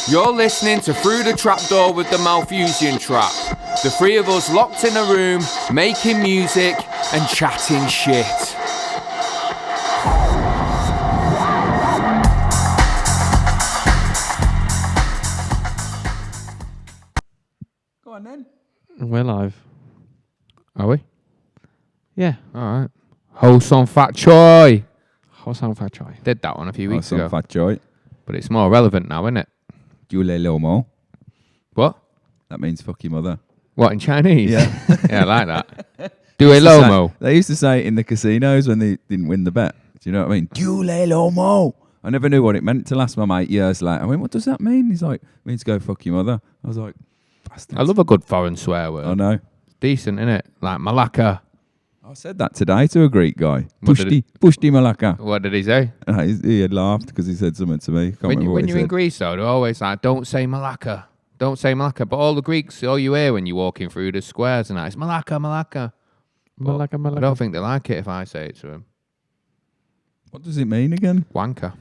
You're listening to Through the Trapdoor with the Malthusian Trap. The three of us locked in a room, making music and chatting shit. Go on then. We're live. Are we? Yeah. Alright. Wholesome Fat Choy. Hosang Fat Choy. Did that one a few weeks Some ago. fat joy. But it's more relevant now, isn't it? Jule Lomo. What? That means fuck your mother. What, in Chinese? Yeah. Yeah, I like that. Do a Lomo. They used to say it in the casinos when they didn't win the bet. Do you know what I mean? Jule Lomo. I never knew what it meant till ask my mate years later. I went, what does that mean? He's like, it means go fuck your mother. I was like, bastards. I love a good foreign swear word. I know. Decent, innit? Like Malacca. I said that today to a Greek guy. What did Pushti Malaka. What did he say? He had laughed because he said something to me. Can't remember what When he you're in said. Greece, though, they're always like, don't say Malacca. Don't say Malacca. But all the Greeks, all you hear when you're walking through the squares and that is Malacca, Malacca. But Malacca. I don't think they like it if I say it to them. What does it mean again? Wanker.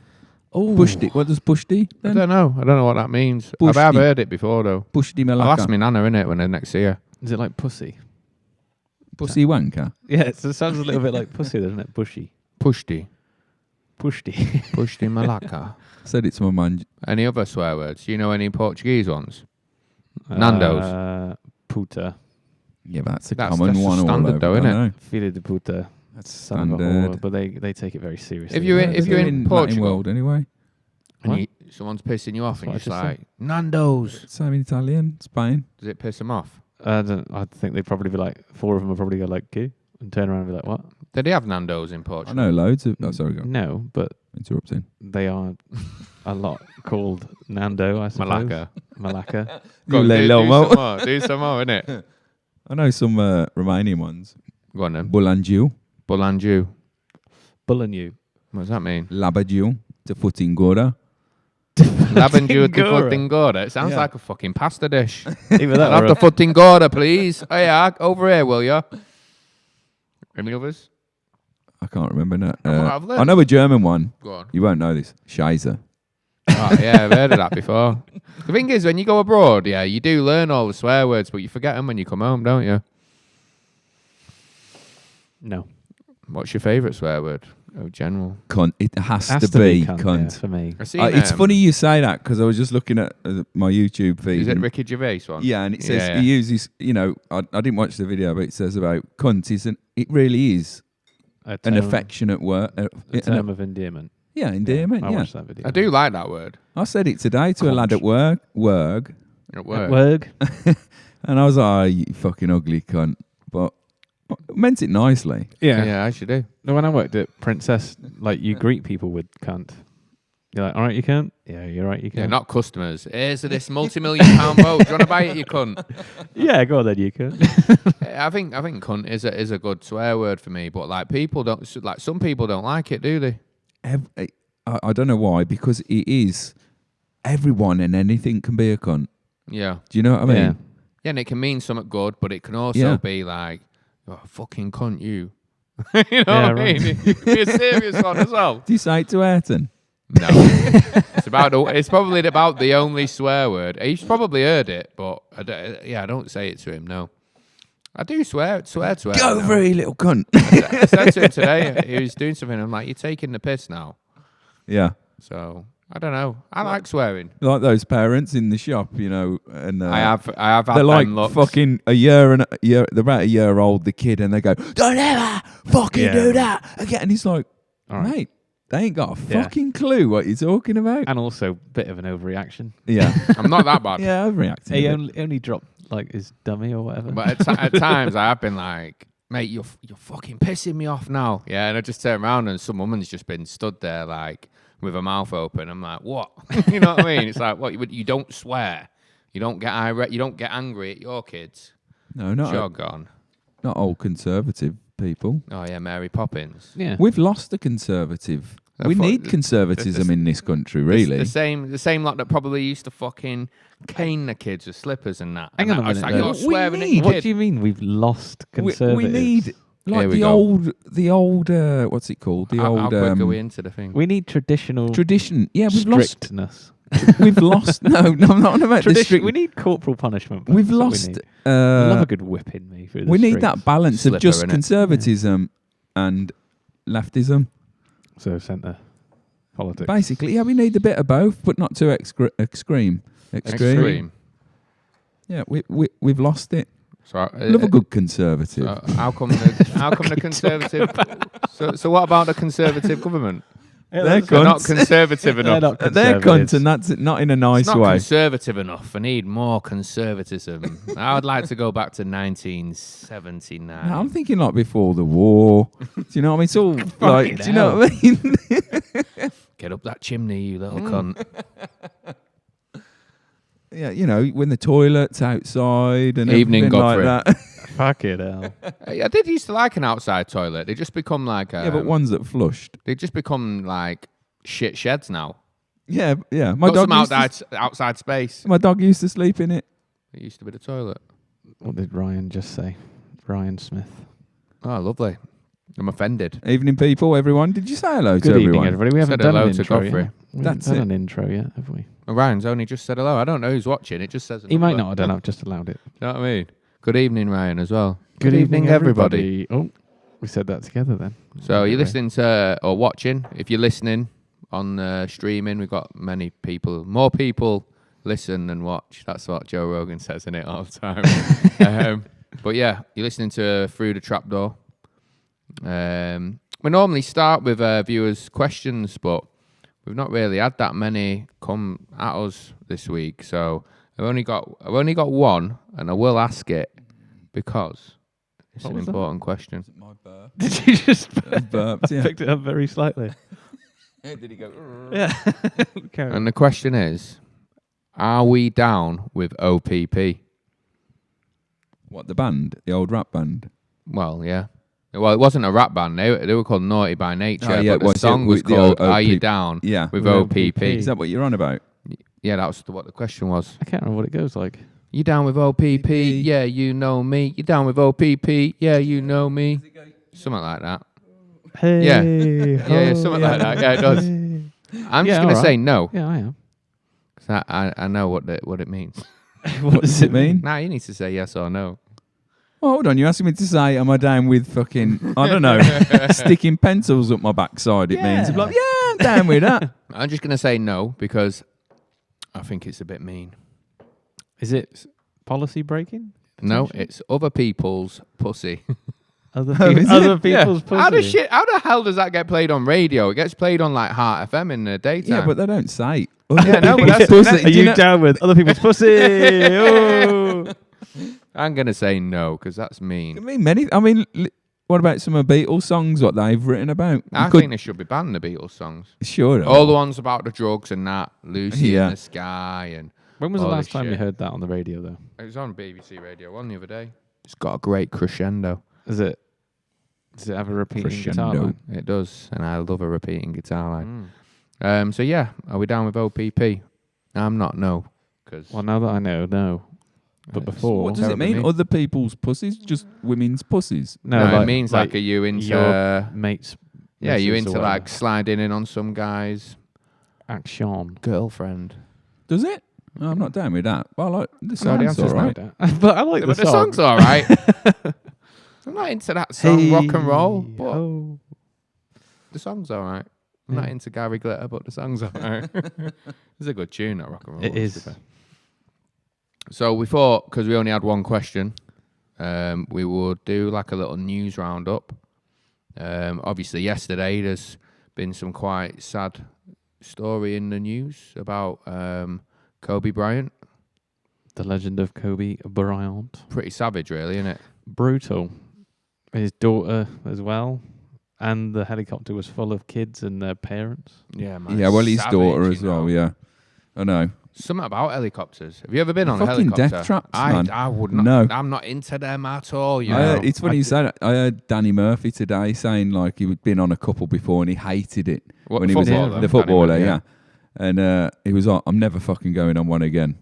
Oh. Pushti. What does Pushti I then? don't know. I don't know what that means. Pushti. I've heard it before, though. Pushti I'll Malaka. ask my nana, innit, when I next see her. Is it like pussy? Pussy wanker. Yeah, it sounds a little bit like pussy, doesn't it? Bushy. Pushti. Pushti. Pushti Malacca. I said it to my man. Any other swear words? Do you know any Portuguese ones? Nando's. Puta. Yeah, but that's a That's common just one. standard all over, though, I innit? know. Filho de puta. That's Son of a standard. whore, but they take it very seriously. If you're They're in Latin Portugal world anyway. and someone's pissing you off and you're That's just what I like, Nando's. Same in Italian, Spain. Does it piss them off? I think they'd probably be like, 4 of them would probably go like, "Goo," and turn around and be like, "What?" Did they have Nando's in I Portugal? know loads of. Oh, sorry, go on. No, but Interrupting. they are a lot called Nando, I suppose. Malacca. Malacca. Go on, Jule do Lomo. some more. Do some more, innit? I know some Romanian ones. Go on then. Bulangiu, Bulangiu. Bullen What does that mean? Labagiu, Te Futingora. Labangiu de Tingora. Futingora. It sounds Yeah. like a fucking pasta dish. Either that I'll or have the Futingora, please. Oh yeah, over here, will you? Any others? I can't remember now. I've learned. I know a German one. Go on. You won't know this. Scheiße. Oh, yeah, I've heard of that before. The thing is, when you go abroad, yeah, you do learn all the swear words, but you forget them when you come home, don't you? No. What's your favourite swear word? Oh, general. Cunt. It has Has to be cunt. yeah, for me. I seen, It's funny you say that because I was just looking at my YouTube feed. Is it and- Ricky Gervais one? Yeah, and it says Yeah. he uses, I didn't watch the video, but it says about cunt. It really is A an term- affectionate word. a term of endearment. Yeah, endearment, I yeah. watched that video. I do like that word. I said it today to a lad at work, At work. Werg. and I was like, oh, you fucking ugly cunt. But I meant it nicely. Yeah, I should do. No, when I worked at Princess, like you greet people with cunt. You're like, all right, you cunt? Yeah, you're right, you cunt. Yeah, not customers. Here's this multi-million-pound boat. Do you want to buy it, you cunt? Yeah, go on then, you cunt. I think cunt is a good swear word for me, but like people don't like some people don't like it, do they? I don't know why, because it is everyone and anything can be a cunt. Yeah. Do you know what I mean? Yeah. Yeah, and it can mean something good, but it can also Yeah. be like, oh, fucking cunt you. You know Yeah, what I mean? It can be a serious one as well. Do you say it to Ayrton? No. It's probably about the only swear word. He's probably heard it, but I don't say it to him, no. I do swear to him. Go over here, little cunt. I said to him today, he was doing something, I'm like, you're taking the piss now. Yeah. So, I don't know. I like swearing. Like those parents in the shop, and I have had they're like them looks. fucking they're about a year old, the kid, and they go, don't ever fucking do that again. And he's like, All right. mate, they ain't got a Yeah. fucking clue what you're talking about. And also, bit of an overreaction. Yeah. I'm not that bad. Yeah, overreacting. He a bit. only dropped like his dummy or whatever. But at times I have been like, mate, you're fucking pissing me off now. Yeah, and I just turn around and some woman's just been stood there like with her mouth open. I'm like, what? You know what I mean? It's like, what? You don't swear. You don't get irate. You don't get angry at your kids. No, not Sure, gone. not old conservative people. Oh yeah, Mary Poppins. yeah. We've lost the conservative. We need conservatism in this country, really. The same lot that probably used to fucking cane the kids with slippers and that. Hang And on a I was minute, like, though. you're swearing at need- your What kid. do you mean we've lost We conservatives? need Like Here we the old, what's it called? The How old quick are we into the thing? We need traditional tradition. Yeah, we've lost. strictness. We've lost. No, I'm not on about the strict. We need corporal punishment. We've That's what lost. We, need. I love Uh, a good whipping me through the we need streets. that balance Slipper, of just innit? conservatism and leftism. So centre politics. Basically, yeah, we need a bit of both, but not too extreme. Extreme. Yeah, we've lost it. So, Love a good conservative. how come the conservative? So what about the conservative government? They're They're not cunts. conservative enough. not They're cunts, and that's not in a nice It's not way. conservative enough. I need more conservatism. I would like to go back to 1979. No, I'm thinking like before the war. Do you know what I mean? It's all like, do you know what I mean? Get up that chimney, you little cunt. Yeah, you know, when the toilet's outside and Evening, everything Godfrey. like that. Fuck it, hell. I did used to like an outside toilet. They just become like Yeah, but ones that flushed. they just become like shit sheds now. Yeah. Got some outside space. My dog used to sleep in it. It used to be the toilet. What did Ryan just say? Ryan Smith. Oh, lovely. I'm offended. Evening, people, everyone. Did you say hello Good to evening, everyone? everybody. We haven't Said done an hello to intro Godfrey. yet. We That's haven't done it. an intro yet, have we? Ryan's only just said hello. I don't know who's watching. It just says He might number. not have done. I've just allowed it. You know what I mean? Good evening, Ryan, as well. Good evening, everybody. Oh, we said that together then. So you're Okay. listening to or watching. If you're listening on streaming, we've got many people, more people listen than watch. That's what Joe Rogan says in it all the time. But yeah, you're listening to Through the Trapdoor. We normally start with viewers' questions, but we've not really had that many come at us this week. So I've only got one, and I will ask it because it's What an was that? important question. My burp. Did you just Burped, yeah. picked it up very slightly? Did he go? Yeah. Carry on. And the question is, are we down with OPP? What, the band? The old rap band? Well, yeah. Well, it wasn't a rap band. They were called Naughty by Nature, Oh, yeah, but it was, the song yeah, was with the called old Are You OPP. Down Yeah. with With OPP. Is that what you're on about? Yeah, that's what the question was. I can't remember what it goes like. You down with OPP? OPP. Yeah, you know me. You down with OPP? Yeah, you know me. Something like that. Hey, Yeah, something like that. Yeah, it does. I'm Yeah, just going to alright. say no, Yeah, I am. because I know what it means. What does it mean? Now you need to say yes or no. Oh, hold on, you're asking me to say, am I down with fucking, I don't know, sticking pencils up my backside, it means. I'm like, yeah, I'm down with that. I'm just going to say no, because I think it's a bit mean. Is it policy breaking? No, Potentially? it's other people's pussy. Other, Oh, is other it? people's pussy. How the hell does that get played on radio? It gets played on like Heart FM in the daytime. Yeah, but they don't say. Yeah, no, but that's- Pussy, Are do you know- down with other people's pussy? Oh. I'm gonna say no, because that's mean. What about some of Beatles songs, what they've written about? I You could- think they should be banned, the Beatles songs. Sure. All the ones about the drugs and that, Lucy Yeah. in the Sky, and When was the all last this time you shit. heard that on the radio, though? It was on BBC Radio 1 the other day. It's got a great crescendo. Does it have a repeating guitar Crescendo. line? It does, and I love a repeating guitar line. Mm. So yeah, are we down with OPP? I'm not, no. Cause Well, now that I know, no. But It's- before, What does it Terribly mean? mean. Other people's pussies? Just women's pussies? no, it means like, are you into... your mates. yeah, you missus or into whatever. like sliding in on some guy's action. girlfriend. Does it? No, I'm not down with that. Well, like, the So the song's answer's all no. right. But I like But the the song. song's all right. I'm not into that song, rock and roll, but Oh. the song's all right. I'm not Yeah. into Gary Glitter, but the song's all right. It's a good tune, that rock and roll. It to be is. fair. So we thought, because we only had one question, we would do like a little news roundup. Obviously, yesterday there's been some quite sad story in the news about Kobe Bryant. The legend of Kobe Bryant. Pretty savage, really, isn't it? Brutal. His daughter as well. And the helicopter was full of kids and their parents. Yeah, man. Yeah, well, his Savage, daughter you as know. well, yeah. I know. Something about helicopters. Have you ever been on a Fucking helicopter? death traps, man. I would not. No. I'm not into them at all. You I know. heard, it's funny you say that. I heard Danny Murphy today saying like he'd been on a couple before and he hated it. What, when the he was footballer? the Danny footballer, Murphy, yeah. And he was like, I'm never fucking going on one again.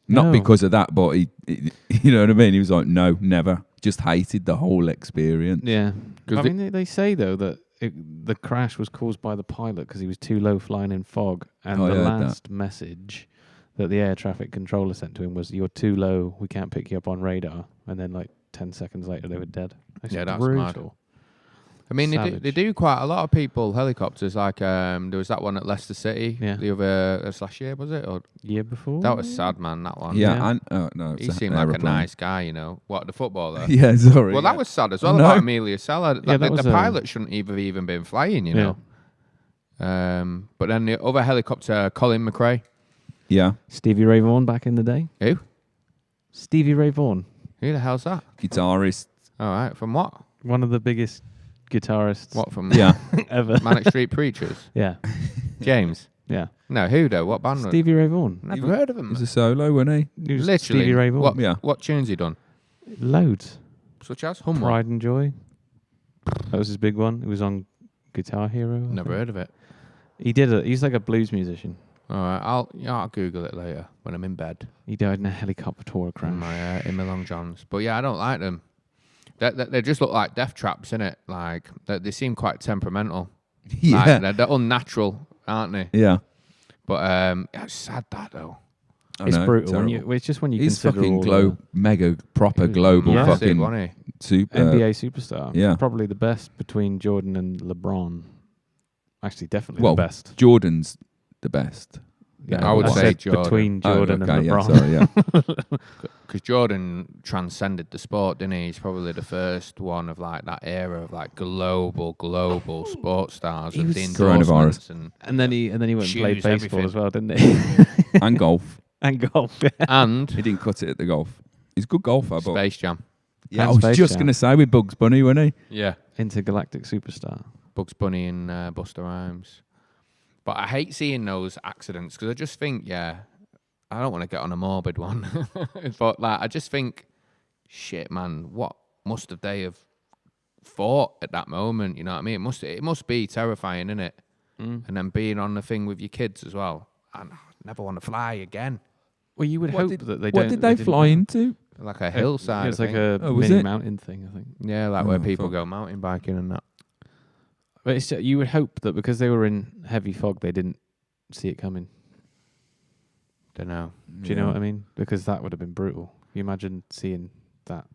Not No. because of that, but he you know what I mean? He was like, no, never. just hated the whole experience. Yeah. 'Cause I mean, they say, though, that the crash was caused by the pilot because he was too low flying in fog. And Oh, the I heard last message that the air traffic controller sent to him was, "You're too low. We can't pick you up on radar." And then, 10 seconds later, they were dead. Yeah, that's brutal. mad. I mean, they do quite a lot of people helicopters. Like there was that one at Leicester City the other last year, was it? Or Year before? that was sad, man. That one. Yeah, and no, He seemed like a nice guy, you know. What, the footballer? Yeah, sorry. Well, that was sad as well No. about Amelia Seller. Yeah, that was the pilot shouldn't even been flying, you know. But then the other helicopter, Colin McRae. Yeah, Stevie Ray Vaughan back in the day. Who? Stevie Ray Vaughan. Who the hell's that? guitarist. All right, from what? One of the biggest guitarists What from? Yeah, ever. Manic Street Preachers. Yeah. James. Yeah. No, who though? What band? Stevie Ray Vaughan. Never heard of him. he was a solo, wasn't He was Literally. Stevie Ray Vaughan. What tunes he done? Loads. Such as Hum. Pride and Joy. That was his big one. He was on Guitar Hero. I Never think. heard of it. He did it. He's like a blues musician. All right, I'll Google it later when I'm in bed. He died in a helicopter crash. In my long johns. But yeah, I don't like them. They just look like death traps, innit? Like they seem quite temperamental. he? Like, Yeah, they're unnatural, aren't they? yeah. But it's sad that though. It's I know, brutal. terrible. It's just when you He's consider fucking all mega proper He was global massive, fucking wasn't he? super. NBA superstar. yeah. Probably the best between Jordan and LeBron. Actually, definitely Well, the best. Jordan's the best. Yeah, I would I say said Jordan. between Jordan and Yeah, LeBron. sorry, yeah. Because Jordan transcended the sport, didn't he? He's probably the first one of like that era of like global sports stars. He With was the Coronavirus. endorsements and And then he went and played Shoes, baseball everything. as well, didn't he? And golf. And golf. and He didn't cut it at the golf. He's a good golfer, but Space Jam. yeah, I And was Space just Jam. gonna say with Bugs Bunny, wasn't he? Yeah. Intergalactic superstar. Bugs Bunny and Busta Rhymes. But I hate seeing those accidents because I just think, I don't want to get on a morbid one. But like, I just think, shit, man, what must have they have thought at that moment? You know what I mean? It must be terrifying, innit? And then being on the thing with your kids as well. I never want to fly again. Well, you would What hope did- that they What don't. did they didn't fly know. into? Like a hillside. It was I like think. a was mini it? mountain thing, I think. Yeah, like where Oh, people fuck. go mountain biking and that. But it's you would hope that because they were in heavy fog, they didn't see it coming. Don't know. Do you know what I mean? Because that would have been brutal. You imagine seeing that.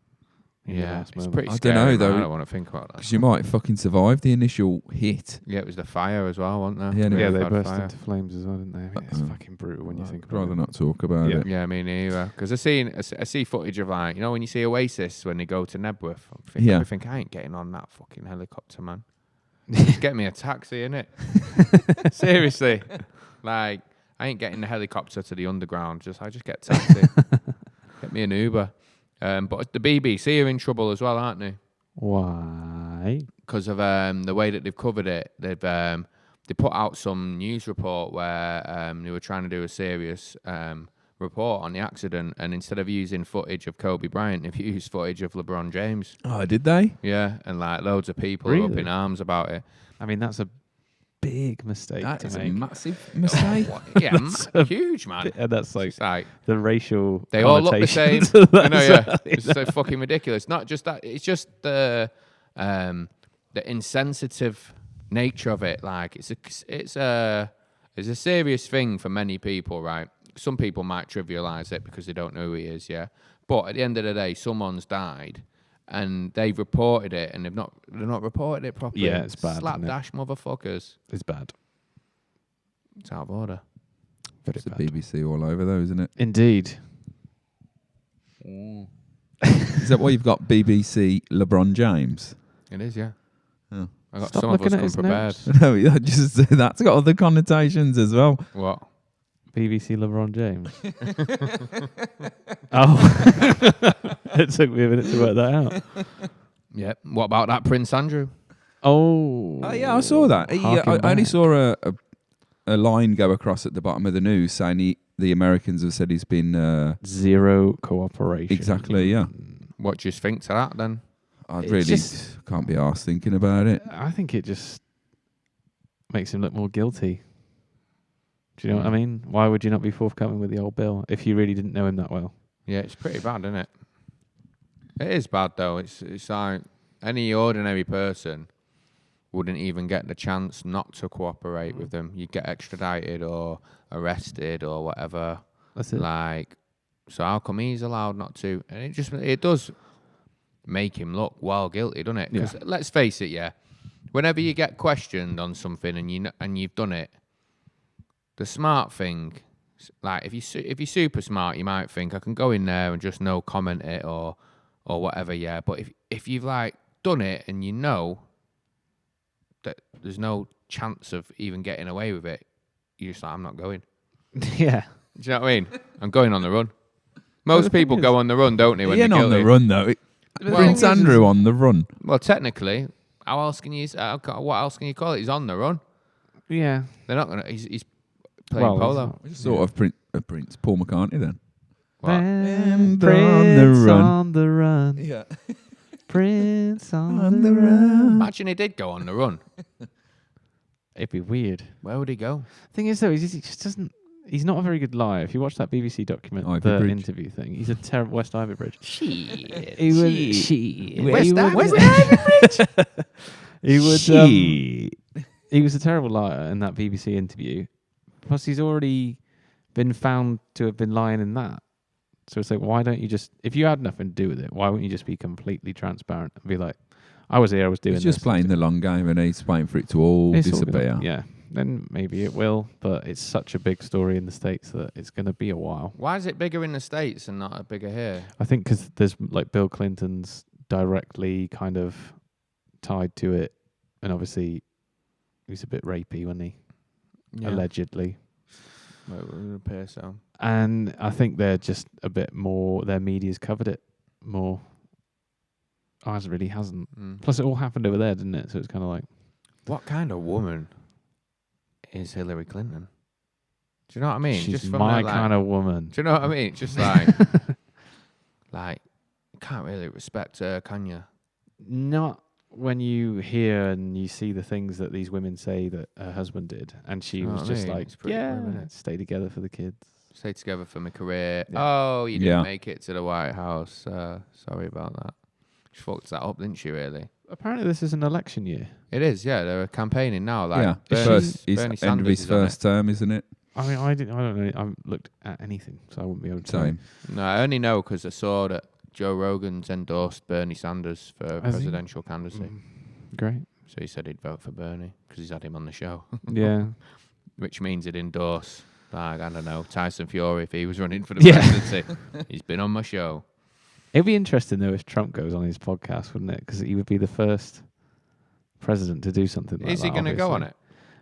In your Yeah, last it's moment. pretty I scary. dunno, man. though. I don't want to think about that. Because you might fucking survive the initial hit. Yeah, it was the fire as well, wasn't there? Yeah, no, Yeah, We've they had burst fire. into flames as well, didn't they? I mean, it's Uh-oh. fucking brutal when you think I'd about rather it. not talk about Yeah. it. Yeah, me neither. Because I see footage of like, you know, when you see Oasis when they go to Nebworth, I think I ain't getting on that fucking helicopter, man. Just get me a taxi, innit? Seriously. Like, I ain't getting the helicopter to the underground. I just get a taxi. Get me an Uber. But the BBC are in trouble as well, aren't they? Why? Because of the way that they've covered it. They put out some news report where they were trying to do a serious report on the accident, and instead of using footage of Kobe Bryant, they've used footage of LeBron James. Oh, did they? Yeah, and like loads of people are up Really? in arms about it. I mean, that's a big mistake That to is a make. massive mistake. Yeah, a huge, man. And that's like It's like the racial. they all look the same. connotations of I know, that. yeah. It's so fucking ridiculous. Not just that. It's just the insensitive nature of it. Like it's a serious thing for many people, right? Some people might trivialize it because they don't know who he is, yeah. But at the end of the day, someone's died, and they've reported it, and they're not reported it properly. Yeah, it's bad, isn't it? Slapdash motherfuckers. It's bad. It's out of order. Very It's the bad. BBC all over, though, isn't it? Indeed. Is that why you've got BBC LeBron James? It is, yeah. Oh. I got Stop some of us looking at come his prepared. notes. No, yeah, just that's got other connotations as well. What? BBC LeBron James. Oh, it took me a minute to work that out. Yeah. What about that Prince Andrew? Oh, Oh yeah, I saw that. Harken I only back. saw a line go across at the bottom of the news saying the Americans have said he's been Zero cooperation. exactly. Yeah, What do you think to that then? I It's really just- can't be arsed thinking about it. I think it just makes him look more guilty. Do you know what I mean? Why would you not be forthcoming with the old bill if you really didn't know him that well? Yeah, it's pretty bad, isn't it? It is bad though. It's like any ordinary person wouldn't even get the chance not to cooperate with them. You get extradited or arrested or whatever. That's it. Like, so how come he's allowed not to? And it does make him look well guilty, doesn't it? Because let's face it, yeah. Whenever you get questioned on something and you've done it, the smart thing, like if you're super smart, you might think I can go in there and just no comment it or whatever, yeah. But if you've like done it and you know that there's no chance of even getting away with it, you're just like, I'm not going. Yeah. Do you know what I mean? I'm going on the run. Most people go on the run, don't they? When He ain't they're on the guilty? run though. Prince Andrew on the run. Well, technically, how else can you? What else can you call it? He's on the run. Yeah. They're not gonna. He's playing polo. Sort of Prince Paul McCartney then. What? Prince on the run. Yeah. Prince on the run. Imagine he did go on the run. It'd be weird. Where would he go? Thing is, though, he just doesn't. He's not a very good liar. If you watch that BBC document, Ivy the Bridge. interview thing, he's a terrible West Ivy Bridge. Shit. He would. Where's that? He would. He was a terrible liar in that BBC interview. Plus, he's already been found to have been lying in that. So it's like, why don't you just, if you had nothing to do with it, why wouldn't you just be completely transparent and be like, I was here, I was doing He's this. just playing the long game and he's waiting for it to all It's all disappear. gonna- yeah, then maybe it will, but it's such a big story in the States that it's going to be a while. Why is it bigger in the States and not bigger here? I think because there's like Bill Clinton's directly kind of tied to it, and obviously he's a bit rapey, wasn't he? Yeah. Allegedly. Well, it would appear so. And I think they're just a bit more, their media's covered it more. Ours really hasn't. Mm. Plus it all happened over there, didn't it? So it's kind of like... What kind of woman is Hillary Clinton? Do you know what I mean? She's Just from my her, like, kind of woman. Do you know what I mean? Just like, like, you can't really respect her, can you? Not when you hear and you see the things that these women say that her husband did. And she You know was what I just mean? like, It's pretty yeah, grim, innit? stay together for the kids. Stay together for my career. Yeah. Oh, you didn't Yeah. make it to the White House. Sorry about that. She fucked that up, didn't she, really? Apparently this is an election year. It is, yeah. They're campaigning now. Like, yeah, Bernie, it's Bernie end Sanders of his is on it. first term, isn't it? I mean, I don't know. I haven't looked at anything, so I wouldn't be able to Same. No, I only know because I saw that Joe Rogan's endorsed Bernie Sanders for Has he? presidential candidacy. Great. So he said he'd vote for Bernie because he's had him on the show, Yeah. which means he'd endorse, like, I don't know, Tyson Fury if he was running for the Yeah. presidency. He's been on my show. It'd be interesting, though, if Trump goes on his podcast, wouldn't it? Because he would be the first president to do something like that. Is he going to go on obviously. it?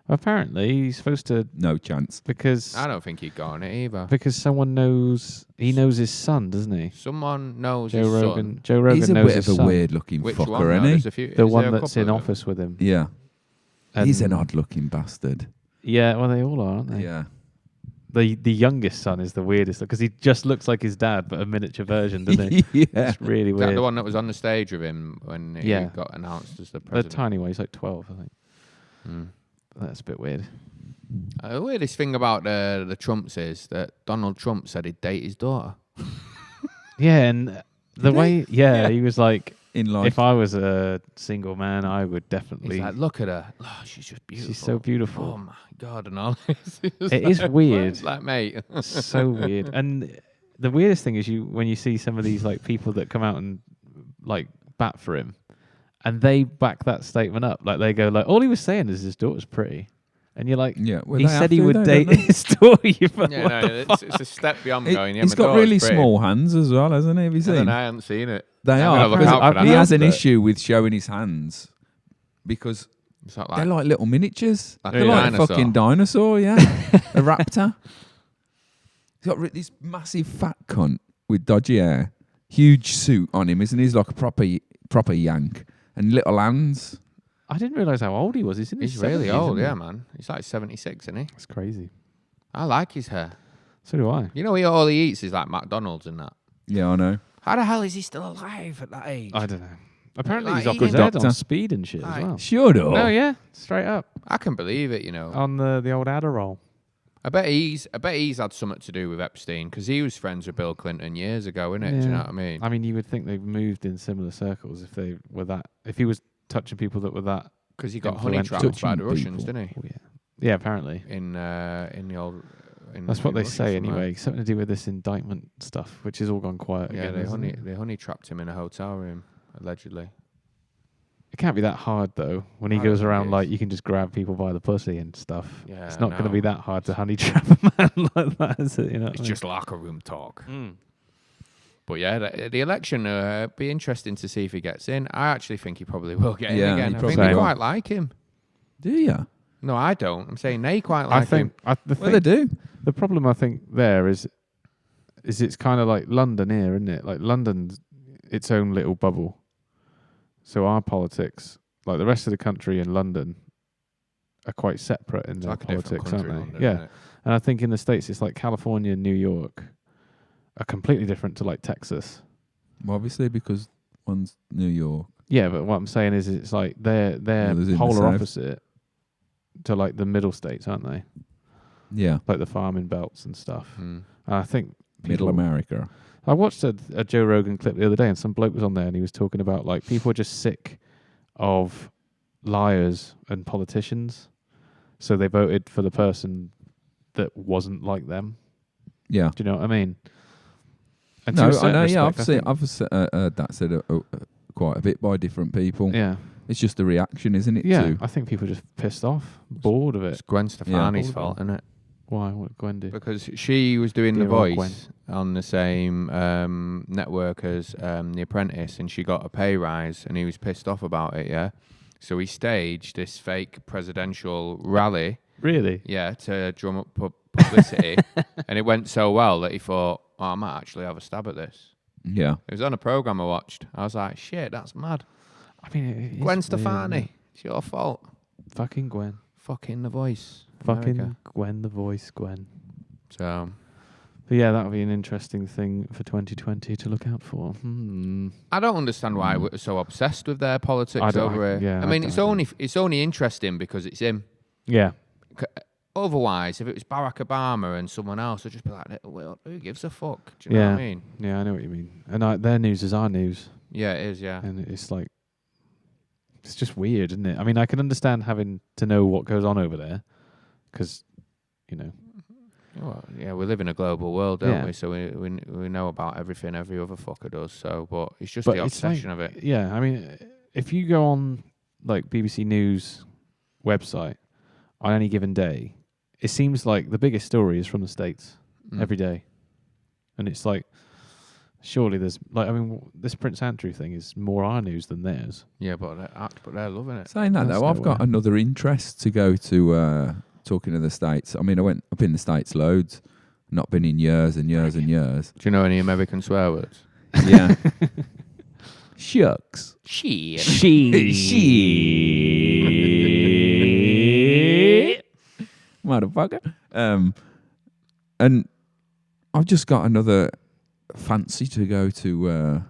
Apparently, he's supposed to, No chance. because I don't think he'd go on it either. someone knows, he knows his son, doesn't he? Someone knows Joe his Rogan. son. Joe Rogan He's a knows bit his of a son. weird-looking Which one? fucker, though? isn't There's he? a few, The is one there a that's couple in of them? office with him. Yeah. And He's an odd-looking bastard. Yeah, well, they all are, aren't they? Yeah. The youngest son is the weirdest, because he just looks like his dad, but a miniature version, doesn't he? yeah. It's really Is that weird. the one that was on the stage with him when he Yeah. got announced as the The president? tiny one, he's like 12, I think. Mm. That's a bit weird. The weirdest thing about the Trumps is that Donald Trump said he'd date his daughter. Yeah, and the way, he was like, In life. if I was a single man, I would definitely. He's like, look at her. Oh, she's just beautiful. She's so beautiful. Oh my God, and all. It is weird. Like, mate. So weird. And the weirdest thing is when you see some of these like people that come out and like bat for him, and they back that statement up. Like they go like, all he was saying is his daughter's pretty, and you're like, yeah. Well, he they have said he to, would though, date don't they? his daughter. You Yeah, no, it's a step beyond going. Yeah, He's my got daughter's really pretty. small hands as well, hasn't he? Have you And seen? then I haven't seen it. They I'm are. gonna look because out for that he has an now. issue with showing his hands because It's not they're like like little miniatures. Like They're a like dinosaur. a fucking dinosaur, yeah. A raptor. He's got this massive fat cunt with dodgy hair, huge suit on him, isn't he? He's like a proper yank, and little hands. I didn't realize how old he was. He's in his he's really 70s, old, isn't yeah, he? man. He's like 76, isn't he? That's crazy. I like his hair. So do I. You know, all he eats is like McDonald's and that. Yeah, I know. How the hell is he still alive at that age? I don't know. Apparently Like he's off eating his head doctor. on speed and shit as Like- well. Shut up. No, yeah, straight up I can believe it, you know. on the old Adderall. I bet he's had something to do with Epstein because he was friends with Bill Clinton years ago, innit? Do you know what I mean? I mean, you would think they've moved in similar circles if they were that. If he was touching people that were that, Because he got honey influential. trapped by the Touching Russians, people. didn't he? oh, yeah, apparently. In the old. That's what in they Russia say somewhere. anyway. Something to do with this indictment stuff, which has all gone quiet Yeah, again. they honey trapped him in a hotel room allegedly. It can't be that hard though. When he I don't goes think around it like is. you can just grab people by the pussy and stuff. Yeah, It's not going to no. be that hard to honey trap a man like that, is it? You know, what It's I mean? just locker room talk. Mm. But yeah, the election be interesting to see if he gets in. I actually think he probably will get Yeah, in he again. I probably think they will. quite like him. Do you? No, I don't. I'm saying they quite I like think him. Well, they do. the problem I think there is it's kind of like London here, isn't it? Like London's its own little bubble. So our politics, like the rest of the country in London, are quite separate in It's their like a different politics, country, aren't they? London, Yeah. isn't it? And I think in the States it's like California and New York are completely different to like Texas. Well, obviously, because one's New York. Yeah, but what I'm saying is it's like they're Others in the polar south. opposite to like the middle states, aren't they? Yeah. Like the farming belts and stuff. Mm. And I think Middle America. I watched a Joe Rogan clip the other day, and some bloke was on there, and he was talking about like people are just sick of liars and politicians, so they voted for the person that wasn't like them. Yeah. Do you know what I mean? And to No, a I certain know. Yeah, respect, I've heard that said quite a bit by different people. yeah, It's just the reaction, isn't it? yeah. To, I think people are just pissed off, bored of it. It's Gwen Stefani's Yeah. fault, isn't it? Why? What did Gwen do? Because she was doing The Dear old Voice on the same network as The Apprentice, and she got a pay rise, and he was pissed off about it, yeah? So he staged this fake presidential rally, Really? yeah, to drum up publicity, and it went so well that he thought, oh, I might actually have a stab at this. yeah. It was on a programme I watched. I was like, shit, that's mad. I mean, it is Gwen weird, isn't Stefani, it? it's your fault. Fucking Gwen. Fucking The Voice. Fucking America. Gwen, the voice, Gwen. So, But yeah, that would be an interesting thing for 2020 to look out for. I don't understand why we're so obsessed with their politics I don't- over here. yeah, I I mean, don't- it's only interesting because it's him. Yeah. Otherwise, if it was Barack Obama and someone else, I'd just be like, well, who gives a fuck? Do you know Yeah. what I mean? Yeah, I know what you mean. And their news is our news. Yeah, it is, yeah. And it's like, it's just weird, isn't it? I mean, I can understand having to know what goes on over there because, you know. Well, yeah, we live in a global world, don't Yeah. we? So we know about everything every other fucker does. So, but it's just But the it's like- obsession of it. Yeah, I mean, if you go on like BBC News website on any given day, it seems like the biggest story is from the States every day. And it's like, surely there's like, I mean, this Prince Andrew thing is more our news than theirs. Yeah, but they're loving it. Saying that That's though, I've no got way. another interest to go to. Talking to the States. I mean, I've been in the States loads. Not been in years and years and years. Do you know any American swear words? Yeah. Shucks. Shit. Shit. Motherfucker. And I've just got another fancy to go to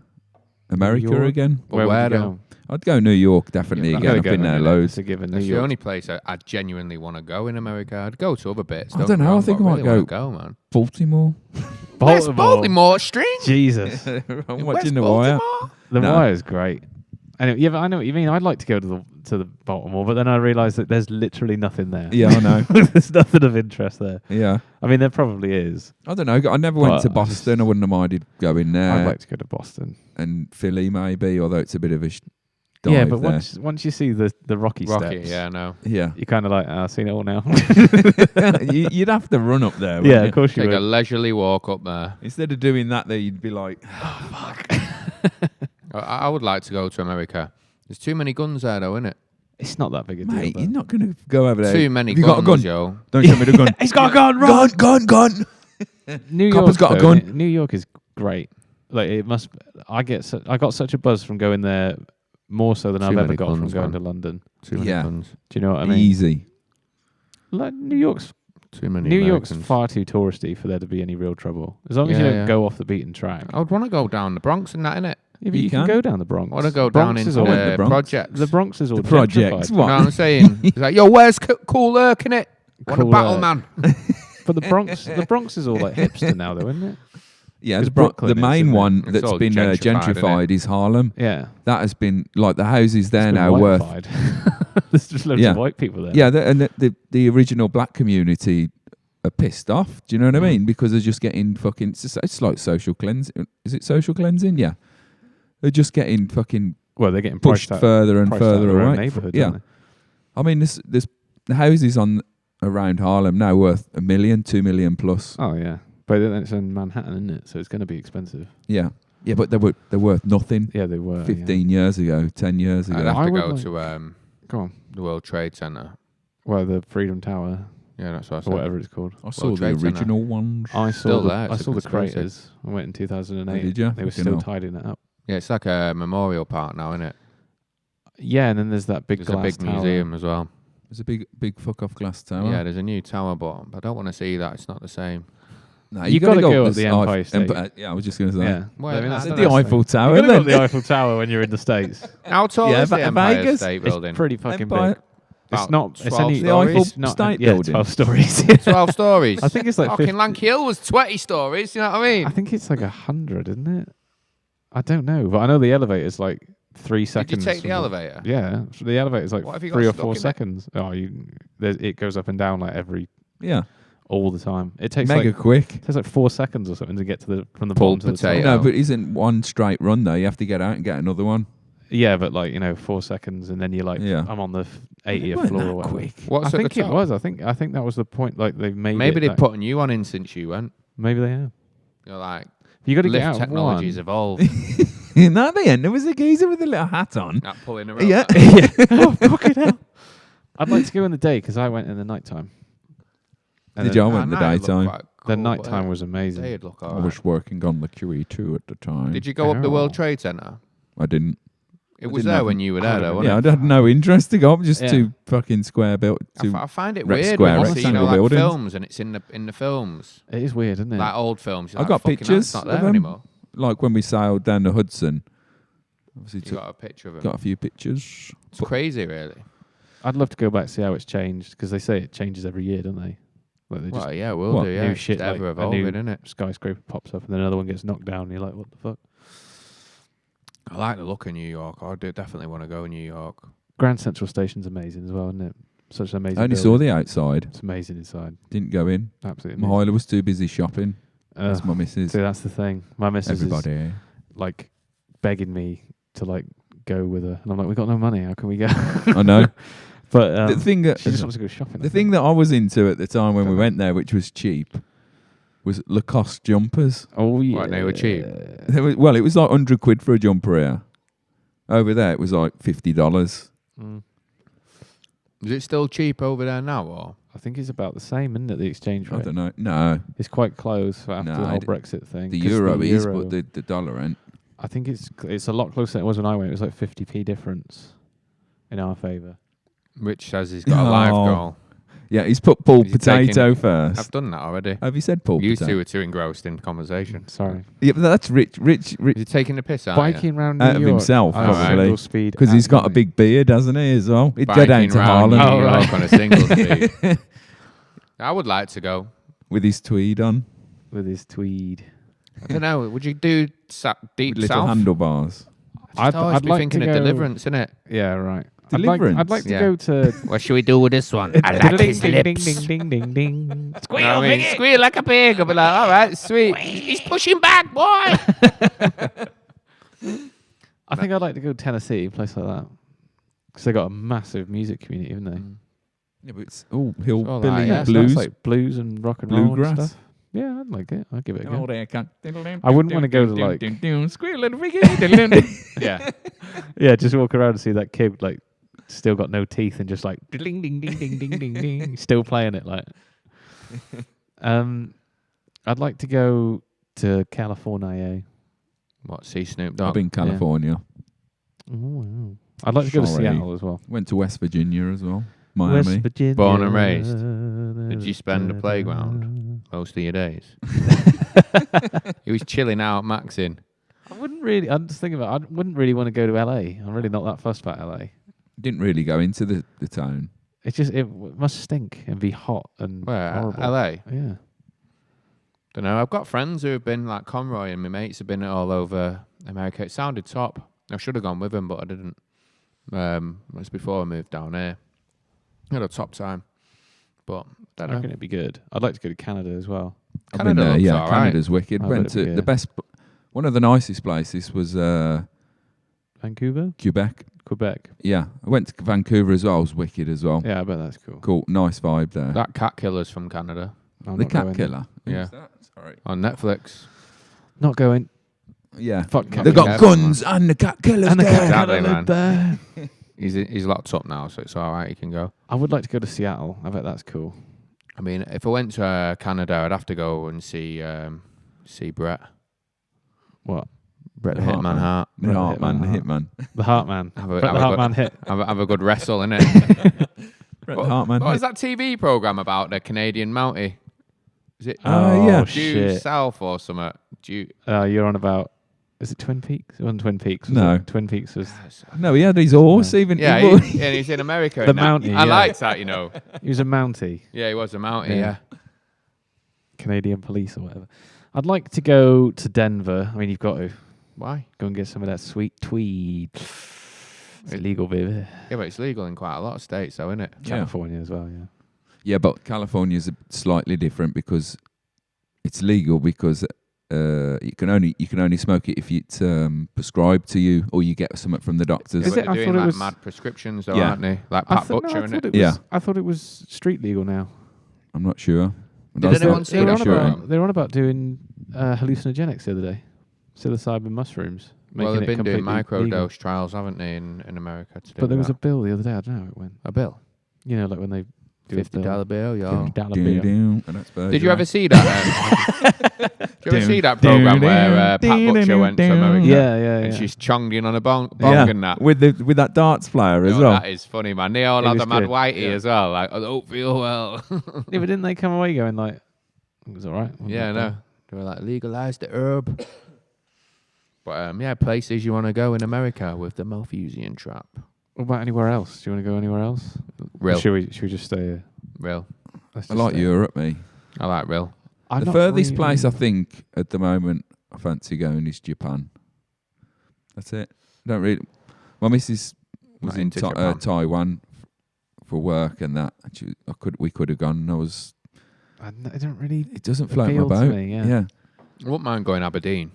America York? again. But where would you though? go? I'd go New York definitely Yeah, again. I've been there loads. It's a given. That's New the York. only place I genuinely want to go in America. I'd go to other bits. I don't know, get me I wrong, think but I might really wanna go- man. Baltimore. Where's Baltimore String? Jesus. I'm Where's watching The Wire. Baltimore? The No. Wire is great. Anyway, yeah, but I know what you mean. I'd like to go to the Baltimore, but then I realised that there's literally nothing there. Yeah, I know. There's nothing of interest there. Yeah. I mean, there probably is. I don't know. I never went But to I Boston. I wouldn't have minded going there. I'd like to go to Boston. And Philly maybe, although it's a bit of a dive Yeah, but there. once you see the Rocky Rocky, steps, yeah, no. Yeah. you're kind of like, I've seen it all now. You'd have to run up there. yeah, wouldn't of you? course you Take a would. leisurely walk up there. Instead of doing that, there you'd be like, I would like to go to America. There's too many guns there, though, isn't it? It's not that big a mate, deal. you're not going to go over there. Too many Have you got a guns, gun? yo. Don't show me the gun. He's got a gun, run! Gun. New Copper's York, got a though, gun. New York is great. Like it must. I got such a buzz from going there more so than Too I've ever many got from guns, going man. to London. Too many Yeah. guns. Do you know what I mean? Easy. Like New York's Too many York's Americans. far too touristy for there to be any real trouble. As long as you Yeah, don't yeah. go off the beaten track. I would want to go down the Bronx and that, innit? Yeah, but You you can can. go down the Bronx. I want to go Bronx down is into all- I went to the Bronx. projects. The Bronx is all The projects. gentrified. You know What? what I'm saying? It's like, yo, where's Cool Lurk, innit? Want a Cool battle, Lurk. man? But the Bronx is all like hipster now, though, isn't it? Yeah, 'Cause the Brooklyn is, main isn't it? one It's that's all been gentrified, isn't gentrified is Harlem. Yeah. That has been like the houses there It's been now worth. whiteified. There's just loads Yeah. of white people there. Yeah, and the original black community are pissed off. Do you know what I mean? Because they're just getting fucking. It's like social cleansing. Is it social cleansing? Yeah, they're just getting fucking Well, they're getting pushed priced out, further and priced out further of their own away. neighborhoods, Yeah, aren't they? I mean, there's the houses on around Harlem now worth $1 million, $2 million plus. Oh yeah, but then it's in Manhattan, isn't it? So it's going to be expensive. Yeah, but they're worth nothing. Yeah, they were 15 years ago, 10 years ago. I'd have I to would go like- to Go on. the World Trade Center. Well, the Freedom Tower Yeah, that's what I or said. whatever it's called. I saw the Trade Center. original ones. I Still saw there, I it's a saw the conspiracy. craters. I went in 2008. Did you? They were Fucking still hell. tidying it up. Yeah, it's like a memorial park now, isn't it? Yeah, and then there's that big There's a glass big tower. museum as well. There's a big fuck off glass tower. Yeah, there's a new tower, but I don't want to see that. It's not the same. No, You gotta go up up the Empire State. Yeah, I was just going to say. Yeah, Well, I mean, that's that's the Eiffel Tower. You gotta go up then. the Eiffel Tower when you're in the States. How tall Yeah, is the Empire Vegas? State Building? It's pretty fucking Empire- big. It's About not. It's 12 only The Eiffel it's not, State yeah, Building. 12 stories. 12 stories. I think it's like Fucking 50 Lanky Hill was 20 stories. You know what I mean? I think it's like 100, isn't it? I don't know, but I know the elevator's like 3 Did you seconds. take the from elevator? Yeah, so the elevator's like What if you got 3 or stuck 4 in it? seconds. Oh, it goes up and down like Yeah, all the time. It takes mega like quick. it takes like 4 seconds or something to get to from the Pulled bottom to the top. potato. No, but it isn't one straight run though. You have to get out and get another one. Yeah, but like 4 seconds, and then you're like, Yeah. I'm on the It 80th weren't floor that or whatever. quick. What's I at think the it top? was. I think that was the point. Like they've made. Maybe it they've that- put a new one in since you went. Maybe they have. You're like, You got to get lift out of technology's one. evolved. No, at the end there was a geezer with a little hat on. Not pulling a rope. Yeah, Oh, fucking hell. I'd like to go in the day because I went in the nighttime. And Did then you? I went in the daytime. The nighttime was amazing. They'd look I alright. was working on the QE2 at the time. Did you go up the Oh. World Trade Center? I didn't. It I was didn't there have- when you were I there, don't though, know. wasn't Yeah, I had no interest to go up. Just Yeah. two fucking square built. it? I find it Rex weird Square, when you see, rectangle like buildings. films and it's in the films, It is weird, isn't it? like old films. You're I like, got fucking hell, pictures It's not of there them. anymore. Like when we sailed down the Hudson. Obviously, You took, got a picture of it. got a few pictures. It's crazy, really. I'd love to go back and see how it's changed because they say it changes every year, don't they? Like they just Well, yeah, we'll What? do. Yeah, new it's shit, just ever like a evolving, new- isn't it? skyscraper pops up and then another one gets knocked down. And you're like, what the fuck? I like the look of New York. I do definitely want to go New York. Grand Central Station's amazing as well, isn't it? Such an amazing. I only building. saw the outside. It's amazing inside. Didn't go in. Absolutely. Amazing. Mahila was too busy shopping. That's my missus. See, that's the thing. My missus is Everybody. like begging me to like go with her, and I'm like, we got no money. How can we go? I know. But the thing that she just wants to go shopping. I the think. thing that I was into at the time when we went there, which was cheap, was Lacoste jumpers. Oh yeah. What, they were cheap? Well, it was like £100 for a jumper here. Over there, it was like $50. Mm. Is it still cheap over there now, or? I think it's about the same, isn't it? The exchange I rate. don't know. No, It's quite close after No, the whole the- Brexit thing. the 'cause euro is, but the dollar ain't. I think it's a lot closer than it was when I went. It was like 50p difference in our favour. Rich says he's got a live Oh. goal. Yeah, he's put pulled Is he potato taking- first. I've done that already. Have you said pulled You potato? two are too engrossed in conversation. Sorry. Yeah, but that's rich, Is he taking the piss out of you? Biking around New Out of York. himself, on a probably. single speed. because he's got a absolutely. big beard, hasn't he, as well? He'd go Biking down to round Harlem New Oh, York right. on a single speed. I would like to go. with his tweed on, with his tweed. I don't know. Would you do deep with little south? handlebars. I'd always I'd be like thinking to of go- Deliverance, innit? Yeah, right. Deliverance? I'd like to Yeah. go to. What should we do with this one? I like ding, his ding, lips. ding, ding, ding, ding, ding. You know what I mean? Squeal like a pig. I'll be like, all right, sweet. He's pushing back, boy. I think I'd like to go to Tennessee, a place like that, because they got a massive music community, haven't they? Yeah, but it's all all hillbilly that, Yeah, so blues. that's like blues and rock and roll and Bluegrass. stuff. Yeah, I'd like it. I'd give it a go. I I wouldn't want to go to like yeah. yeah, just walk around and see that kid like still got no teeth and just like ding ding ding ding ding ding ding still playing it like. I'd like to go to California. What, see Snoop I've Dogg? been California. Oh, wow. I'd like to go to Sorry. Seattle as well. Went to West Virginia as well. West Miami. Virginia. Born and raised. Did you spend the playground most of your days? He was chilling out at Maxin. I wouldn't really. I'm just thinking about. I wouldn't really want to go to LA. I'm really not that fussed about LA. Didn't really go into the town. it must stink and be hot and Where? horrible. LA? Yeah. Don't know. I've got friends who have been like Conroy, and my mates have been all over America. It sounded top. I should have gone with them, but I didn't. It was before I moved down here. I had a top time, but I don't reckon know. it'd be good. I'd like to go to Canada as well. I've been Canada there, looks yeah. all right. Canada's wicked. I Went bet it'd to be the good. best. One of the nicest places was Vancouver? Quebec. Quebec. Yeah, I went to Vancouver as well. It was wicked as well. Yeah, I bet that's cool. Cool, nice vibe there. That cat killer's from Canada I'm the not Cat going. Killer. Yeah. Who's that? Sorry. on Netflix. Not going. Yeah. Fuck Not They've be got careful, guns and the Cat Killer's And the there. Cat Exactly, Killer there. He's locked up now, so it's all right. He can go. I would like to go to Seattle. I bet that's cool. I mean, if I went to Canada, I'd have to go and see Brett. What? Brett the The Hitman Hart Hart. The Right, Hitman, the Hitman. Hitman. The Heartman. Have Brett a the good- Heartman hit. have a good wrestle, innit? Brett What- the Hartman. What is that TV program about? The Canadian Mountie? Is it Yeah. Oh, Due shit. South or something? Due. You're on about... Is it Twin Peaks? It wasn't Twin Peaks. Was No. it? Twin Peaks was... No, he had his horse. Even Yeah, he was- and he's in America. The and that. Mountie, I yeah. liked that, you know. He was a Mountie. Yeah, he was a Mountie. Yeah. Yeah. Canadian police or whatever. I'd like to go to Denver. I mean, you've got to Why? go and get some of that sweet tweed. It's illegal, baby. Yeah, but it's legal in quite a lot of states, though, isn't it? Yeah. California as well, yeah. Yeah, but California's slightly different because it's legal because you can only smoke it if it's prescribed to you or you get something from the doctors. Is But it? they're I doing thought it like was- mad prescriptions, though, Yeah. aren't they? Like Pat Butcher, innit? I thought it was street legal now. I'm not sure. Did I was anyone not- see I'm that not sure. program? They were on about doing hallucinogenics the other day. Psilocybin mushrooms. Well, making they've it been doing completely legal. microdose trials, haven't they, in America? To do But there was a that. bill the other day. I don't know how it went. a bill. You know, like when they do a bill. $50 bill, yo. $50 Doo, bill. doo, and that's Did you ever see that? Did you ever see that program where Pat Butcher went to America? Yeah. And she's chonged in on a bong Yeah, and that. with that darts player as Yo, well. That is funny, man. They all It had was the mad good. whitey Yeah. as well. Like, I don't feel well. Yeah, but didn't they come away going like, it was all right? Yeah, no. They were like, legalize the herb. But yeah, places you want to go in America with the Malthusian Trap. What about anywhere else? Do you want to go anywhere else? Real. Should we just stay here? Real. Let's I just like stay. Europe, me. I like real. I'm The not furthest really- place I think at the moment I fancy going is Japan. That's it. Don't really. My missus was Not in into Japan. Taiwan for work and that. And we could have gone. I don't really. It doesn't float my Appeal to boat. me, yeah. yeah. I wouldn't mind going Aberdeen.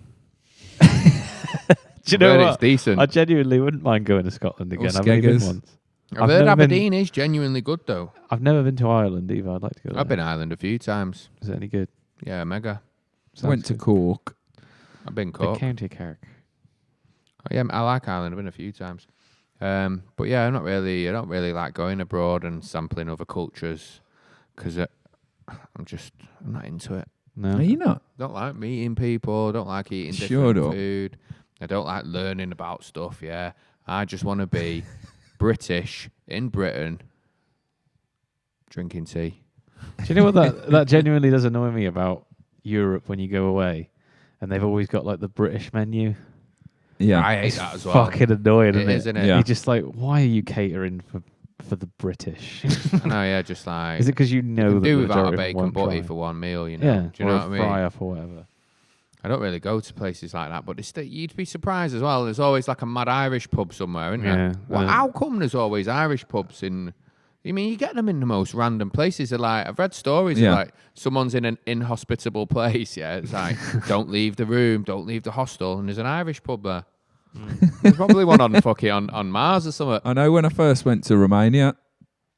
Do you know I've heard what? it's decent. I genuinely wouldn't mind going to Scotland again. I've only been Skeggers. once. I've I've heard never been- Aberdeen is genuinely good, though. I've never been to Ireland either. I'd like to go there. I've been to Ireland a few times. Is it any good? Yeah, mega. I went to Sounds Cork. I've been good. Cork. The County Cork. Yeah, I like Ireland. I've been a few times. But yeah, I don't really like going abroad and sampling other cultures because I'm not into it. No. Are you not? Don't like meeting people. Don't like eating Shut different up. food. I don't like learning about stuff. Yeah, I just want to be British in Britain, drinking tea. Do you know what that genuinely does annoy me about Europe when you go away, and they've always got like the British menu. Yeah. I hate It's that as well. fucking annoying, It is, isn't isn't it? it? Yeah. You're just like, why are you catering for the British? I know, yeah, just like Is it because you know that do the without a majority of them bacon won't butty try? for one meal, you know? Yeah, Do you know or what I a mean? fry up or whatever. I don't really go to places like that, but you'd be surprised as well. There's always like a mad Irish pub somewhere, isn't there? Yeah, Well, how come there's always Irish pubs in? I mean, you get them in the most random places. They're like, I've read stories Yeah. of like someone's in an inhospitable place. Yeah, it's like don't leave the room, don't leave the hostel, and there's an Irish pub there. There's probably one on fucking on Mars or something. I know when I first went to Romania,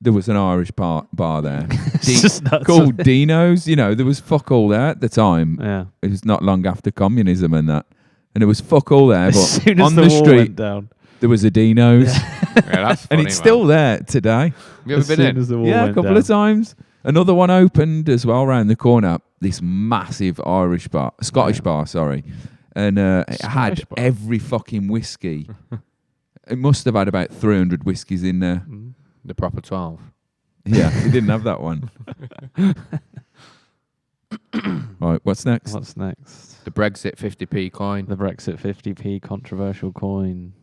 there was an Irish bar there It's just nuts. called Dino's. You know, there was fuck all there at the time. Yeah. It was not long after communism and that. And there was fuck all there, As but soon as on the, the wall street went down. there was a Dino's, Yeah, that's and funny, it's still man. there today. Have you ever As been soon in? as the wall Yeah, a went couple down. of times. Another one opened as well around the corner. This massive Scottish bar, sorry, and it had Scottish bar? every fucking whiskey. It must have had about 300 whiskies in there. Mm. The proper 12. Yeah, we didn't have that one. Right, what's next? What's next? The Brexit 50p coin. The Brexit 50p controversial coin.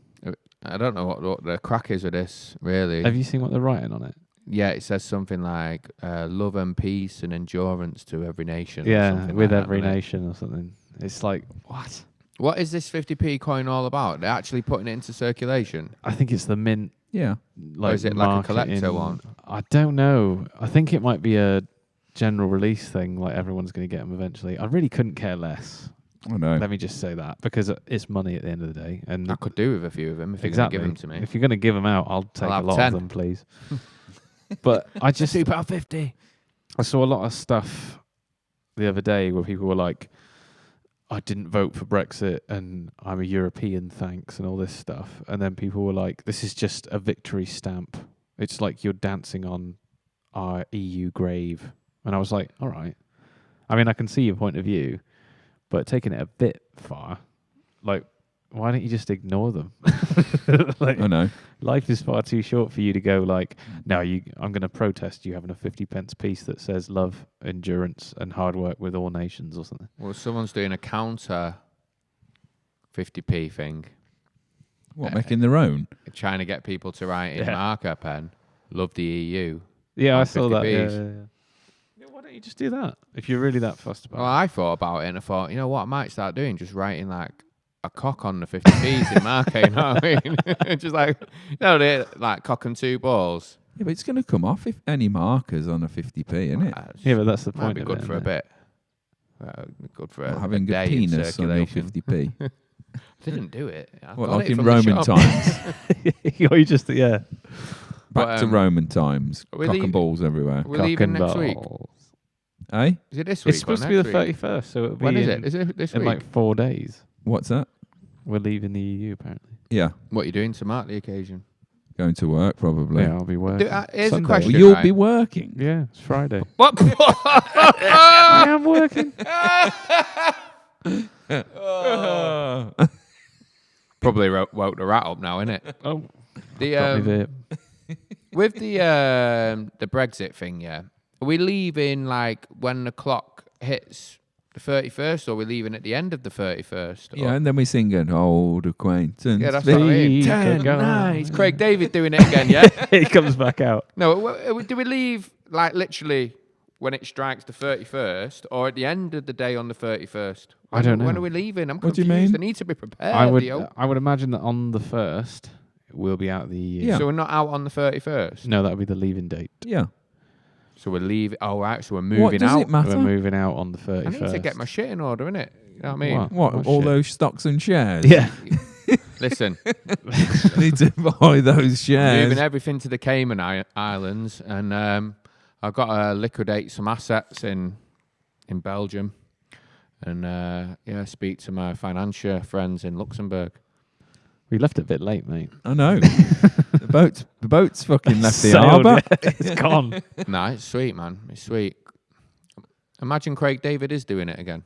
I don't know what the crack is with this, really. Have you seen what they're writing on it? Yeah, it says something like love and peace and endurance to every nation. or Yeah, something with like that, every doesn't it? nation or something. It's like, what? What is this 50p coin all about? They're actually putting it into circulation? I think it's the mint. Yeah. Like, is it like a marketing. collector one? I don't know. I think it might be a general release thing. Like everyone's going to get them eventually. I really couldn't care less. I know. Let me just say that because it's money at the end of the day. And I could do with a few of them if exactly, you're going to give them to me. if you're going to give them out, I'll take have a lot 10. of them, please. But I just £2.50. I saw a lot of stuff the other day where people were like, I didn't vote for Brexit and I'm a European, thanks, and all this stuff. And then people were like, this is just a victory stamp. It's like you're dancing on our EU grave. And I was like, all right. I mean, I can see your point of view, but taking it a bit far, like, why don't you just ignore them? Like, I know. life is far too short for you to go like, no, I'm going to protest you having a 50p piece that says love, endurance, and hard work with all nations or something. Well, someone's doing a counter 50p thing. What, making their own? Trying to get people to write in Yeah. marker pen, love the EU. Yeah, On I saw that. 50p's. Yeah, why don't you just do that if you're really that fussed about Well, it? I thought about it and I thought, you know what I might start doing? Just writing like a cock on the 50p's in marker, you know what I mean? Just like, you know, like cock and two balls. Yeah, but it's going to come off if any markers on a 50p, isn't it? Yeah, but that's the Might point be of good it. for a isn't it? bit. Good for Not a having a day in penis on your circulation. 50p. I didn't do it. I What, got like it in from the Roman shop. times? Or you just, yeah. Back But, to Roman times. we Cock leave- and balls everywhere. We're Cock leaving and next week. balls. Eh? Is it this week? It's supposed or to be the next week? 31st, so it'll be When is in, it? Is it this in week? like 4 days. What's that? We're leaving the EU, apparently. Yeah. What are you doing to mark the occasion? Going to work, probably. Yeah, I'll be working. Here's Sunday. a question. Well, you'll right? be working. Yeah, it's Friday. What? I am working. Probably woke the rat up now, innit? Oh, The got me there. with the Brexit thing, yeah. Are we leaving like when the clock hits the 31st, or are we leaving at the end of the 31st? Or? Yeah, and then we sing an old acquaintance. Yeah, that's what I mean. Speak 10, again. 9. It's Craig David doing it again, yeah? He comes back out. No, do we leave like literally when it strikes the 31st, or at the end of the day on the 31st? I don't know. When are we leaving? I'm What do confused. you mean? I need to be prepared. I Leo. would imagine that on the 1st, we'll be out of the EU. Yeah. So we're not out on the 31st. No, that would be the leaving date. Yeah. So we're leaving. Oh, right. So we're What moving does out. it matter? We're moving out on the 31st. I need to get my shit in order, innit? You know what I mean? What? What, all shit? those stocks and shares? Yeah. Listen, Need to buy those shares. moving everything to the Cayman Islands, and I've got to liquidate some assets in Belgium, and speak to my financial friends in Luxembourg. We left it a bit late, mate. I know. the boat's fucking left the Sailed, harbour. yeah. It's gone. Nah, it's sweet, man. It's sweet. Imagine Craig David is doing it again.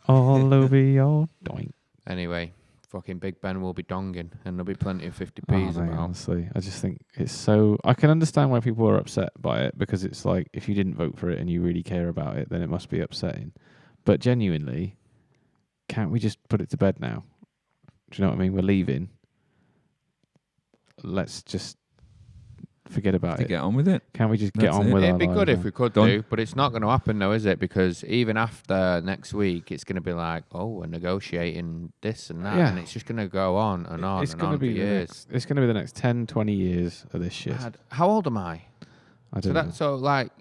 All over your doink. Anyway, fucking Big Ben will be donging, and there'll be plenty of 50p's Oh, mate, about. honestly, I just think it's so. I can understand why people are upset by it because it's like if you didn't vote for it and you really care about it, then it must be upsetting. But genuinely, can't we just put it to bed now? Do you know what I mean? We're leaving. Let's just forget about To it. get on with it. Can't we just get That's on it. with It'd our be lives good if now? we could Done. do, but it's not going to happen, though, is it? Because even after next week, it's going to be like, oh, we're negotiating this and that, Yeah. and it's just going to go on and on It's and gonna on for be the years. next, it's going to be the next 10, 20 years of this shit. How old am I? I don't know. So like,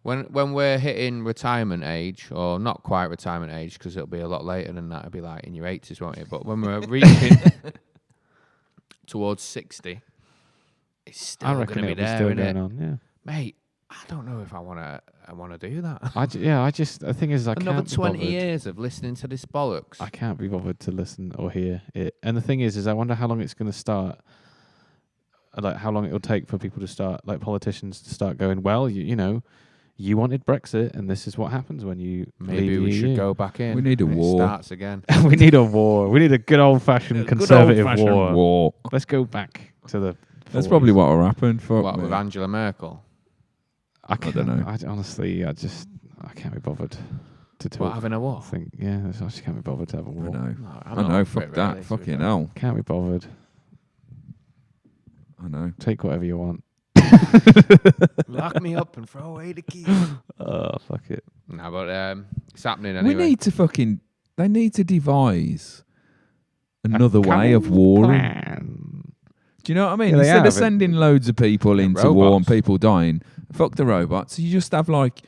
when we're hitting retirement age, or not quite retirement age, because it'll be a lot later than that. It'll be like in your 80s, won't it? But when we're reaching towards 60, it's I still going reckon to be it'll be there, still innit? going on. Yeah. Mate, I don't know if I want to do that. The thing is, I Another can't be 20 bothered. years of listening to this bollocks. I can't be bothered to listen or hear it. And the thing is I wonder how long it's going to start. Like how long it'll take for people to start, like politicians to start going, well, you know, you wanted Brexit, and this is what happens when you Maybe leave we the should EU. go back in. We need a and war. It starts again. We need a war. We need a good old-fashioned conservative war. Let's go back to the. That's 40s. probably what will happen. Fuck What, me. with Angela Merkel? I don't know. Honestly, I can't be bothered to talk. What, having a war? I think, yeah, I just can't be bothered to have a I war. know. No, I know. Fuck that. Fucking hell. Can't be bothered. I know. Take whatever you want. Lock me up and throw away the keys. Oh, fuck it. No, but it's happening anyway. We need to they need to devise another way of warring. Plan. Do you know what I mean? Yeah, they Instead have of it. sending loads of people into war and robots. people dying, fuck the robots. You just have like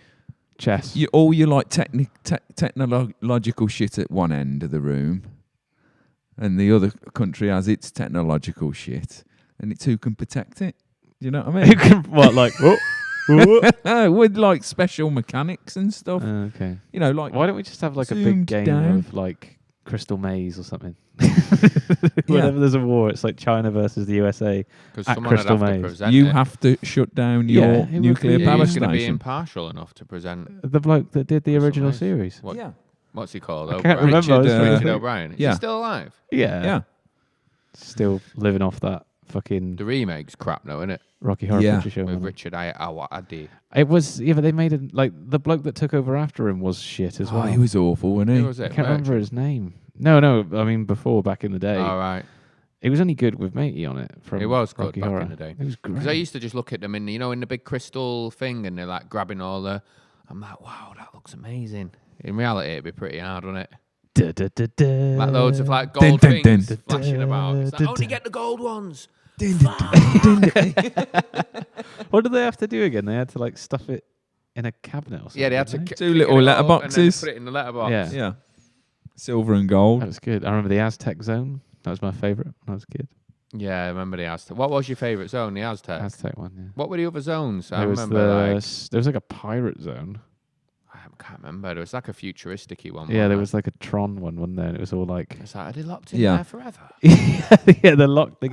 Chess. all your like technological shit at one end of the room, and the other country has its technological shit, and it's who can protect it. Do you know what I Who mean? can, what, like, With like special mechanics and stuff. okay. You know, like Why don't we just have like a big zoomed game down. of like Crystal Maze or something? Whenever there's a war, it's like China versus the USA. Because at someone would Crystal have to Maze. present you it. have to shut down Yeah, your it would nuclear be- Yeah, power he's going to be station. impartial enough to present. The bloke that did the Crystal original Maze. series. What, Yeah, What's he called? I can't O'Brien. remember. I was Richard, trying to Richard think. O'Brien. Is yeah. he still alive? Yeah. yeah. Still living off that fucking The remake's crap, though, isn't it? Rocky Horror Yeah. Picture Show. With man. Richard Adi. It was, yeah, but they made it like the bloke that took over after him was shit as well. Oh, he was awful, wasn't he? Who was I it? can't remember his name. No, I mean before, back in the day. All right. It was only good with Matey on it. From It was good Rocky back Horror. in the day. It was great. Because I used to just look at them in the big crystal thing, and they're like grabbing all the. I'm like, wow, that looks amazing. In reality, it'd be pretty hard, wouldn't it? Da, da, da, da. Like loads of like Dun, gold dun, things dun. flashing about. It's like, Dun, only dun. get the gold ones. What did they have to do again? They had to like stuff it in a cabinet or something. Yeah, they had to didn't Two pick little it up letterboxes. and then put it in the letterbox. Yeah. Yeah, silver and gold. That was good. I remember the Aztec Zone. That was my favourite when I was a kid. Yeah, I remember the Aztec. What was your favourite zone? The Aztec. Aztec one, yeah. What were the other zones? I There was remember like there was like a pirate zone. I can't remember. There was like a futuristic-y one. Yeah, there wasn't was like a Tron one, wasn't there? And it was all like It's like, are they locked in Yeah. there forever? yeah, they get locked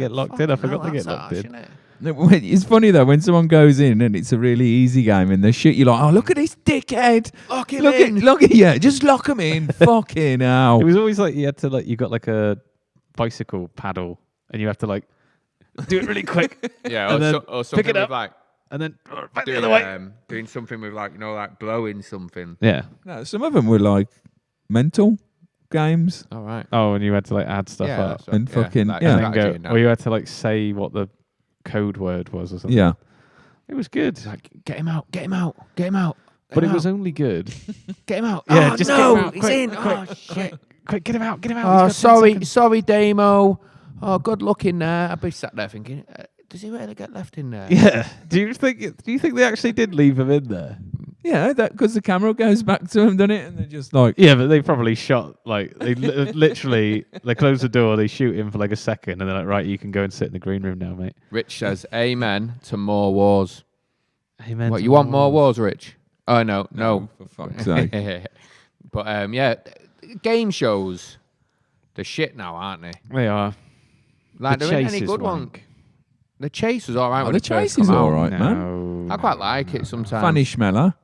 in. I Fucking forgot hell, they get that's locked harsh, in. innit? No, it's funny though when someone goes in and it's a really easy game and they shit you like, oh look at this dickhead, Lock him look in. at yeah, just lock him in, fucking hell. It was always like you had to like you got like a bicycle paddle and you have to like do it really quick Yeah, And then or something it with up. like and then back the doing, other way. doing something with like like blowing something. Yeah. No, some of them were like mental games. All right. Oh, and you had to like add stuff Yeah, up so- and fucking- like yeah. and then strategy and go, that. or you had to like say what the code word was or something. Yeah, It was good. It's like, get him out, get him out, get him out. But it was only good. get him out. Yeah, oh, just no, get him out. he's Quick, in. quick, Oh shit. Quick, get him out, get him out. Oh, He's got 10 sorry, seconds. sorry, Damo. Oh, good luck in there. I'd be sat there thinking, does he really get left in there? Yeah. Do you think they actually did leave him in there? yeah, that because the camera goes back to them, doesn't it? And they're just like, Yeah, but they probably shot like they literally they close the door, they shoot him for like a second, and they're like, right, you can go and sit in the green room now, mate. Rich says, amen to more wars. Amen. What, to you want more wars. wars, Rich? Oh, no. for fuck's sake. But, yeah, game shows, they're shit now, aren't they? They are. Like, The there ain't Chase any is good one. wank. The Chase was all right Oh, when the it first Chase is come out. all right, man. No, I quite like it sometimes. Fanny Schmeller.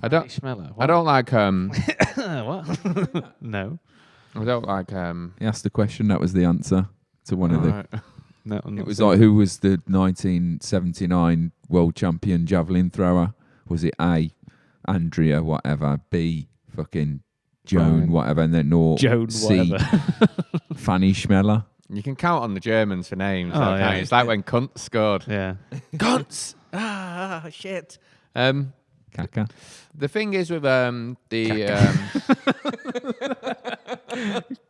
I don't. Schmeller. I don't like What? No. I don't like He asked the question. That was the answer to one of the. alright. No. I'm It not was saying- like, who was the 1979 world champion javelin thrower? Was it A, Andrea, whatever, B, fucking Joan, Brian. whatever, and then or Joan, C, whatever. Fanny Schmeller? You can count on the Germans for names. Oh, though, can't yeah. you? It's like when Kunt scored. Yeah. Cunts! Ah, shit. Kaka. The thing is with the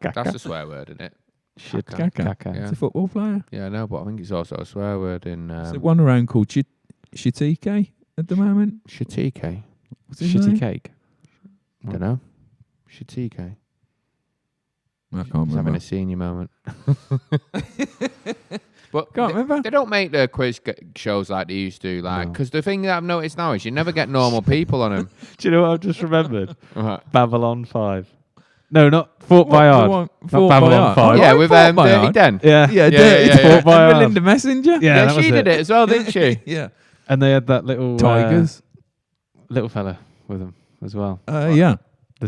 that's a swear word, isn't it? Shit. Kaka. Kaka. Yeah. It's a football player. Yeah, I know, but I think it's also a swear word in There's one around called Shitike at the moment. Shatike. What's his Shitty name? cake. Don't know. Shatike. I can't He's having remember. a senior moment. But Can't remember. they don't make the quiz shows like they used to, like, No. because the thing that I've noticed now is you never get normal people on them. Do you know what I've just remembered? Right. Babylon 5. No, not Fort Bayard. Not Fort Babylon Bayard. 5. Yeah, Oh, with Fort Dirty Bayard. Den. Yeah. Yeah, Yeah, Dirty yeah, Dan. yeah. Fort Bayard. And Melinda Messenger. Yeah, that she was did it as well, didn't she? Yeah. And they had that little Tigers. little fella with them as well. Yeah.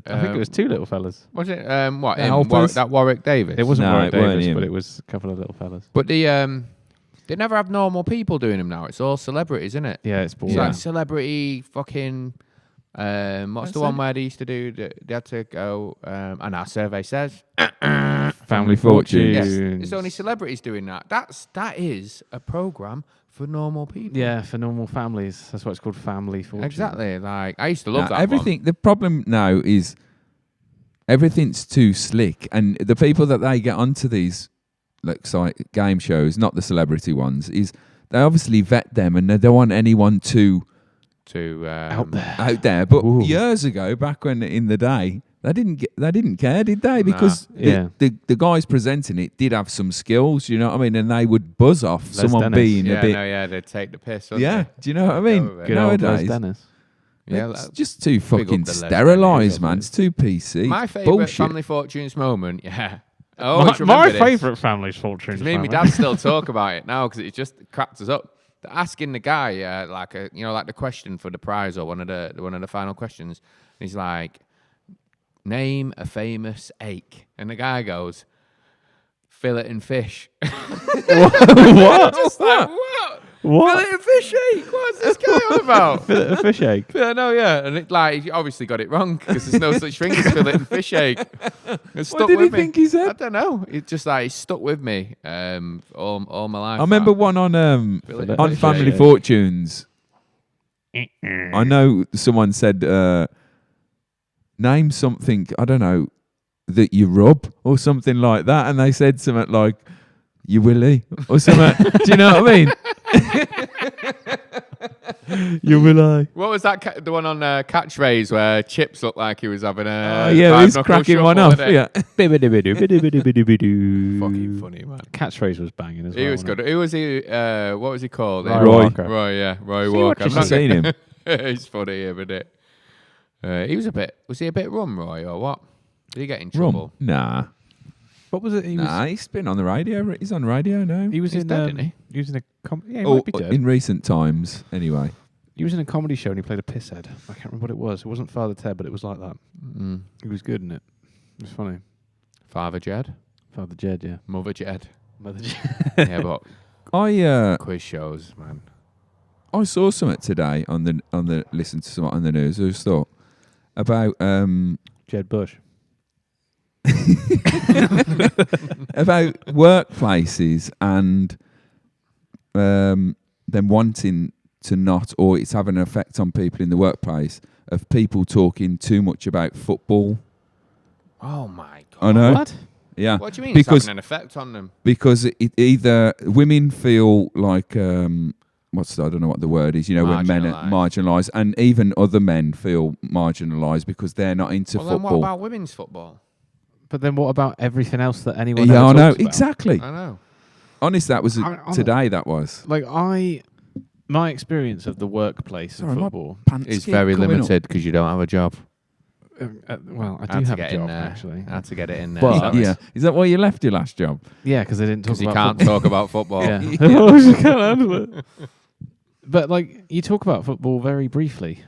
I think it was two little fellas. Was it what? The him, Helpers? that Warwick Davis. It wasn't No, Warwick it weren't Davis, him. but it was a couple of little fellas. But they never have normal people doing them now. It's all celebrities, isn't it? Yeah, it's It's boring. like celebrity fucking. What's That's the one it. where they used to do? They had to go. And our survey says Family Fortunes. yes, Fortunes. it's only celebrities doing that. That is a program for normal people. Yeah, for normal families. That's why it's called family fortune. Exactly. Like I used to love that. Everything. The problem now is everything's too slick, and the people that they get onto these game shows, not the celebrity ones, is they obviously vet them, and they don't want anyone too out there. But Ooh. years ago, back when in the day, they didn't care, did they? Because the guys presenting it did have some skills, you know what I mean, and they would buzz off someone Dennis. being a bit. They'd take the piss. Yeah, They? do you know what I mean? Good old Les Nowadays, Dennis. Yeah, it's just too fucking up the Les sterilised, Dennis. man. It's too PC. My favourite Bullshit. family fortunes moment. Yeah. I always My remember this. favourite family's fortune. Me and my dad still talk about it now because it just cracked us up. They're asking the guy like the question for the prize or one of the final questions. And he's like, name a famous ache, and the guy goes, fillet and fish. What? Just like, what? What? Fillet and fish ache? What's this guy on about? Fillet and fish egg. Yeah, no, yeah, and he obviously got it wrong because there's no such thing as fillet and fish ache. It stuck What did he with me. think he I said? don't know. It just it stuck with me all my life. I remember one on Fillet and Family fish. Fortunes. I know someone said, name something, I don't know, that you rub or something like that. And they said something like, you willy or something. Do you know what I mean? You will I. What was that? The one on Catchphrase where Chips looked like he was having a Yeah, he's five-knuckle cracking shuffle, one off. wasn't it? Yeah. Fucking funny, man. Catchphrase was banging as well. He was good. Who was he? What was he called? Roy Roy. Walker. Roy, yeah. Roy See, Walker. what I'm I've not seen him. He's funny, isn't it? Was he a bit rum, Roy, or what? Did he get in Rum. trouble? Nah. What was it? He's been on the radio. He's on radio now. He was He's in. dead, isn't he? He was in a. Yeah, he Oh, might be dead. in recent times, anyway. He was in a comedy show and he played a pisshead. I can't remember what it was. It wasn't Father Ted, but it was like that. Mm. He was good in it. It was funny. Father Jed? Father Jed, yeah. Mother Jed? Mother Jed. Yeah, but I quiz shows, man. I saw something today on the listened to something on the news. I just thought about Jed Bush. about workplaces and them wanting to not, or it's having an effect on people in the workplace of people talking too much about football. Oh my god. I know. What? Yeah. What do you mean Because it's having an effect on them? because it either women feel like I don't know what the word is, when men are marginalised, and even other men feel marginalised because they're not into Well, then football. what about women's football? But then what about everything else that anyone Yeah, ever I know talks about? exactly. I know. Honest, that was I'm- today. That was. Like my experience of the workplace Sorry, of my football. pants It's keep very coming up. limited because you don't have a job. Well, I Had do to have a get in job there. actually. Had to get it in there. But- sorry. Yeah, is that why you left your last job? Yeah, because they didn't talk Because you about can't football. talk about football. Yeah. Yeah. Oh, you can't handle it. But like you talk about football very briefly.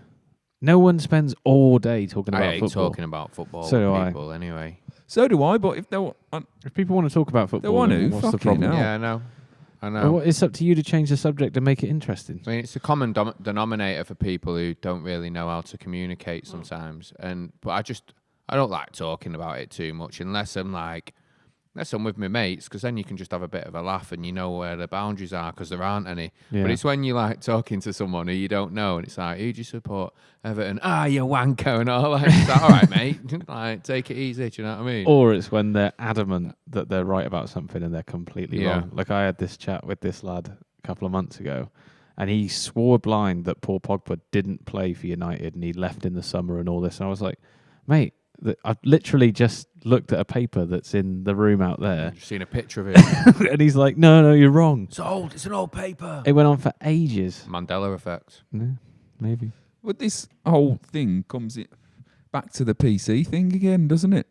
No one spends all day talking I about hate football. talking about football So do with I. people anyway. So do I. But if they want, If people want to talk about football, want then to, what's the fucking problem? hell. Yeah, I know. I know. Well, it's up to you to change the subject and make it interesting. I mean, it's a common denominator for people who don't really know how to communicate sometimes. But I don't like talking about it too much unless I'm with my mates, because then you can just have a bit of a laugh and you know where the boundaries are because there aren't any. Yeah. But it's when you like talking to someone who you don't know and it's like, who do you support? Everton. You wanker and all that. It's like, all right, mate. Like, take it easy. Do you know what I mean? Or it's when they're adamant that they're right about something and they're completely Yeah. wrong. Like I had this chat with this lad a couple of months ago, and he swore blind that Paul Pogba didn't play for United and he left in the summer and all this. And I was like, mate, I've literally just looked at a paper that's in the room out there. I've seen a picture of it. And he's like, no, you're wrong. It's old. It's an old paper. It went on for ages. Mandela effect. No, maybe. but this whole thing comes back to the PC thing again, doesn't it?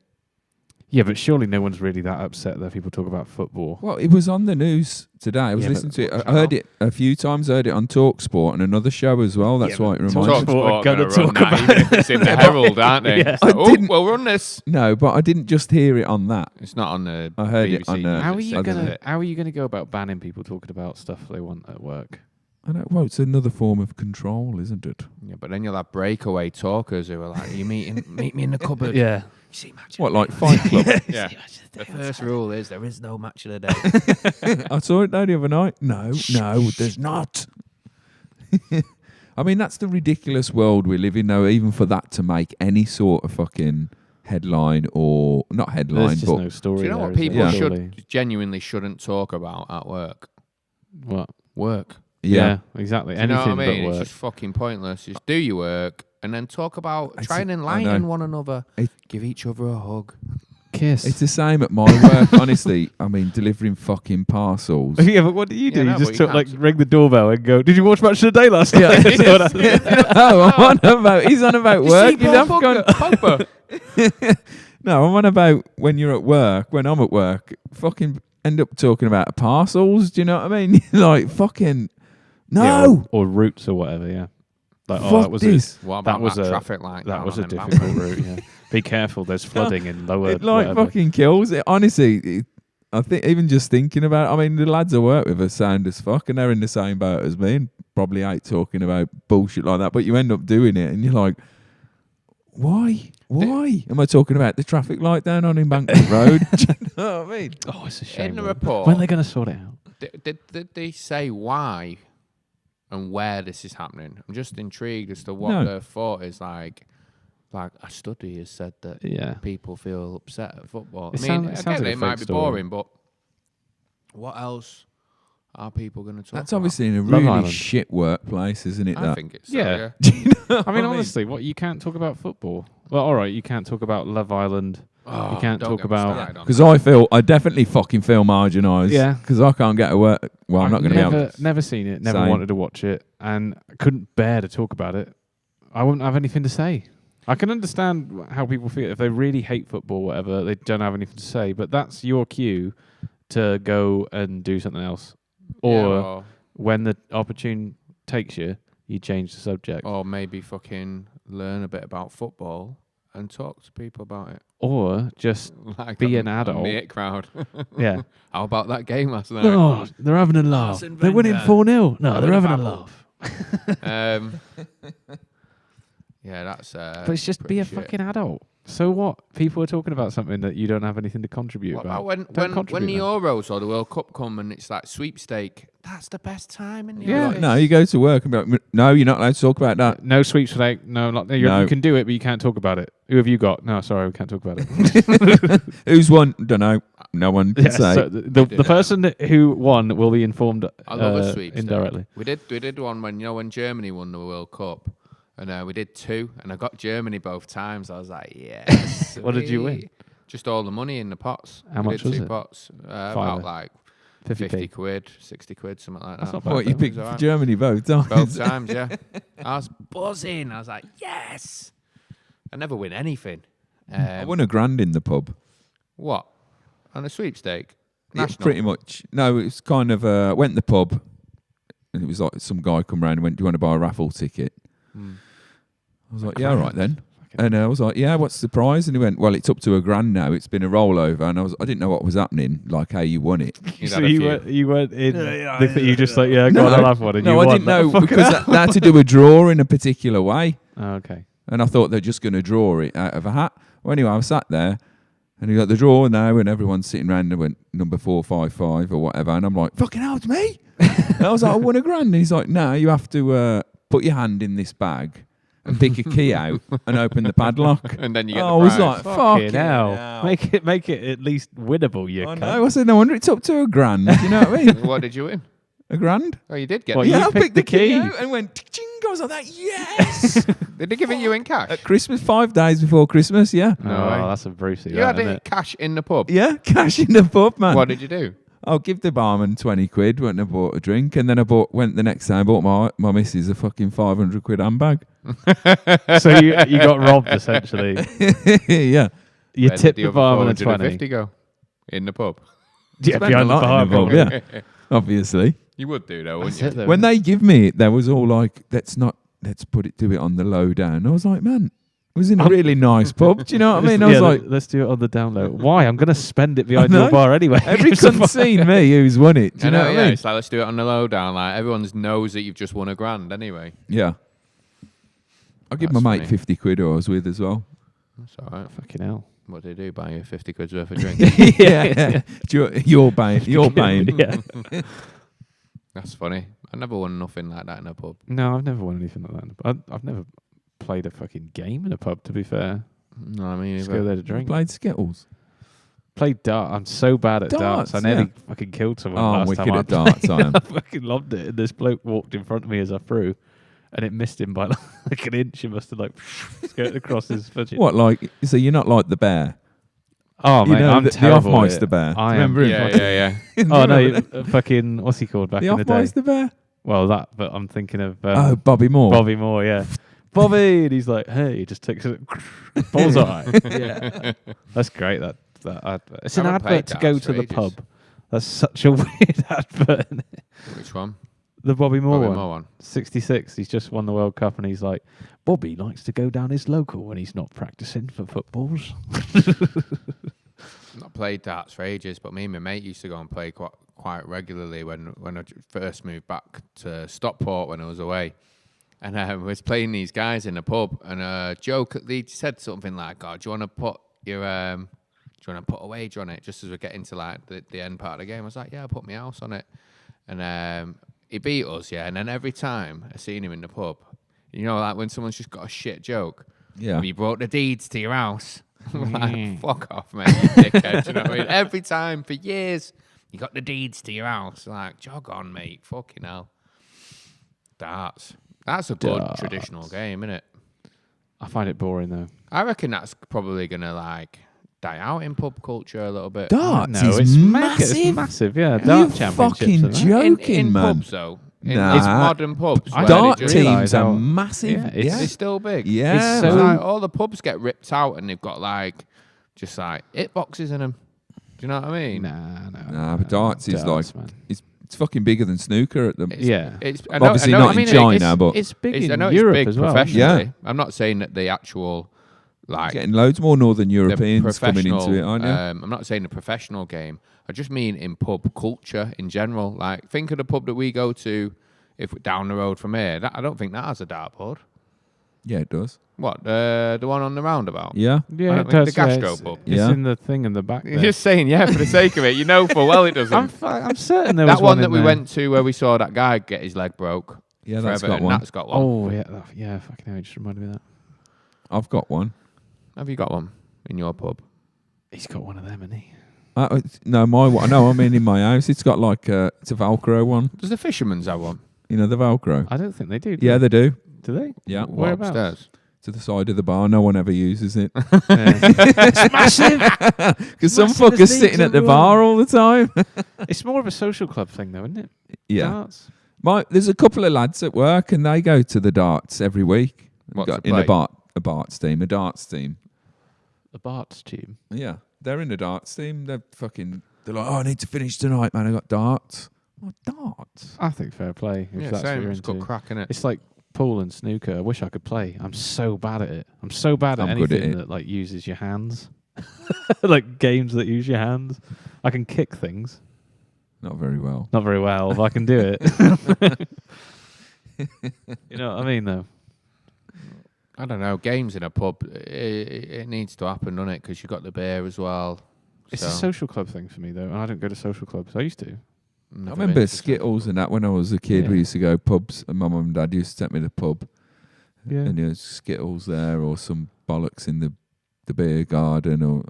Yeah, but surely no one's really that upset that people talk about football. Well, it was on the news today. I was Yeah, but listening to it. what I heard it a few times. I heard it on TalkSport and another show as well. That's Yeah, why it but reminds me. Talksport are gonna gonna run talk that, about even if it's in the Herald, aren't they? Yeah. It's like, I didn't- we'll run this. No, but I didn't just hear it on that. It's not on the I heard it BBC on, News, How are it's you said, gonna is it? How are you gonna go about banning people talking about stuff they want at work? I know. Well, it's another form of control, isn't it? Yeah, but then you'll have breakaway talkers who are like, "You meet me in the cupboard." Yeah. You see match. What, like Fight Club? Yeah. The first rule is there is no match of the day. I saw it though the other night. No, there's not. I mean, that's the ridiculous world we live in, though. Even for that to make any sort of fucking headline or not headline, There's just but no story. Do you know there, what is there? people Surely. genuinely shouldn't talk about at work? What? Work. Yeah, exactly. Do you know Anything what I mean? but It's work. just fucking pointless. Just do your work and then talk about, It's try and I enlighten know. one another. Give each other a hug. Kiss. It's the same at my work, honestly. I mean, delivering fucking parcels. Yeah, but what do you do? Yeah, You no, just but you took, like can't. ring the doorbell and go, "Did you watch Match of the Day last Yeah. night?" Is that what happened? No, I'm on about. He's on about work. He's off gone. Pogba. No, I'm on about when you're at work. When I'm at work, fucking end up talking about parcels. Do you know what I mean? Like fucking no. Yeah, or routes or whatever. Yeah. Like, Fuck that was this. What That about was that a- traffic light? That down was a on difficult route. Yeah. Be careful. There's flooding in lower. It like whatever. fucking kills it. Honestly, I think even just thinking about. I mean, the lads I work with are sound as fuck, and they're in the same boat as me, and probably hate talking about bullshit like that. But you end up doing it, and you're like, why? Why am I talking about the traffic light down on Embankment Road? Do you know what I mean? Oh, it's a shame. In the though. report, When are they going to sort it out? did they say why and where this is happening? I'm just intrigued as to what No. their thought is. Like a study has said that Yeah. people feel upset at football. It I mean, sound- it sounds again, like a it might fake be story. boring, but what else are people going to talk That's about? obviously in a Love really Island. shit workplace, isn't it? I That. think it's so, Yeah. yeah. Do you know I mean, what honestly, what you can't talk about football. Well, all right, you can't talk about Love Island. Oh, You can't don't talk get me about- started on Because that. I definitely fucking feel marginalised. Yeah. Because I can't get to work. Well, I'm not going to be able to. Never seen it. Never Same. wanted to watch it, and I couldn't bear to talk about it. I wouldn't have anything to say. I can understand how people feel if they really hate football, whatever. They don't have anything to say, but that's your cue to go and do something else. Yeah, Or or when the opportune takes you, you change the subject. or maybe fucking learn a bit about football and talk to people about it. Or just Like Be on- an adult. on the it crowd. yeah. How about that game last night? Oh, they're having a laugh. Arsene They're winning Wenger. 4-0. No, Oh, they're the having a babble. laugh. Yeah, that's. But it's just be pretty a shit. fucking adult. So what? People are talking about something that you don't have anything to contribute What about. about when Don't when contribute the then. Euros or the World Cup come and it's like sweepstake? That's the best time in the Yeah. office. No, you go to work and be like, no, you're not allowed to talk about that. No sweeps today. No, not, No. you can do it, but you can't talk about it. Who have you got? No, sorry, we can't talk about it. Who's won? Don't know. No one can Yeah, say. so the person who won will be informed I love a sweepstake. indirectly. We did one when when Germany won the World Cup, and we did two, and I got Germany both times. I was like, yes. What did you win? sweet. Just all the money in the pots. How We much did was two it? pots, about Fiver. like 50p. 50 quid, 60 quid, something like That's that. not bad. What, you though. picked It was for alright. Germany both times? Both times, yeah. I was buzzing. I was like, yes. I never win anything. I won £1,000 in the pub. What? On a sweepstake? Yeah, National? pretty much. No, it's kind of, went in the pub, and it was like some guy come round and went, do you want to buy a raffle ticket? Mm. I was like, yeah, all right then. And I was like, yeah, what's the prize? And he went, well, it's up to £1,000 now. It's been a rollover. And I didn't know what was happening, like how you won it. You'd So had a you few. weren't in. You just like, yeah, go on, I'll have one. And No, you I won. didn't know Fuck because it. they had to do a draw in a particular way. Oh, okay. And I thought they're just going to draw it out of a hat. Well, anyway, I sat there and he got the draw now and everyone's sitting around and went number 455 or whatever. And I'm like, fucking hell, it's me. And I was like, I won £1,000. And he's like, no, you have to put your hand in this bag and pick a key out and open the padlock. And then you get I the was prize. like, Fucking fucking hell. hell. Make it at least winnable, you I cunt. know. I said, no wonder it's up to £1,000. You know what I mean? What did you win? £1,000. Oh, you did get What, it. you Yeah, I picked picked the the key key. out and went, ching. I was like that, yes. Did they give it you in cash? At Christmas, 5 days before Christmas, yeah. No, No way. that's a Brucey. You that, had isn't it it? cash in the pub? Yeah, cash in the pub, man. What did you do? I'll give the barman 20 quid, went and bought a drink, and then went the next day and bought my missus a fucking 500 quid handbag. So you got robbed essentially. Yeah. You Where did tipped the the other barman a 450 20. go? In the pub? Yeah, Spent behind a the lot in the bar. pub, yeah. Obviously. You would do though, That's wouldn't it you? though. When they give me it, there was all like, let's do it on the low down. I was like, man, It was in a really nice pub. Do you know what I mean? I was like, let's do it on the download. Why? I'm going to spend it behind I know. your bar anyway. every cunt's seen me who's won it. Do you know what I mean? It's like, let's do it on the lowdown. Like, everyone knows that you've just won $1,000 anyway. Yeah. I'll give That's my mate funny. 50 quid who I was with as well. That's all right. Fucking hell. What do they do? Buy you 50 quid's worth of drink? yeah. You're paying. You're paying. Yeah. That's funny. I never won nothing like that in a pub. No, I've never won anything like that. I've never played a fucking game in a pub, to be fair. No, I mean, Just go there to You drink. played Skittles. Played darts. I'm so bad at darts. I Darts, nearly yeah. fucking killed someone Oh, I'm last wicked time I at darts, I am. I fucking loved it. And this bloke walked in front of me as I threw, and it missed him by like an inch. It must have like skirted across his foot. What, like, so you're not like the bear? Oh, You mate, know, I'm the terrible at Hofmeister it. bear. I Remember am. him? Yeah. Oh no, fucking what's he called back The in the day? Hofmeister bear? Well, that. But I'm thinking of Oh, Bobby Moore. Bobby Moore. Yeah, Bobby, and he's like, hey, he just takes it. Bullseye. Yeah, that's great. That advert. It's an I haven't played advert to go darts to for the ages. pub. That's such a weird advert. Which one? The Bobby Moore Bobby one. Moore one. 66. He's just won the World Cup, and he's like, Bobby likes to go down his local when he's not practicing for footballs. Not played darts for ages, but me and my mate used to go and play quite regularly when I first moved back to Stockport when I was away. And I was playing these guys in a pub, and a joke, they said something like, "Oh, do you want to put your do you want to put a wager on it?" Just as we get into like the end part of the game, I was like, "Yeah, I'll put my house on it." And he beat us, yeah. And then every time I seen him in the pub, you know, like when someone's just got a shit joke, Yeah. have you brought the deeds to your house? I'm like, Mm. fuck off, mate, you dickhead. Do you know what I mean? Every time for years, you got the deeds to your house. Like, jog on, mate. Fucking hell. Darts. That's a good Darts. traditional game, isn't it? I find it boring though. I reckon that's probably gonna like die out in pub culture a little bit. Darts No, is it's massive. It's massive, yeah. Are Dart you championships. fucking and that. joking, in man? pubs though. In Nah. these modern pubs. I where Dart they just- realise teams are how- massive. Yeah, it's- Yeah. They're still big. Yeah. It's It's so- like all the pubs get ripped out and they've got like just like hit boxes in them. Do you know what I mean? Nah, but darts is like- man. It's fucking bigger than snooker at the. It's, Yeah. It's Obviously not in China, but it's big I in know Europe it's big as well. professionally. Yeah. I'm not saying that the actual like Getting loads more Northern the Europeans coming into it, professional, aren't you? I'm not saying the professional game. I just mean in pub culture in general. Like, think of the pub that we go to if we're down the road from here. I don't think that has a dartboard. Yeah, it does. What, the one on the roundabout? Yeah. Yeah, I it don't think does. the yeah, gastro it's, pub. It's Yeah. in the thing in the back You're there. just saying, yeah, for the sake of it. You know full well it doesn't. I'm certain there was That one that in we there. went to where we saw that guy get his leg broke. Yeah, for that's got Everton, one. That's got one. Oh, yeah, fucking hell, you just reminded me of that. I've got one. Have you got one in your pub? He's got one of them, hasn't he? No, my one. No, I mean in my house. It's got like it's a Velcro one. Does the fisherman's have one? You know the Velcro. I don't think they do. Yeah, they do. Do they? Yeah. What, Whereabouts? upstairs? To the side of the bar. No one ever uses it. Yeah. It's massive. Because some Massive as fucker's leagues sitting in at the room. bar all the time. It's more of a social club thing, though, isn't it? Yeah. Darts. There's a couple of lads at work and they go to the darts every week. What, to in play? a darts team. The Barts team. Yeah. They're in the darts team. They're like, oh, I need to finish tonight, man. I got darts. What darts? I think fair play. If Yeah, that's what same. you're It's good into. crack, innit? It's like pool and snooker. I wish I could play. I'm so bad at it. I'm so bad at I'm good at anything it. that like uses your hands. Like games that use your hands. I can kick things. Not very well. Not very well, but I can do it. You know what I mean, though? I don't know. Games in a pub, it needs to happen, doesn't it? Because you've got the beer as well. It's so a social club thing for me, though, and I don't go to social clubs. I used to. never I remember been to Skittles and that when I was a kid. Yeah. We used to go pubs and my mum and dad used to take me to the pub. Yeah. And there was Skittles there or some bollocks in the beer garden or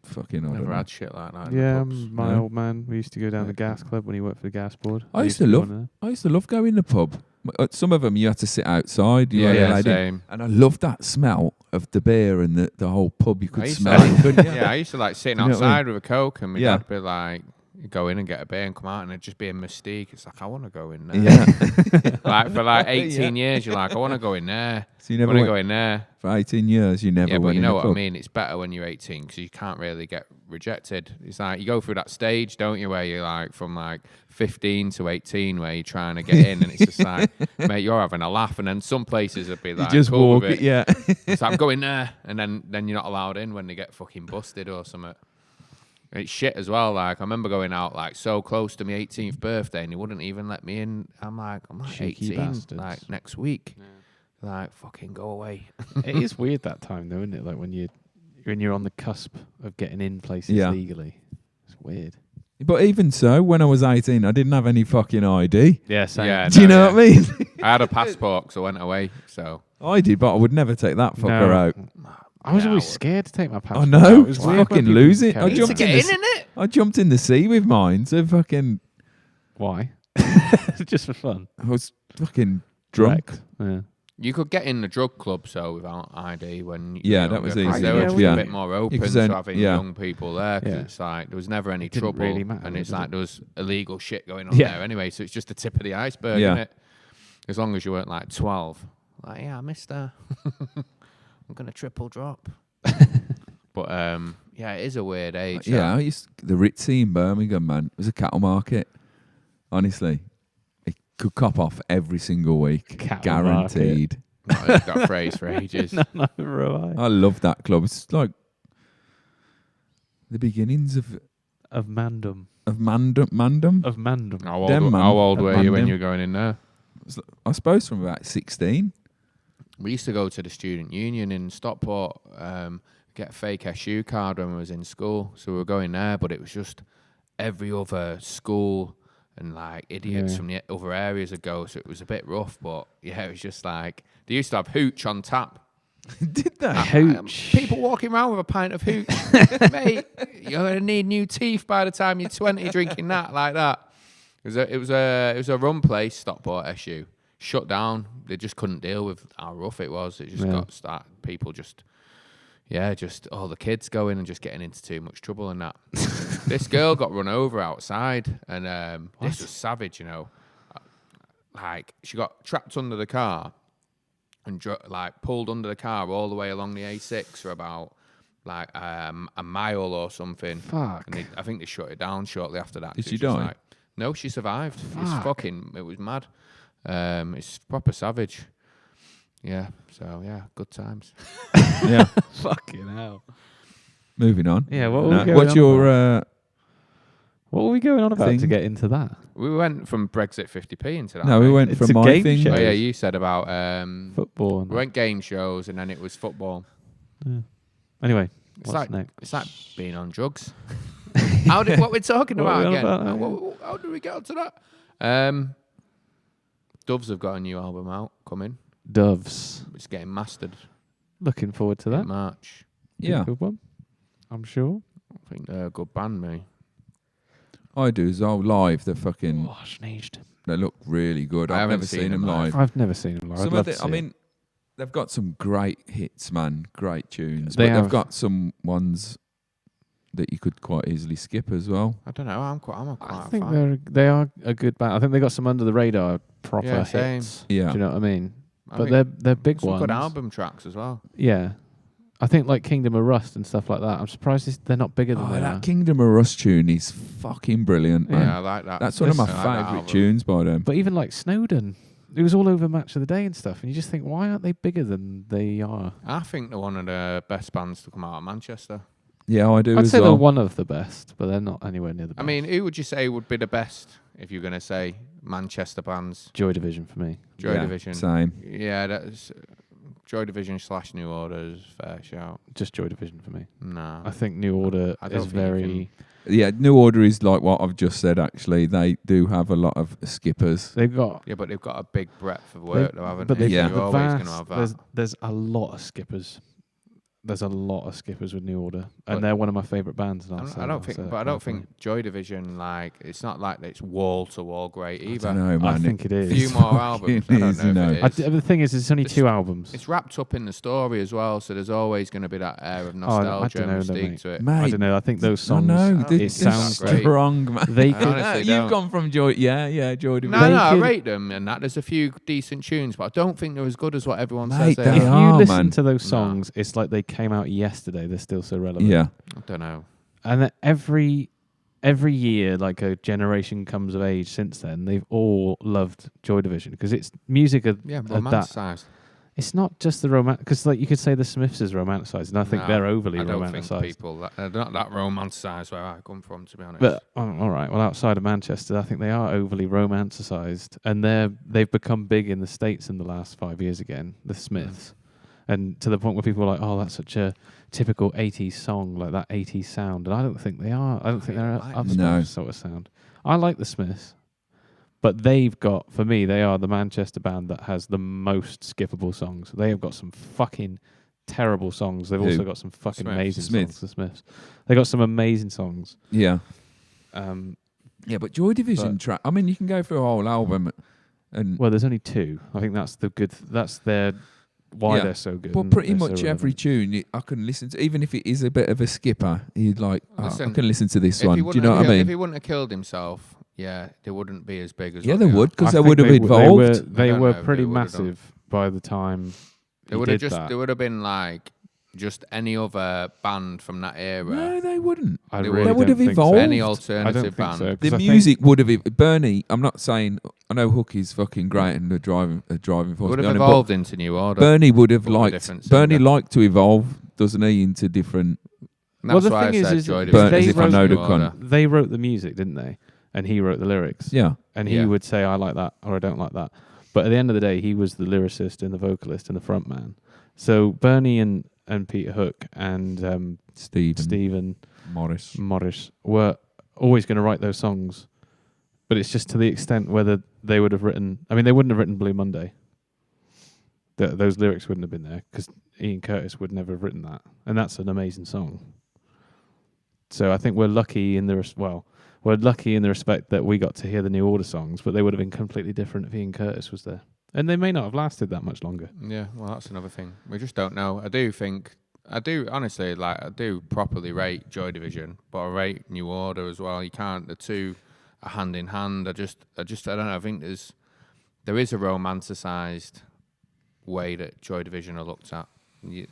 fucking, I don't Never know. had shit like that. In Yeah, the pubs. my No. old man. We used to go down the gas club when he worked for the gas board. I used to be love- one of them. I used to love going to the pub. Some of them you had to sit outside. You Yeah, know, yeah, they did. same. And I loved that smell of the beer and the whole pub. You I could used to smell like- it, couldn't you? Yeah, I used to like sitting You know what I mean? outside with a Coke and my Yeah. dad would be like, You go in and get a beer and come out, and it'd just be a mystique. It's like, I want to go in there. Yeah. Like for 18 years, you're like, I want to go in there. So you I never want to went, go in there. for 18 years, you never Yeah, but went you in know a what club. I mean. It's better when you're 18 because you can't really get rejected. It's like you go through that stage, don't you, where you're like from like 15 to 18, where you're trying to get in, and it's just like, mate, you're having a laugh, and then some places would be like, You just cool walk with it, yeah. It's like, I'm going there, and then you're not allowed in when they get fucking busted or something. It's shit as well. Like I remember going out like so close to my 18th birthday, and he wouldn't even let me in. I'm like Cheeky 18, bastards. like next week. Like fucking go away. It is weird that time though, isn't it? Like when you're on the cusp of getting in places Yeah. legally. It's weird. But even so, when I was 18, I didn't have any fucking ID. Yeah, same. Yeah, Do you know what I mean? I had a passport, so I went away. So I did, but I would never take that fucker out. I was Yeah, always I would. scared to take my I passport. know. out. It was weird when Fucking people lose it. carried I jumped to get in in the it. I jumped in the sea with mine, so fucking Why? Just for fun. I was fucking drunk. Wrecked. Yeah. You could get in the drug club, so without ID when Yeah, you're that was younger, 'cause easy. They were just Yeah. a bit more open 'cause to then- having yeah. young people there. Because Yeah. it's like there was never any It didn't trouble, really matter, and it's did like it? there was illegal shit going on Yeah. there anyway. So it's just the tip of the iceberg, Yeah. isn't it? As long as you weren't like 12, like yeah, Mister, I'm gonna triple drop. But yeah, it is a weird age. Yeah, the Ritzy in Birmingham, man. It was a cattle market. Honestly, it could cop off every single week, Cattle guaranteed. I've heard that phrase for ages. No, right. I love that club. It's like the beginnings of Mandem. Mandem. Of Mandem. How old were you when Mandem. you were going in there? I suppose from about 16. We used to go to the student union in Stockport, get a fake SU card when we was in school. So we were going there, but it was just every other school and like idiots Yeah. from the other areas would go. So it was a bit rough, but yeah, it was just like they used to have hooch on tap. Did they? Hooch. People walking around with a pint of hooch, mate. You're gonna need new teeth by the time you're 20 drinking that like that. It was a rum place, Stockport SU. Shut down. They just couldn't deal with how rough it was. It just got started. People just all the kids going and just getting into too much trouble and that. This girl got run over outside, and this was savage, you know. Like she got trapped under the car and pulled under the car all the way along the A6 for about like a mile or something. Fuck. And I think they shut it down shortly after that. Did It she was just die? like- no, she survived. Fuck. It was mad. It's proper savage. Yeah, so yeah, good times. Yeah. Fucking hell. Moving on. Yeah, what were No. we going What's on your What were we going on about thing? to get into that? We went from Brexit 50p into that. No, we mate. went It's from a my game thing. show. Oh yeah, you said about Football. And we went game shows and then it was football. Yeah. Anyway, It's what's like next? it's like being on drugs. What we're talking What are about we on again? about? How did we get onto that? Doves have got a new album out coming. Doves. It's getting mastered Looking forward to that. in March. Yeah, Good one. I'm sure. I think they're a good band, me. I do as well. Live, they're fucking. Oh, I sneezed. They look really good. I I've haven't never seen seen them them live. live. I've never seen them live. I'd Some love of to the, see I 'em. mean, they've got some great hits, man. Great tunes. They but have. they've got some ones that you could quite easily skip as well. I don't know. I'm quite I think fan. they are a good band. I think they got some under the radar proper Yeah, same. hits. Yeah. Do you know what I mean? I But think they're big some ones. good album tracks as well. Yeah. I think like Kingdom of Rust and stuff like that. I'm surprised they're not bigger than Oh, they that are. Kingdom of Rust tune is fucking brilliant, man. Yeah, I like that. That's one of my I like that favourite album. tunes by them. But even like Snowden, it was all over Match of the Day and stuff. And you just think, why aren't they bigger than they are? I think they're one of the best bands to come out of Manchester. Yeah, I do I'd as say well. they're one of the best, but they're not anywhere near the I best. mean, who would you say would be the best if you're going to say Manchester bands? Joy Division for me. Joy Yeah, Division. Same. Yeah, that's Joy Division / New Orders. Fair shout. Just Joy Division for me. No. I think New Order I don't is think you very... Yeah, New Order is like what I've just said, actually. They do have a lot of skippers. They've got... Yeah, but they've got a big breadth of work, though, haven't But they? they've Yeah. got You're the always going vast, to have that. there's a lot of skippers. there's a lot of skippers with New Order, and But they're one of my favourite bands. And I don't think Joy Division, like, it's not like it's wall to wall great either. I don't know, man. I think it is. A few more albums. I don't know if it is. The thing is, it's only It's- 2 albums. It's wrapped up in the story as well, so there's always going to be that air of nostalgia and mystique to it. Mate, I don't know. I think those I songs. know, it this sounds great. strong, man. They I could. honestly You've don't. gone from Joy, Joy Division. No, I could- rate them and that. There's a few decent tunes, but I don't think they're as good as what everyone Mate, says they they If are. are. you listen man. to those No. songs, it's like they came out yesterday. They're still so relevant. Yeah, I don't know. And that every year, like a generation comes of age since then, they've all loved Joy Division because it's music of Yeah, that. romanticised. It's not just the romance, because like you could say the Smiths is romanticized, and I think No, they're overly I don't think romanticized. people they're not that romanticised where I come from, to be honest. But all right, well, outside of Manchester, I think they are overly romanticized, and they've become big in the States in the last 5 years again. The Smiths, and to the point where people are like, "Oh, that's such a typical '80s song, like that '80s sound." And I don't think they are. I don't think they're like up them. No. sort of sound. I like the Smiths, but they've got, for me, they are the Manchester band that has the most skippable songs. They have got some fucking terrible songs. They've Who? also got some fucking Smiths. amazing Smiths. songs. The Smiths. They got some amazing songs. yeah. Um, Yeah, but Joy Division But- track. I mean, you can go through a whole album, and well, there's only 2. I think that's the good. That's their why Yeah. they're so good. but and pretty they're so much every relevant. tune I can listen to, even if it is a bit of a skipper. You'd like, I Listen, can listen to this if one. he Do you wouldn't know have what I killed- If mean? he wouldn't have killed himself, yeah, they wouldn't be as big as Yeah, what they are. would, because I they would think have evolved. They don't were know if pretty they would've done. massive by the time They he would have did just. that. They would have been like just any other band from that era. No, they wouldn't. I they really would don't have think evolved. So. Any I don't alternative think band. so. 'cause The I think- music would have. Bernie, I'm not saying. I know Hook is fucking great and the driving force. Would have behind him, but evolved into New Order. Bernie would have But with a liked. different Bernie singer. liked to evolve, doesn't he, into different. And Well, that's the why thing I said is Joy they Division as if I slash know New the cunt. Order. They wrote the music, didn't they? And he wrote the lyrics. Yeah, And he Yeah. would say, "I like that," or "I don't like that." But at the end of the day, he was the lyricist and the vocalist and the front man. So Bernie and Peter Hook and Stephen Morris. Morris were always going to write those songs, but it's just to the extent whether they would have written. I mean, they wouldn't have written Blue Monday. Those lyrics wouldn't have been there because Ian Curtis would never have written that, and that's an amazing song. So I think we're lucky in the respect that we got to hear the New Order songs, but they would have been completely different if Ian Curtis was there, and they may not have lasted that much longer. Yeah, well, that's another thing. We just don't know. I do honestly, like, I do properly rate Joy Division, but I rate New Order as well. You can't, the two are hand in hand. I don't know. I think there is a romanticised way that Joy Division are looked at.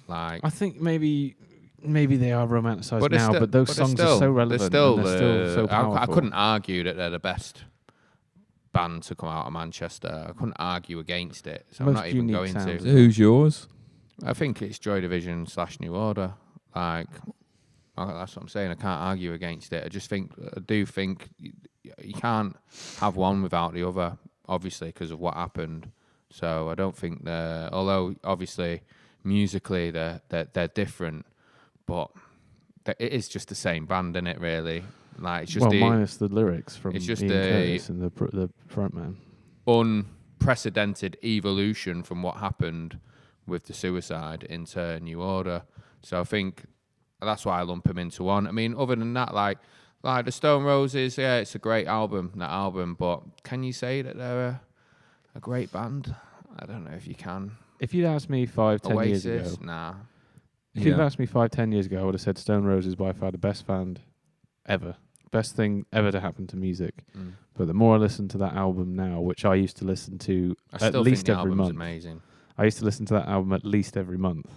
Like, I think maybe they are romanticised they're now, still- but those but they're songs still- are so relevant. They're still, and they're still so powerful. I couldn't argue that they're the best band to come out of Manchester. I couldn't argue against it, so I'm Most not even unique going sounds. to. So who's yours? I think it's Joy Division / New Order. Like, that's what I'm saying. I can't argue against it. I do think you can't have one without the other, obviously, because of what happened. So I don't think although obviously musically they're different, but it is just the same band, isn't it? Really, like, it's just minus the lyrics from it's just Ian the- Curtis and the front man. unprecedented evolution from what happened with the suicide into New Order. So I think that's why I lump him into one. I mean, other than that, like the Stone Roses, yeah, it's a great album, but can you say that they're a great band? I don't know if you can. If you'd asked me 5-10 years ago, Oasis, nah. if you'd asked me 5-10 years ago, I would have said Stone Roses by far the best band ever, best thing ever to happen to music. But the more I listen to that album now, which I used to listen to I at still least think the every album's month, amazing. I used to listen to that album at least every month,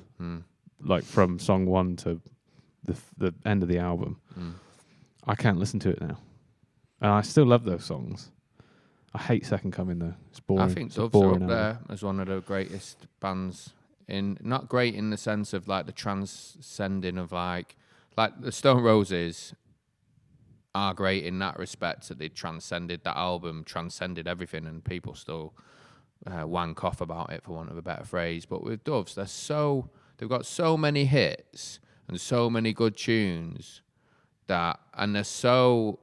like from song 1 to the end of the album. I can't listen to it now, and I still love those songs. I hate Second Coming though; it's boring. I think It's a Doves are boring up album. there as one of the greatest bands. Not great in the sense of like the transcending of like the Stone Roses are great in that respect, that they transcended that album, transcended everything, and people still wank off about it, for want of a better phrase. But with Doves, they've got so many hits and so many good tunes and they're so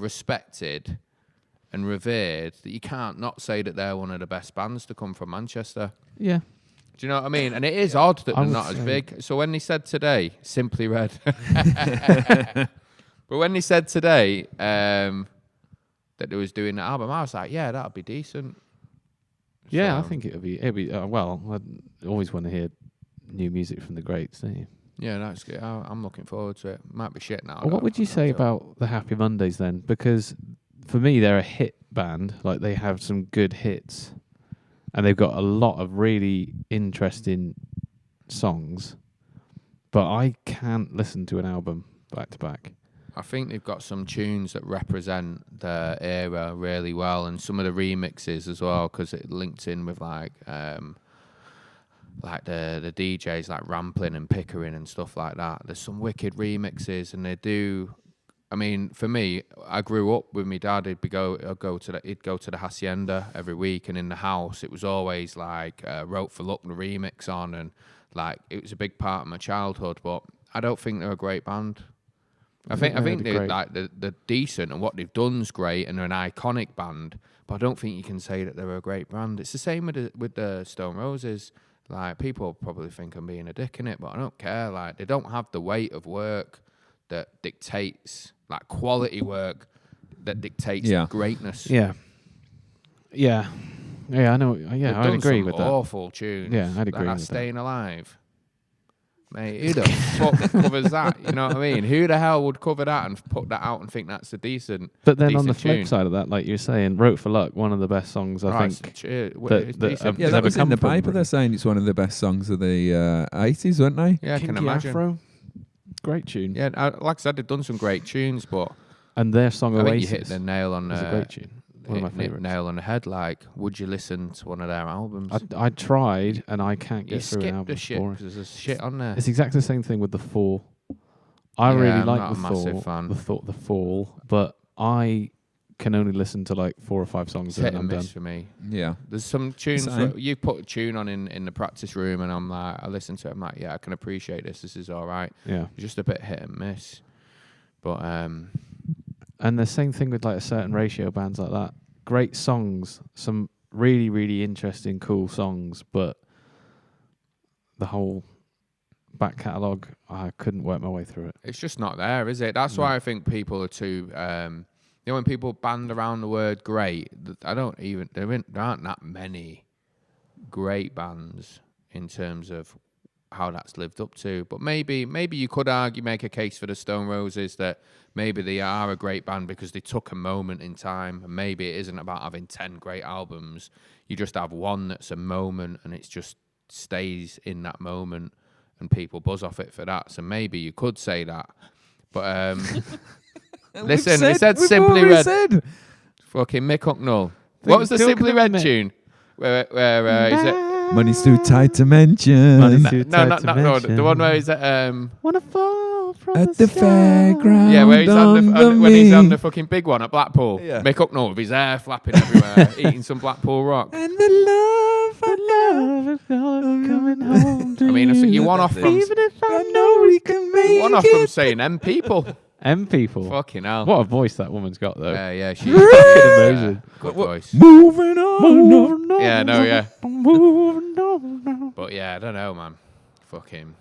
respected and revered that you can't not say that they're one of the best bands to come from Manchester. Yeah, Do you know what I mean? And it is odd that I they're would not as say- big. So when they said today, Simply Red. But when they said today that they was doing the album, I was like, yeah, that'd be decent. Yeah, I So, think it'd be. Well, I always want to hear new music from the greats, don't you? yeah, that's good. I'm looking forward to it. Might be shit now. Well, what would you say about the Happy Mondays then? Because for me, they're a hit band. Like they have some good hits, and they've got a lot of really interesting songs. But I can't listen to an album back to back. I think they've got some tunes that represent their era really well, and some of the remixes as well, because it linked in with like the DJs like Ramplin and Pickering and stuff like that. There's some wicked remixes, and they do. I mean, for me, I grew up with my dad. He'd go to the hacienda every week, and in the house, it was always like Wrote for Luck the remix on, and like it was a big part of my childhood. But I don't think they're a great band. I think they're like they're decent, and what they've done's great, and they're an iconic band. But I don't think you can say that they're a great band. It's the same with the Stone Roses. Like people probably think I'm being a dick in it, but I don't care. Like they don't have the weight of work that dictates like quality work that dictates greatness. Yeah. I know. Yeah, They've I'd done agree some with that. awful tunes. Yeah, I'd agree like with that. Staying Alive. Mate, who the fuck covers that? You know what I mean? Who the hell would cover that and put that out and think that's a decent? But then on the decent flip tune? side of that, like you were saying, Wrote for Luck, one of the best songs I think. It's that- decent. Yeah, Has that ever was in come the from, paper. really. They're saying it's one of the best songs of the 80s, weren't they? Yeah, I can Kinky imagine. Afro, great tune. Yeah, like I said, they've done some great tunes, but And their song I think Oasis you hit the nail on is a the great tune. One of my favourites. nail on the head. Like, would you listen to one of their albums? I tried and I can't You get through an skip album. the It's shit boring. because there's shit on there. It's exactly the same thing with The Fall. I Yeah, really I'm like not The a massive Fall, fan. The Fall, but I can only listen to like 4 or 5 songs It's and hit then I'm and done. miss for me. Yeah. There's some tunes Same. that you put a tune on in the practice room, and I'm like, I listen to it. I'm like, yeah, I can appreciate this. This is all right. Yeah. It's just a bit hit and miss. But And the same thing with like a certain ratio bands like that. Great songs, some really, really interesting, cool songs, but the whole back catalogue, I couldn't work my way through it. it's just not there, is it? That's No. why I think people are too. When people band around the word great, there aren't that many great bands in terms of how that's lived up to. But maybe you could make a case for the Stone Roses that maybe they are a great band because they took a moment in time, and maybe it isn't about having 10 great albums. You just have one that's a moment, and it just stays in that moment, and people buzz off it for that. So maybe you could say that. But listen, we said Simply Red. Fucking Mick Hucknall. What was the Still Simply Red Mick. tune? Where is it? Money's too tight to mention. Money's too No, tight to no, mention. the one where he's at Wanna fall from At the sky. fairground. yeah, where he's on under when he's on me. the fucking big one at Blackpool. Yeah. Mick Hucknall with his hair flapping everywhere, eating some Blackpool rock. And the love Love is coming home to I mean, you. you one off from Even if I I know we can make one off it. from saying M people. M people. Fucking hell. What a voice that woman's got though. Yeah, she's Amazing. good voice. Moving on. Moving on. Yeah, no, yeah. Moving on. But yeah, I don't know, man. Fucking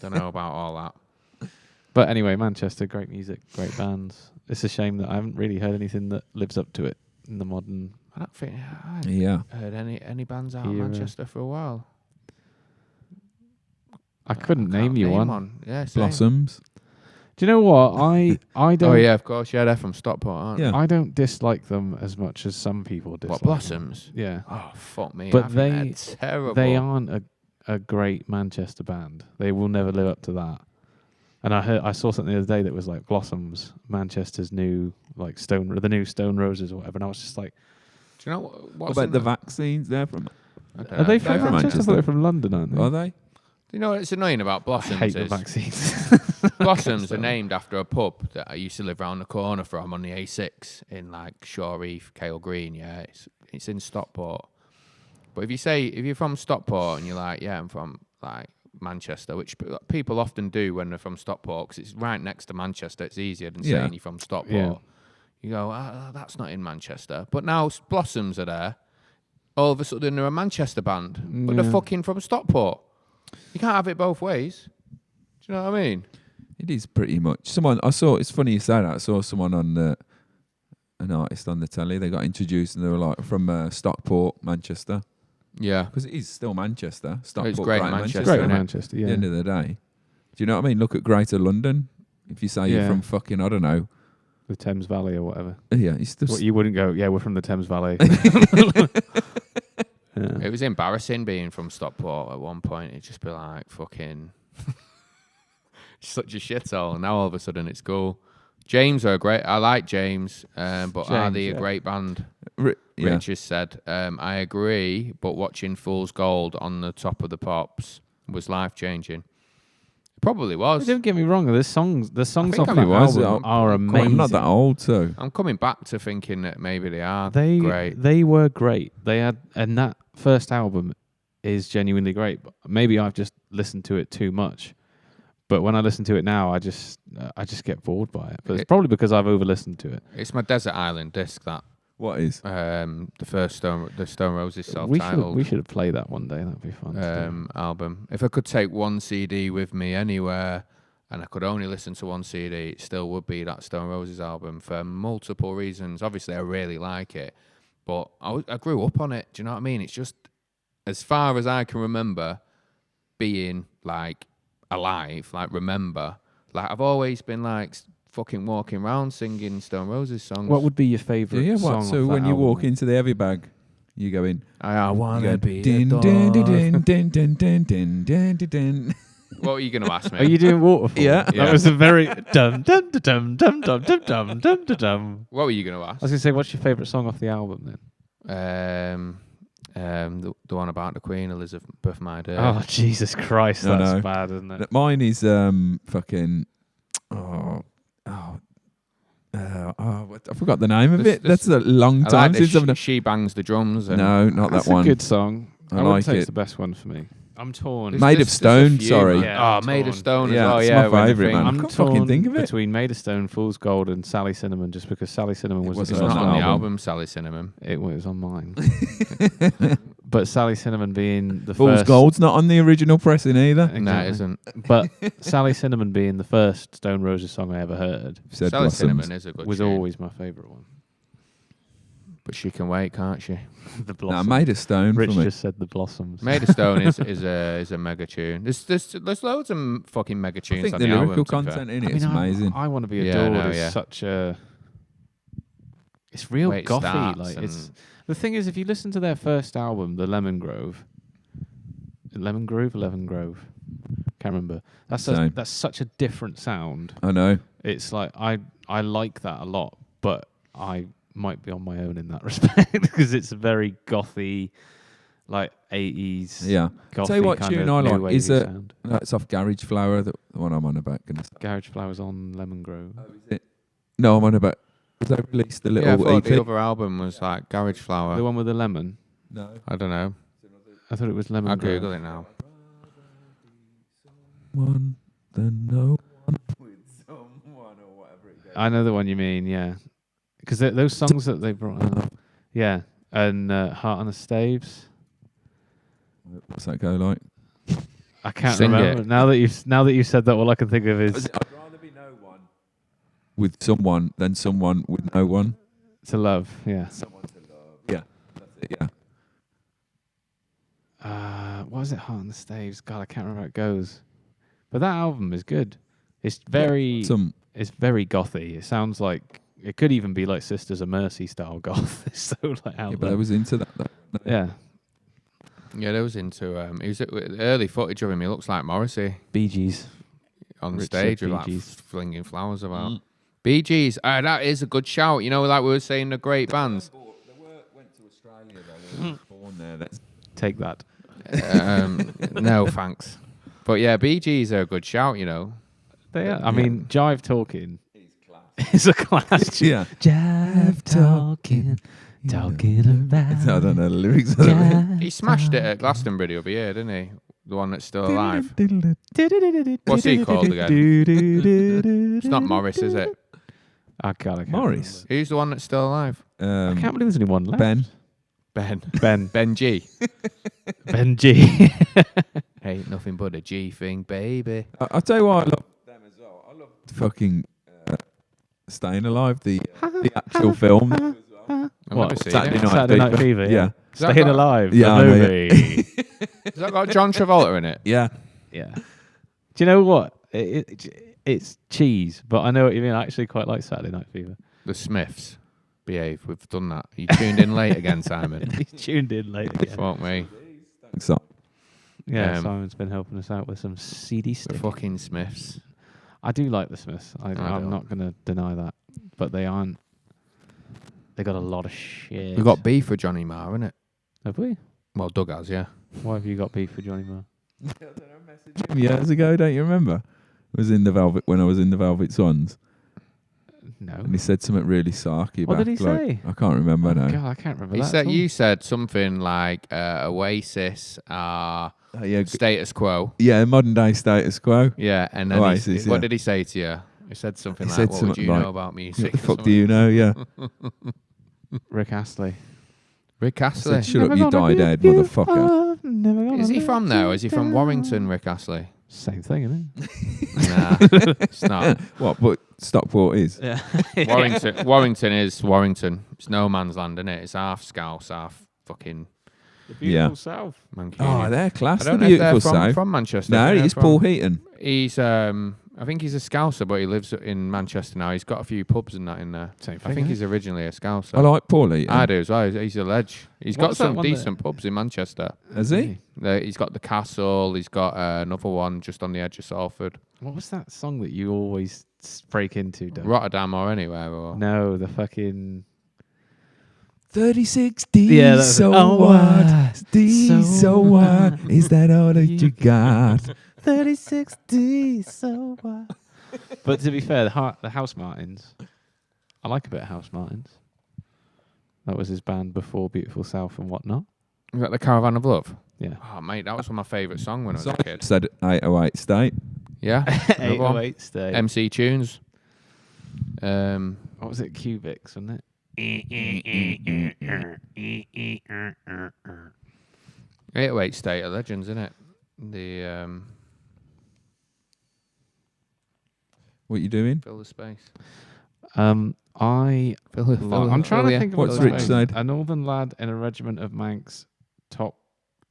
don't know about all that. But anyway, Manchester, great music, great bands. It's a shame that I haven't really heard anything that lives up to it in the modern. I don't think I Yeah. heard any bands out of Era. Manchester for a while. I couldn't can't name you one. Yeah, same. Blossoms. Do you know what? I don't. Oh yeah, of course. Yeah, they're from Stockport, aren't Yeah. I don't dislike them as much as some people they? dislike What, Blossoms? them. Yeah. Oh, fuck me. But I think they're terrible. They aren't a great Manchester band. They will never live up to that. And I saw something the other day that was like Blossoms, Manchester's new like the new Stone Roses or whatever. And I was just like, Do you know What what's about in the vaccines? They're from. I don't are know. they They're from from Manchester? I thought Manchester. they're from London, aren't they? Are they? Do you know what's annoying about I Blossoms hate the is vaccines. Blossoms are named after a pub that I used to live around the corner from on the A6 in like Shore Reef, Kale Green. Yeah, it's in Stockport. But if you're from Stockport and you're like, yeah, I'm from like Manchester, which people often do when they're from Stockport because it's right next to Manchester. It's easier than Yeah. saying you're from Stockport. Yeah. You go, that's not in Manchester. But now Blossoms are there. all of a sudden they're a Manchester band, but they're fucking from Stockport. You can't have it both ways. Do you know what I mean? It is pretty much. Someone I saw. It's funny you say that. I saw someone on an artist on the telly. They got introduced and they were like from Stockport, Manchester. Yeah, Because it is still Manchester. Stockport, it's great Manchester. Great isn't it? Manchester, At yeah. the end of the day, do you know what I mean? Look at Greater London. If you say you're Yeah. from fucking, I don't know. The Thames Valley or whatever. Yeah, it's still. What, you wouldn't go, yeah, we're from the Thames Valley. Yeah. It was embarrassing being from Stockport at one point. It'd just be like fucking such a shithole. Now all of a sudden it's cool. James are great. I like James, but are James, they a yeah. great band? Yeah. Rich has said, I agree, but watching Fool's Gold on the Top of the Pops was life changing. It probably was. Don't get me wrong. The songs think off I that was. album are amazing. I'm not that old, so I'm coming back to thinking that maybe they are They great. They were great. They had, and that first album is genuinely great. But maybe I've just listened to it too much. But when I listen to it now, I just get bored by it. But it's probably because I've over-listened to it. It's my Desert Island disc, that. what is? The first Stone Roses We self-titled should have played that one day. That'd be fun. to do. album. If I could take one CD with me anywhere and I could only listen to one CD, it still would be that Stone Roses album for multiple reasons. Obviously, I really like it, but I grew up on it. Do you know what I mean? It's just, as far as I can remember being like alive, like remember, like I've always been like fucking walking around singing Stone Roses songs. What would be your favourite Yeah, song what? off So that when you album walk then? into the heavy bag, you go in. I You wanna go be din a din din dolphin. din din din din din din din. What were you going to ask me? Are you doing Waterfall? Yeah. Yeah. That was a very dum dum dum dum dum dum dum dum dum dum. What were you going to I ask? was gonna say, what's your favourite song off the album then? The one about the Queen Elizabeth, my dear. Oh Jesus Christ, No, that's no. bad, isn't it? Mine is fucking. I forgot the name of This- it. That's a long I time like since I've done. she bangs the drums. And No, not That's that one. a good song. I wouldn't like say it. it's the best one for me. I'm torn. There's- Made of there's a Stone, few, sorry. man. Yeah, I'm Made of torn. Stone Yeah, as well. it's Yeah, my when they favourite, think- man. I I'm can't fucking torn think of it. between Made of Stone, Fool's Gold, and Sally Cinnamon, just because Sally Cinnamon It was wasn't the It's first not on the album. album, Sally Cinnamon. It was on mine. But Sally Cinnamon being the Fool's first. Gold's not on the original pressing either. Exactly. No, it isn't. But Sally Cinnamon being the first Stone Roses song I ever heard Said Sally Blossoms. Cinnamon is a good was tune. always my favourite one. But she can wait, can't she? The Nah, Blossoms. Made of Stone Rich for me. just said the Blossoms. Made of Stone is a mega tune. There's loads of fucking mega I tunes think on the the lyrical album. to be fair. content in it is amazing. I want to be Yeah, adored no, is yeah. such a. It's real Way it gothy. starts Like and- it's the thing is, if you listen to their first album, the Lemon Grove, can't remember. Same. That's such a different sound. I know. It's like I like that a lot, but I might be on my own in that respect because it's very gothy, like 80s. Yeah. Gothy Tell you what kind tune of I new like is wavy a- sound. That's off Garage Flower, the one I'm on about. Goodness. Garage Flowers on Lemon Grove. No, I'm on about. They released the Yeah, I little thought the EP. other album was like Garage Flower. The one with the lemon. No. I don't know. I thought it was Lemon I'll Grove. Google it now. One, then no one with someone or whatever it goes. I know the one you mean, yeah. Because those songs that they brought out, yeah, and Heart on the Staves. What's that go like? I can't Sing remember it. now that you've said that. All I can think of is I'd rather be no one with someone than someone with no one. To Love. Yeah. Someone to love. Yeah, that's it. Yeah. What was it? Heart on the Staves. God, I can't remember how it goes. But that album is good. It's very, it's very gothy. It sounds like it could even be like Sisters of Mercy style goth. It's so like out Yeah, but there. I was into that. Yeah. Yeah, there was into he was early footage of him. He looks like Morrissey Bee Gees. on Rich stage said with like Bee Gees. flinging flowers about. Bee Gees, that is a good shout. You know, like we were saying, the great bands. Went to Australia though. They were born there. That's Take that. No, thanks. But yeah, Bee Gees are a good shout. You know, They are. I mean, Jive Talking is a class. yeah. Jive Talking, talking about. I don't know the lyrics. Of it. he smashed it at Glastonbury the other year, didn't he? The one that's still alive. What's he called again? It's not Morris, is it? I can't Morris. Who's the one that's still alive? I can't believe there's only one left. Ben. Ben G. Benji. Ain't nothing but a G thing, baby. I'll tell you what I love them as well. I love fucking Staying Alive, the actual film. I've What? never seen Saturday it. Night Saturday Night Fever. Fever. Yeah. Has that Staying got- Alive. Yeah, I the know, yeah. movie. Has that got John Travolta in it? Yeah. Yeah. Do you know what? It's cheese, but I know what you mean. I actually quite like Saturday Night Fever. The Smiths. Behave. We've done that. You tuned in late again, Simon. He's tuned in late again. Fuck me. Thanks. Up. Yeah, Um, Simon's been helping us out with some CD The stuff. fucking Smiths. I do like the Smiths. I'm don't. not going to deny that. But they aren't. They got a lot of shit. We've got beef with Johnny Marr, innit? Have we? Well, Doug has, yeah. Why have you got beef with Johnny Marr? Years ago, don't you remember? I was in the Velvet when I was in the Velvet Swans, No. and he said something really sarky. What back, did he like, say? I can't remember now. God, I can't remember He that. said, at all. you said something like Oasis are Yeah, status quo. yeah, modern day status quo. Yeah, and then Oasis, what yeah. did he say to you? He said something He like, said what would something you like, know about music? What the or fuck do something. you know? Yeah. Rick Astley. Rick I Astley. said, shut up, you died, motherfucker. Is he from there? Or is he from Warrington, Rick Astley? Same thing, isn't Nah, it's not. What? But Stockport is. it? Warrington is Warrington. It's no man's land, isn't it? It's half Scouse, half fucking The beautiful South. Mancunian. Oh, they're I class. don't The know if they're beautiful South. from Manchester. No, I think it's they're Paul from- Heaton. He's I think he's a Scouser, but he lives in Manchester now. He's got a few pubs and that in there. Same I thing, think innit? he's originally a Scouser. I like Paul Heaton. I do as well. He's a ledge. He's got What's that some one that- decent pubs in Manchester. Has he? He's got the Castle. He's got another one just on the edge of Salford. What was that song that you always break into, Doug? Rotterdam or anywhere. Or No, the fucking... 36 D, Yeah, that's so it. Oh, what? D, so so what? Is that all that you got? 36D, so what? But to be fair, the House Martins, I like a bit of House Martins. That was his band before Beautiful South and whatnot. is that the Caravan of Love? Yeah. Oh, mate, that was one of my favourite songs when I was a kid. Said 808 State. Yeah. Another one. 808 stay. MC Tunes. What was it? Cubics, wasn't it? 808 State of Legends, isn't it? The What you doing? fill the space. I'm trying to think of What's a Rich song. said? A northern lad in a regiment of Manx top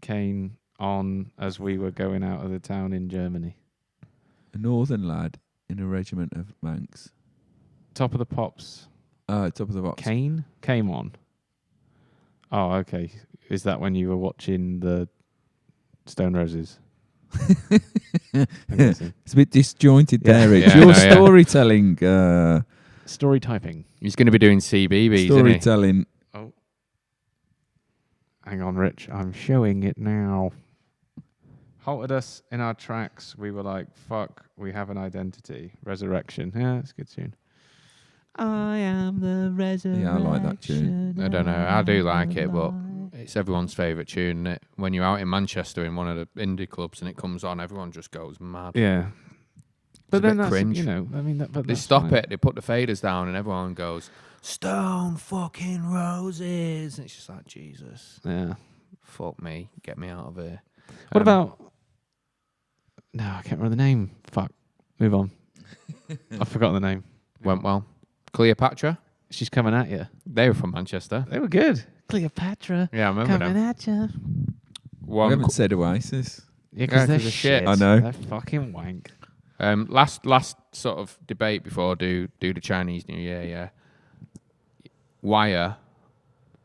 cane on as we were going out of the town in Germany. A northern lad in a regiment of Manx. Top of the Pops. Top of the box. Cane came on. Oh, okay. Is that when you were watching the Stone Roses? I'm guessing. It's a bit disjointed Yeah. there, Rich. Yeah, Your no, yeah. storytelling, Story typing. He's going to be doing CBBS, isn't he? storytelling. Oh. Hang on, Rich. I'm showing it now. Halted us in our tracks. We were like, fuck, we have an identity. Resurrection. Yeah, it's a good tune. I am the resurrection. Yeah, I like that tune. I don't know. I do like it, but it's everyone's favourite tune, isn't it? When you're out in Manchester in one of the indie clubs and it comes on, everyone just goes mad. Yeah. But a then bit that's, cringe. you know, I mean, but They that's stop fine. it, they put the faders down, and everyone goes, Stone fucking Roses. And it's just like, Jesus, Yeah. fuck me, get me out of here. What about... No, I can't remember the name. Fuck. Move on. I've forgotten the name. Went well. Cleopatra? She's coming at you. They were from Manchester. They were good. Cleopatra. Yeah, I remember Coming them. at you. We One haven't said Oasis. Yeah, Yeah, because 'cause they're they're shit. shit. I know. They're fucking wank. last sort of debate before I do the Chinese New Year, yeah. Wire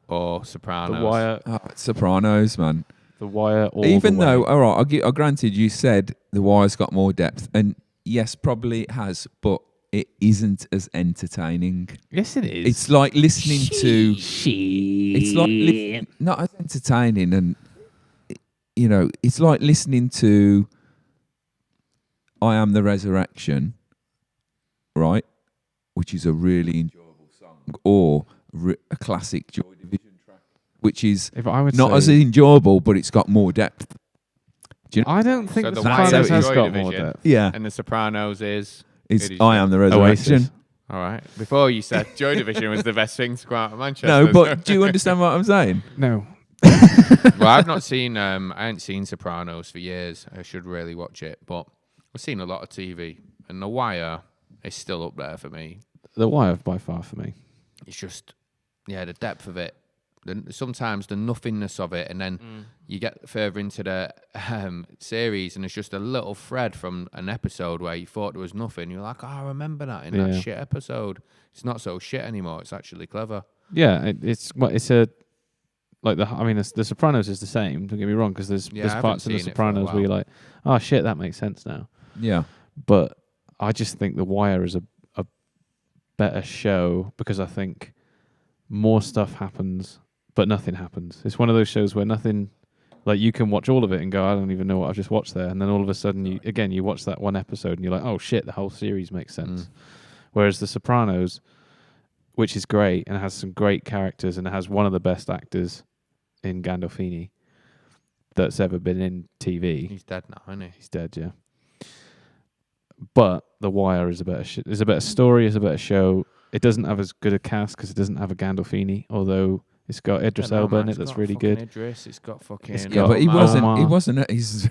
or Sopranos? The Wire. Sopranos, man. The Wire. All Even the though, way. all right, I granted you said the Wire's got more depth, and yes, probably it has, but it isn't as entertaining. Yes, it is. It's like listening to. It's like not as entertaining, and you know, it's like listening to "I Am the Resurrection," right? Which is a really enjoyable song, or a classic Joy Division track, which is If I would not say, as enjoyable, but it's got more depth. I don't think So the the Wire Sopranos is has Joy got more Division. depth. Yeah, And the Sopranos is it's It is "I Am the Resurrection." Oasis. All right. Before you said Joy Division was the best thing to go out of Manchester. No, but do you understand what I'm saying? No. Well, I've not seen. I haven't seen Sopranos for years. I should really watch it, but I've seen a lot of TV, and The Wire is still up there for me. The Wire by far for me. It's just, the depth of it. Sometimes the nothingness of it, and then you get further into the series, and it's just a little thread from an episode where you thought there was nothing. You're like, oh, I remember that in that shit episode. It's not so shit anymore. It's actually clever. Yeah, it's a like the Sopranos is the same. Don't get me wrong, because there's parts in the Sopranos where you're like, oh shit, that makes sense now. Yeah, but I just think The Wire is a better show because I think more stuff happens, but nothing happens. It's one of those shows where nothing, like you can watch all of it and go, I don't even know what I've just watched there, and then all of a sudden you watch that one episode and you're like, oh shit, the whole series makes sense. Whereas The Sopranos, which is great and has some great characters and it has one of the best actors in Gandolfini that's ever been in TV. He's dead now, isn't he? He's dead, yeah. But The Wire is a better is a better story, is a better show. It doesn't have as good a cast because it doesn't have a Gandolfini, although it's got Idris Elba in it that's really good. Idris, it's got fucking... Yeah, but he wasn't at his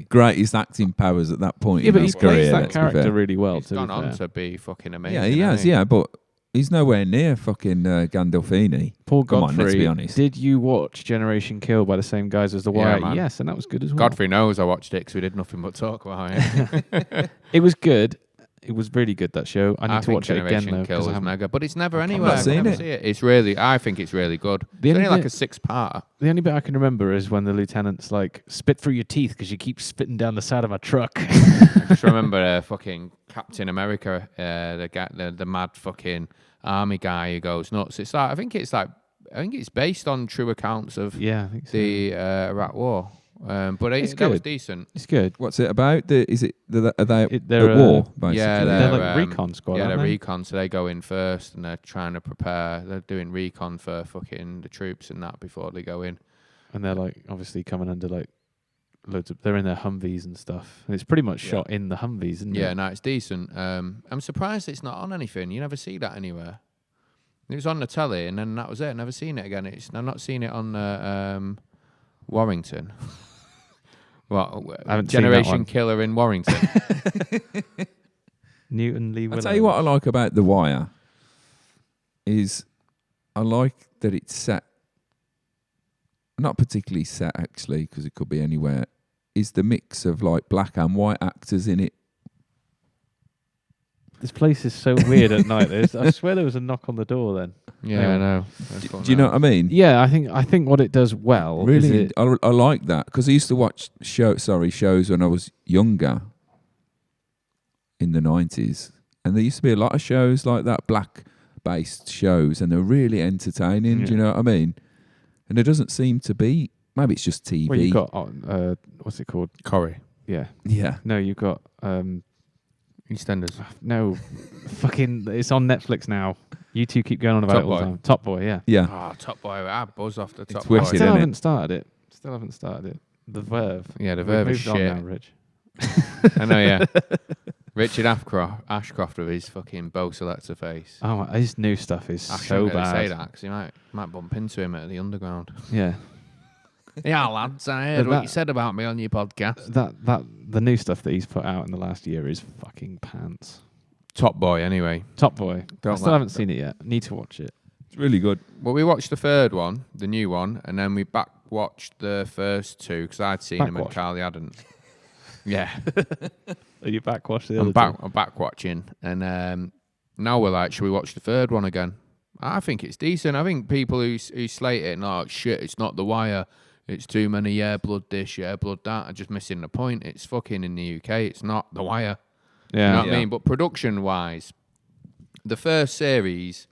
greatest acting powers at that point in his career. He plays that character really well. He's gone on to be fucking amazing. Yeah, he has, yeah, but he's nowhere near fucking Gandolfini. Paul Come Godfrey, on, let's be honest. Did you watch Generation Kill by the same guys as The Wire? Man. Yes, and that was good as well. Godfrey knows I watched it because we did nothing but talk about it. It was good. It was really good, that show. I need to watch it again, Generation though. Kill was mega, but it's never I've anywhere. not seen it. See it. It's really, I think it's really good. It's only like a 6-parter. The only bit I can remember is when the lieutenant's like, spit through your teeth because you keep spitting down the side of my truck. I just remember fucking Captain America, the mad fucking army guy who goes nuts. It's like, I think it's based on true accounts of I think so. the Iraq War. But that was decent. It's good. What's it about? Is it are they They're at war, basically? Yeah, they're like recon squad. Yeah, aren't they're they? recon, so they go in first and they're trying to prepare. They're doing recon for fucking the troops and that before they go in. And they're like obviously coming under like loads of. They're in their Humvees and stuff. And it's pretty much shot in the Humvees, isn't it? Yeah, no, it's decent. I'm surprised it's not on anything. You never see that anywhere. It was on the telly, and then that was it. Never seen it again. I've not seen it on Warrington. What? I haven't seen that Generation one. Killer in Warrington. Newton Lee I'll Williams. tell you what I like about The Wire is I like that it's set, not particularly set actually, because it could be anywhere, is the mix of like black and white actors in it. This place is so weird at night. I swear there was a knock on the door then. Yeah, I know. Do you know what I mean? Yeah, I think what it does well. Really, Is I like that because I used to watch shows when I was younger in the 90s, and there used to be a lot of shows like that, black-based shows, and they're really entertaining. Yeah. Do you know what I mean? And there doesn't seem to be. Maybe it's just TV. well, you've got what's it called? Corrie. Yeah. Yeah. No, you've got EastEnders. no, fucking. It's on Netflix now. You two keep going on about Top it all the Boy. time. Top Boy, yeah. Yeah. Oh, Top Boy. I buzz off the Top It's Boy. wicked, Still innit? haven't started it. The Verve. Yeah, the We've Verve is moved on shit. now, Rich. I know, yeah. Richard Ashcroft with his fucking Bo Selector face. Oh, his new stuff is I so shouldn't really bad. say that because you might bump into him at the underground. Yeah. Yeah, lads, I heard But what that- you said about me on your podcast. The new stuff that he's put out in the last year is fucking pants. Top Boy, anyway. Top Boy. Don't I still haven't seen it yet. Need to watch it. It's really good. Well, we watched the third one, the new one, and then we back-watched the first two because I'd seen them and Back-watched? Carly hadn't. Yeah, Are you backwash the I'm back-watching, and now we're like, should we watch the third one again? I think it's decent. I think people who slate it, no, shit, it's not The Wire. It's too many blood this, blood that, are just missing the point. It's fucking in the UK. It's not The Wire. Yeah. You know what I mean? But production-wise, the first series,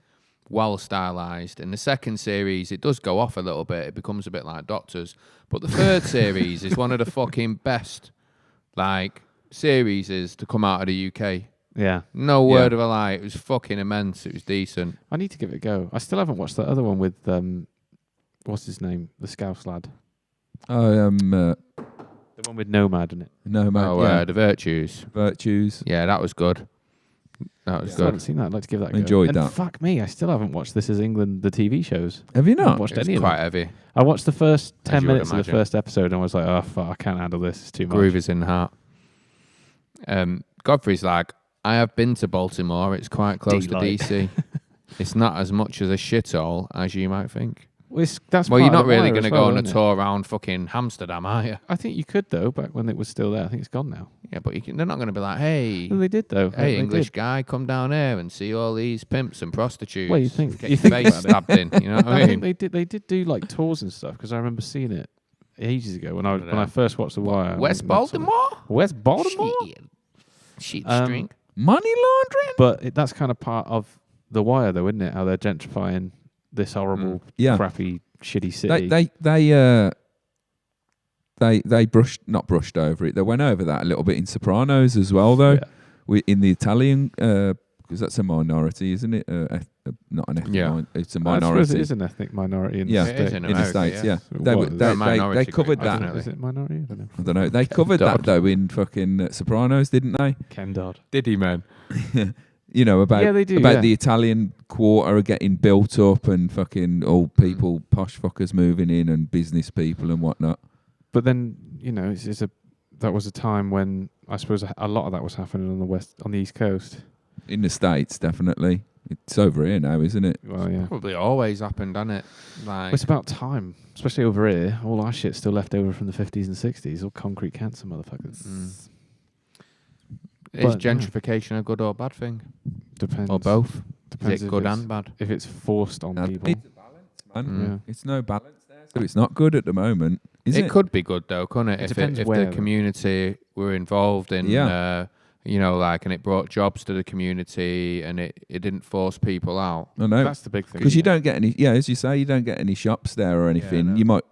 well stylized, and the second series, it does go off a little bit. It becomes a bit like Doctors. But the third series is one of the fucking best, series to come out of the UK. Yeah. No word of a lie. It was fucking immense. It was decent. I need to give it a go. I still haven't watched that other one with what's his name? The Scouse lad. The The one with Nomad in it. No, man. The Virtues. Virtues. Yeah, that was good. That was Still haven't good. seen that. I'd like to give that a go. Enjoyed And that. fuck me, I still haven't watched This Is England, the TV shows. Have you I haven't not? watched It was any of quite them. heavy. I watched the first 10 you would minutes of the imagine. first episode and I was like, oh, fuck, I can't handle this. It's too much. Groove is in the heart. Godfrey's like, I have been to Baltimore. It's quite close to Delight. DC. It's not as much as a shithole as you might think. Well, that's Well, part you're of not the really wire going to as go well, on a isn't it? tour around fucking Amsterdam, are you? I think you could, though, back when it was still there. I think it's gone now. Yeah, but they're not going to be like, hey, Well, they did, though. hey, They English did. guy, come down here and see all these pimps and prostitutes. Well, you think- Get you your think face stabbed in, you know what I I think mean? they did do like tours and stuff because I remember seeing it ages ago when don't I know. first watched The Wire. West And that's sort of- Baltimore? West Baltimore? Shit Um, string. Money laundering? But that's kind of part of The Wire, though, isn't it? How they're gentrifying this horrible, Yeah. crappy, shitty city. They not brushed over it. They went over that a little bit in Sopranos as well, though. Yeah. In the Italian, because that's a minority, isn't it? Not an ethnic. Yeah. It's a I suppose minority. it is an ethnic minority in Yeah. the It is state. in in the America, States, yeah. yeah. So They, what, they, a minority they group, covered I that. don't know. Is it minority? I don't know. I don't know. They covered that Dodd. though in fucking Sopranos, didn't they? Ken Dodd. Did he, man? You know about Yeah, they do, about yeah. the Italian quarter getting built up and fucking old people, posh fuckers moving in and business people and whatnot. But then, that was a time when I suppose a lot of that was happening on the East Coast. In the States, definitely. It's over here now, isn't it? Well, yeah. Probably always happened, hasn't it? Like, It's about time, especially over here. All our shit's still left over from the 50s and 60s. All concrete cancer motherfuckers. is But, yeah. gentrification a good or bad thing? Depends. Or both? Depends Is it if good it's- and bad? If it's forced on people. It's a balance, man. Mm. It's no balance there, so it's not good at the moment, is it? It could be good though, couldn't it? It If depends if where, the though. community were involved in, and it brought jobs to the community and it didn't force people out. I know. That's the big thing. Because you don't get any, as you say, you don't get any shops there or anything. no. You might,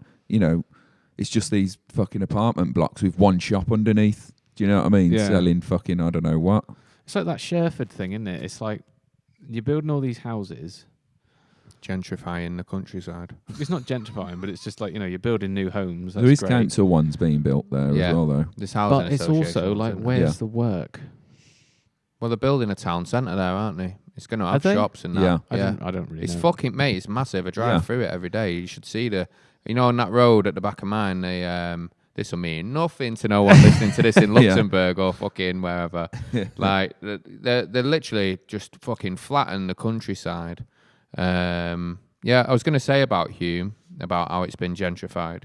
it's just these fucking apartment blocks with one shop underneath. Do you know what I mean? Yeah. Selling fucking, I don't know what. It's like that Sherford thing, isn't it? It's like you're building all these houses. Gentrifying the countryside. It's not gentrifying, but it's just like, you're building new homes. That's There is great. council ones being built there Yeah. as well, though. This housing But it's association also ones, like, isn't it? where's Yeah. the work? Well, they're building a town centre there, aren't they? It's going to Are have they? shops and that. Yeah. I don't really It's know. fucking, mate, it's massive. I drive Yeah. through it every day. You should see on that road at the back of mine, this will mean nothing to no one listening to this in Yeah. Luxembourg or fucking wherever. Like, they're literally just fucking flatten the countryside. I was going to say about Hume, about how it's been gentrified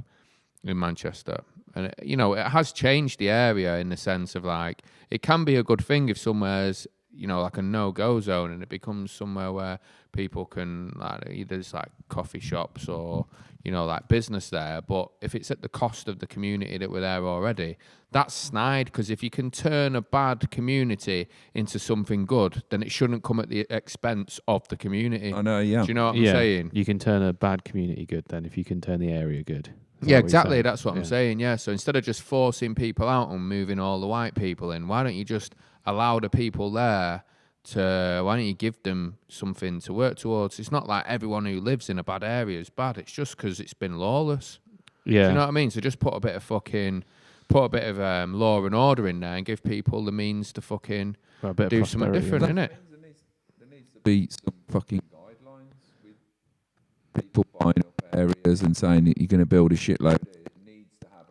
in Manchester. And, it has changed the area in the sense of, like, it can be a good thing if somewhere's, like a no-go zone and it becomes somewhere where people can, like, either it's like coffee shops or, like business there. But if it's at the cost of the community that were there already, that's snide, because if you can turn a bad community into something good, then it shouldn't come at the expense of the community. I know, yeah. Do you know what I'm saying? You can turn a bad community good then if you can turn the area good. Is Yeah, that what you're exactly. saying? That's what I'm saying. Yeah. So instead of just forcing people out and moving all the white people in, why don't you just allow the people there why don't you give them something to work towards? It's not like everyone who lives in a bad area is bad. It's just because it's been lawless. Yeah. Do you know what I mean? So just put a bit of law and order in there and give people the means to fucking Well, a bit of do something prosperity, different, yeah. innit? There needs to be some fucking guidelines with people buying up areas and saying that you're going to build a shitload. It needs to have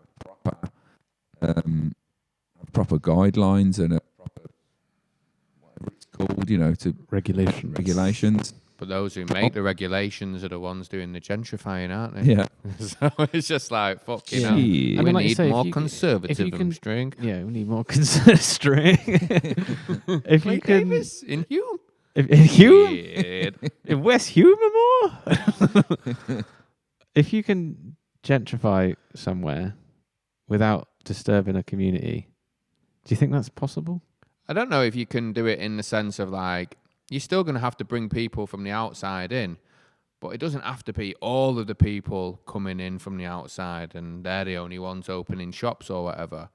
a proper guidelines and a proper, whatever it's called, to regulations. But those who make the regulations are the ones doing the gentrifying, aren't they? Yeah. So it's just like, fucking Yeah. hell. I We mean, like you need say, if more you- conservatism, if you can- string. Yeah, we need more string. If you Wait, can, Davis, in Hume? in Hume, Weird. in West Hume more. If you can gentrify somewhere without disturbing a community, do you think that's possible? I don't know if you can do it in the sense of, like, you're still going to have to bring people from the outside in, but it doesn't have to be all of the people coming in from the outside and they're the only ones opening shops or whatever.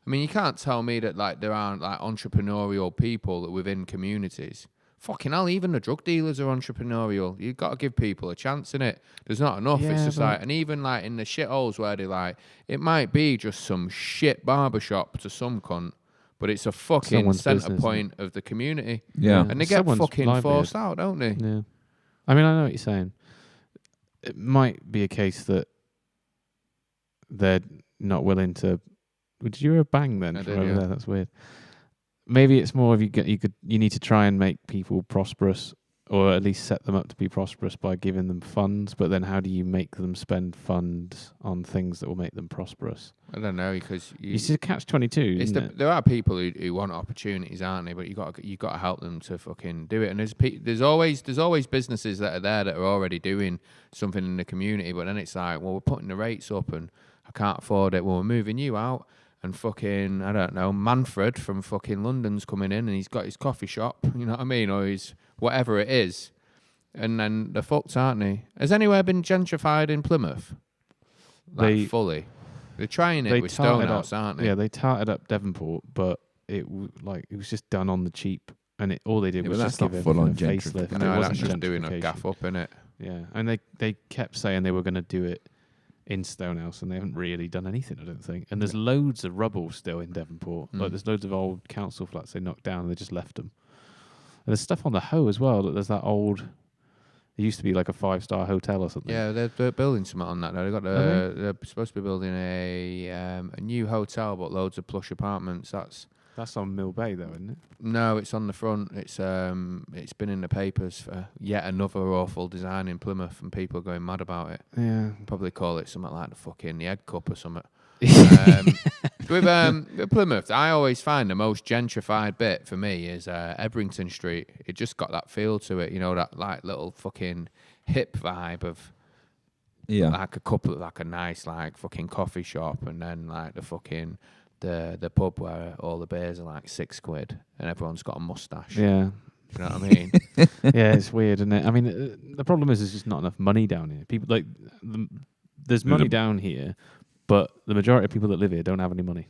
I mean, you can't tell me that, like, there aren't, like, entrepreneurial people within communities. Fucking hell, even the drug dealers are entrepreneurial. You've got to give people a chance in it. There's not enough. Yeah, It's just but- like, and even like in the shitholes where they, like, it might be just some shit barbershop to some cunt, but it's a fucking Someone's centre business, point of the community. Yeah. And they get Someone's fucking livelihood. forced out, don't they? Yeah. I mean, I know what you're saying. It might be a case that they're not willing to. Did you hear a bang then I from did, over yeah. there? That's weird. Maybe it's more of you need to try and make people prosperous, or at least set them up to be prosperous by giving them funds. But then, how do you make them spend funds on things that will make them prosperous? I don't know, because It's a catch-22. there are people who want opportunities, aren't they? But you got to help them to fucking do it. And there's always businesses that are there that are already doing something in the community. But then it's like, well, we're putting the rates up, and I can't afford it. Well, we're moving you out. And fucking, I don't know, Manfred from fucking London's coming in and he's got his coffee shop, you know what I mean? Or his whatever it is. And then they're fucked, aren't they? Has anywhere been gentrified in Plymouth? Like, fully. They're trying it with Stonehouse, aren't they? Yeah, they tarted up Devonport, but it was just done on the cheap. And all they did was that's just not give it full on a facelift. gentrification. No, It that's wasn't just doing a gentrification. gaff up, innit? Yeah, and they kept saying they were going to do it in Stonehouse, and they haven't really done anything, I don't think. And there's loads of rubble still in Devonport. Like, there's loads of old council flats they knocked down and they just left them. And there's stuff on the Hoe as well. That there's that old. It used to be like a 5-star hotel or something. Yeah, they're building something on that now. They're supposed to be building a new hotel, but loads of plush apartments. That's on Mill Bay though, isn't it? No, it's on the front. It's been in the papers for yet another awful design in Plymouth, and people are going mad about it. Yeah. Probably call it something like the Egg Cup or something. With Plymouth, I always find the most gentrified bit for me is Ebrington Street. It just got that feel to it, you know, that like little fucking hip vibe of like a nice like fucking coffee shop, and then like the pub where all the beers are like £6 and everyone's got a mustache. Yeah. You know what I mean? Yeah, it's weird, isn't it? I mean, the problem is there's just not enough money down here. People there's money down here, but the majority of people that live here don't have any money.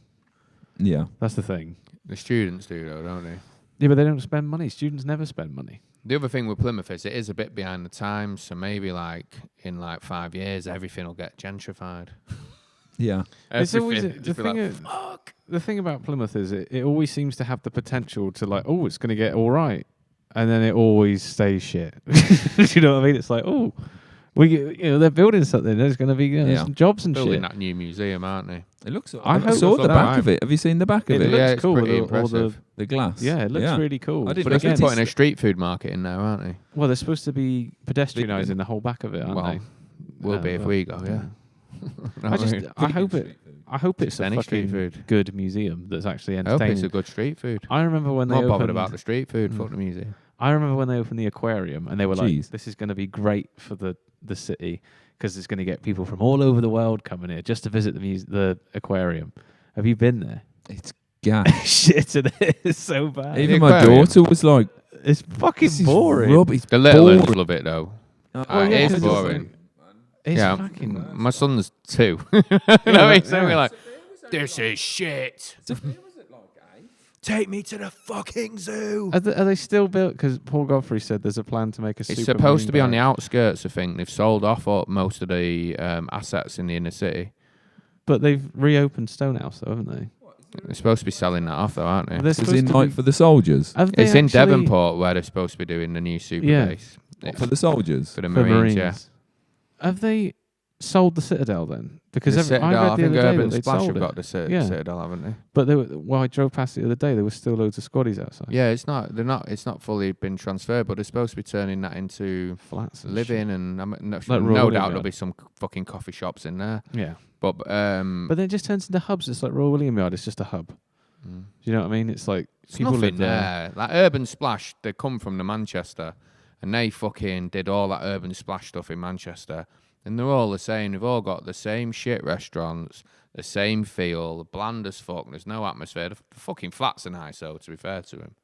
Yeah. That's the thing. The students do though, don't they? Yeah, but they don't spend money. Students never spend money. The other thing with Plymouth is it is a bit behind the times, so maybe like in like 5 years everything will get gentrified. Yeah. It's always Everything. the thing about Plymouth is it always seems to have the potential to like, oh, it's going to get all right, and then it always stays shit. You know what I mean? It's like, oh, they're building something. There's going to be some jobs and building shit. that new museum, aren't they? It looks. I saw hope the back of it. Have you seen the back of it? Yeah, looks it's cool. pretty with all impressive. The glass. Yeah, it looks really cool. I didn't But know they're that. putting a street food market in there, aren't they? Well, they're supposed to be pedestrianising the whole back of it, aren't they? Will be if we go, yeah. I hope it's a any street fucking food. good museum that's actually I hope entertaining. it's a good street food. I remember when they Not bothered opened, about the street food. Fuck the museum. I remember when they opened the aquarium, and they were like, Jeez. "This is going to be great for the city because it's going to get people from all over the world coming here just to visit the aquarium." Have you been there? It's gas. Shit, it's so bad. Even my daughter was like, It's fucking "This is boring. rubbish." The little ones love it though. Well, yeah, It is 'cause boring. It's Yeah, fucking. my son's 2. You know what I mean? So yeah. we're like, this is shit. Take me to the fucking zoo. Are they still built? Because Paul Godfrey said there's a plan to make a. It's super supposed to be on the marine outskirts, I think. They've sold off most of the assets in the inner city. park. But they've reopened Stonehouse, though, haven't they? They're supposed to be selling that off, though, aren't they? They're It's supposed in to like be- for the soldiers. Have they It's in actually- Devonport where they're supposed to be doing the new super Yeah. base. For the soldiers. For the for Marines, yeah. Have they sold the Citadel then? Because The I Citadel, read I the think other day Urban that they'd Splash sold have it. got the Yeah. Citadel, haven't they? But I drove past it the other day. There was still loads of squaddies outside. Yeah, it's not fully been transferred, but they're supposed to be turning that into Flats. And living, and no Royal doubt William there'll be some fucking coffee shops in there. shit. Yeah. But But then it just turns into hubs. It's like Royal William Yard. It's just a hub. Do you know what I mean? It's like it's people nothing live there. there. Like Urban Splash, they come from the Manchester, and they fucking did all that Urban Splash stuff in Manchester, and they're all the same. They've all got the same shit restaurants, the same feel, bland as fuck. There's no atmosphere. The fucking flats are nice, though, to be fair to him.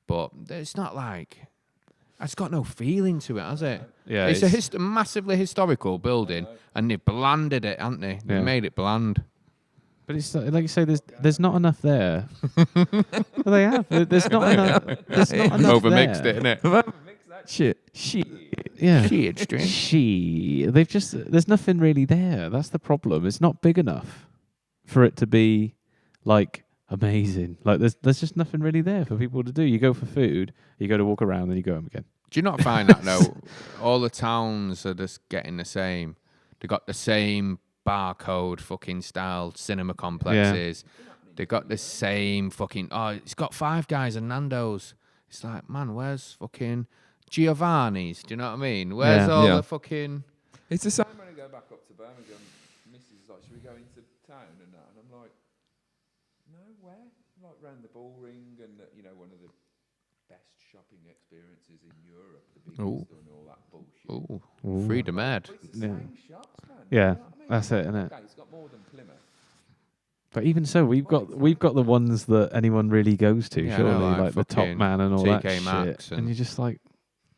But it's not like... It's got no feeling to it, has it? Yeah, it's a massively historical building, and they've blanded it, haven't they? They've Yeah. made it bland. But it's like you say, there's not enough there. Well, they have. There's not enough. There's not enough Overmixed there. it, innit? Shit. Yeah. Shit, There's nothing really there. That's the problem. It's not big enough for it to be like amazing. Like there's just nothing really there for people to do. You go for food, you go to walk around, then you go home again. Do you not find that though? All the towns are just getting the same. They got the same barcode fucking style cinema complexes. They got the same fucking. Oh, it's got Five Guys and Nando's. It's like, man, where's fucking Giovanni's? Do you know what I mean? Where's all the fucking? It's the same when I go back up to Birmingham. Mrs. is like, should we go into town and that? And I'm like, no, where? Like round the bull ring and one of the best shopping experiences in Europe, the biggest and all that bullshit. Ooh. Freedom Ed. But it's the same shops, man. Yeah, You know what I mean? that's it, isn't it? Okay, it's got more than Plymouth. But even so, we've got the ones that anyone really goes to, Yeah, surely, no, like the Top Man and all that TK shit. Maxx And you're just like,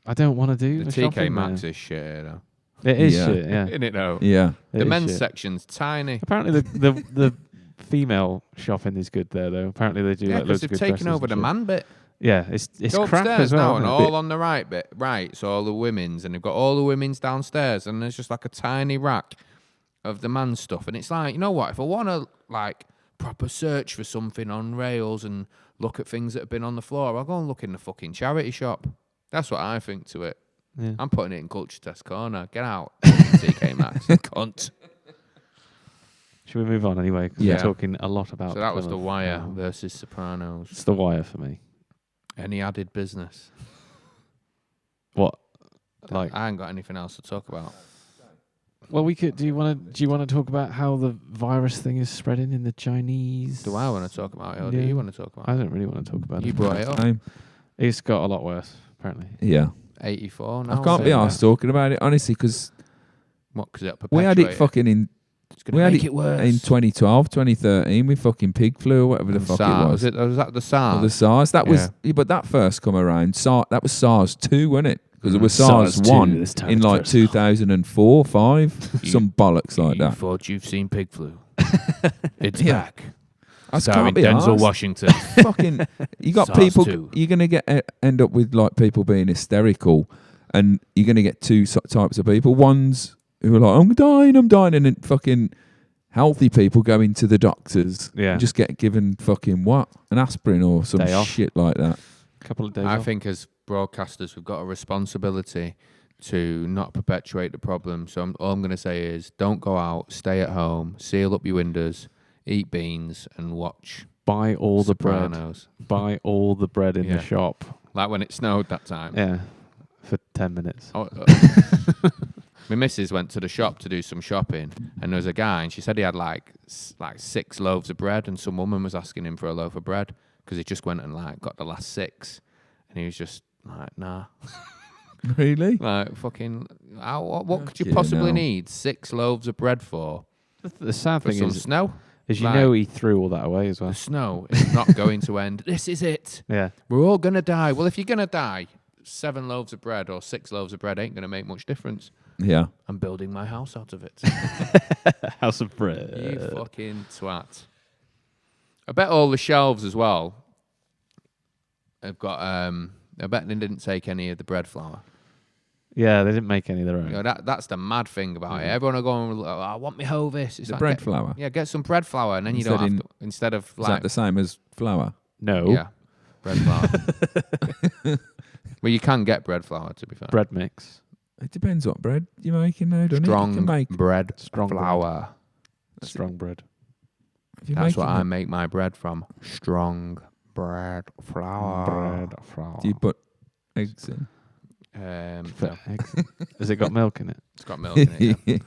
I don't want to do The shopping TK Maxx there. is shit, though. It is Yeah. shit, yeah. Isn't it, though? Yeah. It The is men's shit. section's tiny. Apparently, the female shopping is good there, though. Apparently, they do Yeah, like because loads they've of good taken dresses over and the shit. man bit. Yeah, it's Go crap upstairs as well. now, and isn't it? all on the right bit. Right, so all the women's, and they've got all the women's downstairs, and there's just like a tiny rack of the man stuff. And it's like, you know what? If I want to like proper search for something on rails and look at things that have been on the floor, I'll go and look in the fucking charity shop. That's what I think to it. Yeah. I'm putting it in Culture Test Corner. Get out, TK Maxx, cunt. Should we move on anyway? Because Yeah. we're talking a lot about. So that was The Plymouth Wire now. versus Sopranos. It's The Wire for me. Any added business? What? Like, I ain't got anything else to talk about. well, we could. Do you want to talk about how the virus thing is spreading in the Chinese? Do I want to talk about it, or do Yeah. you want to talk about I it? don't really want to talk about You it. brought it up. Same. It's got a lot worse, apparently. Yeah. 84 now. I can't be so- arsed talking about it, honestly, because What? Because it we had it perpetuated. fucking in It's gonna we had make it it worse. in 2012, 2013 with fucking pig flu or whatever the And fuck SARS. it was. Was that the Or SARS? the SARS. That was, Yeah. but that first come around, that was SARS 2, wasn't it? Because it was SARS SARS 2 1 this time in it like first. 2004, 5, You- some bollocks like you that. thought you've seen pig flu. It's Yeah. back. I Starring can't be Denzel arsed. Washington. Fucking, you got SARS people. 2. You're gonna end up with like people being hysterical, and you're gonna get two types of people. Ones who are like, I'm dying, and then fucking healthy people going to the doctors, Yeah. and just get given fucking an aspirin or some Day off. shit like that. Couple of days. I off. think as broadcasters, we've got a responsibility to not perpetuate the problem. So all I'm going to say is don't go out, stay at home, seal up your windows, eat beans, and watch buy all the bread. Sopranos. Buy all the bread in Yeah. the shop. Like when it snowed that time. Yeah, for 10 minutes. Oh, my missus went to the shop to do some shopping, and there was a guy, and she said he had like 6 loaves of bread, and some woman was asking him for a loaf of bread because he just went and like got the last 6, and he was just like, nah, Really? like fucking, what could you Fucking possibly hell. need 6 loaves of bread for? The sad For thing some is snow? you like- know he threw all that away as well. The snow is not going to end. This is it. Yeah. We're all gonna die. Well, if you're gonna die, 7 loaves of bread or 6 loaves of bread ain't gonna make much difference. Yeah. I'm building my house out of it. House of bread. You fucking twat. I bet all the shelves as well have got, I bet they didn't take any of the bread flour. Yeah, they didn't make any of their own. You know, that's the mad thing about it. Everyone will go and I want me Hovis. It's The like, bread get, flour. Yeah, get some bread flour, and then you don't Instead have to, instead of Is like, that the same as flour? No. yeah, bread flour. Well, you can get bread flour, to be fair. Bread mix. It depends what bread you're making now, doesn't it? You Strong can make, bread Strong bread. flour. Strong bread. if you're That's what making I it, make my bread from. Strong bread flour. Bread flour. Do you put eggs in? No, Eggs. Has it got milk in it? it's got milk in it. Yeah.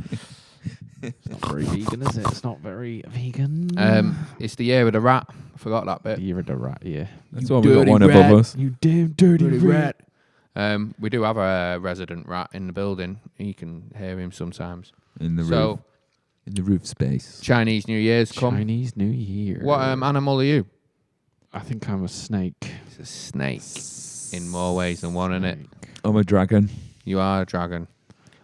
It's not very vegan, is it? It's not very vegan. It's the year of the rat. I forgot that bit. You're a rat, yeah. That's You why we got dirty one rat. above us. You damn dirty rat. We do have a resident rat in the building. You can hear him sometimes. In the roof. So In the roof space. Chinese New Year's come. Chinese New Year. What animal are you? I think I'm a snake. It's a snake in more ways than one, innit? Snake. I'm a dragon. You are a dragon.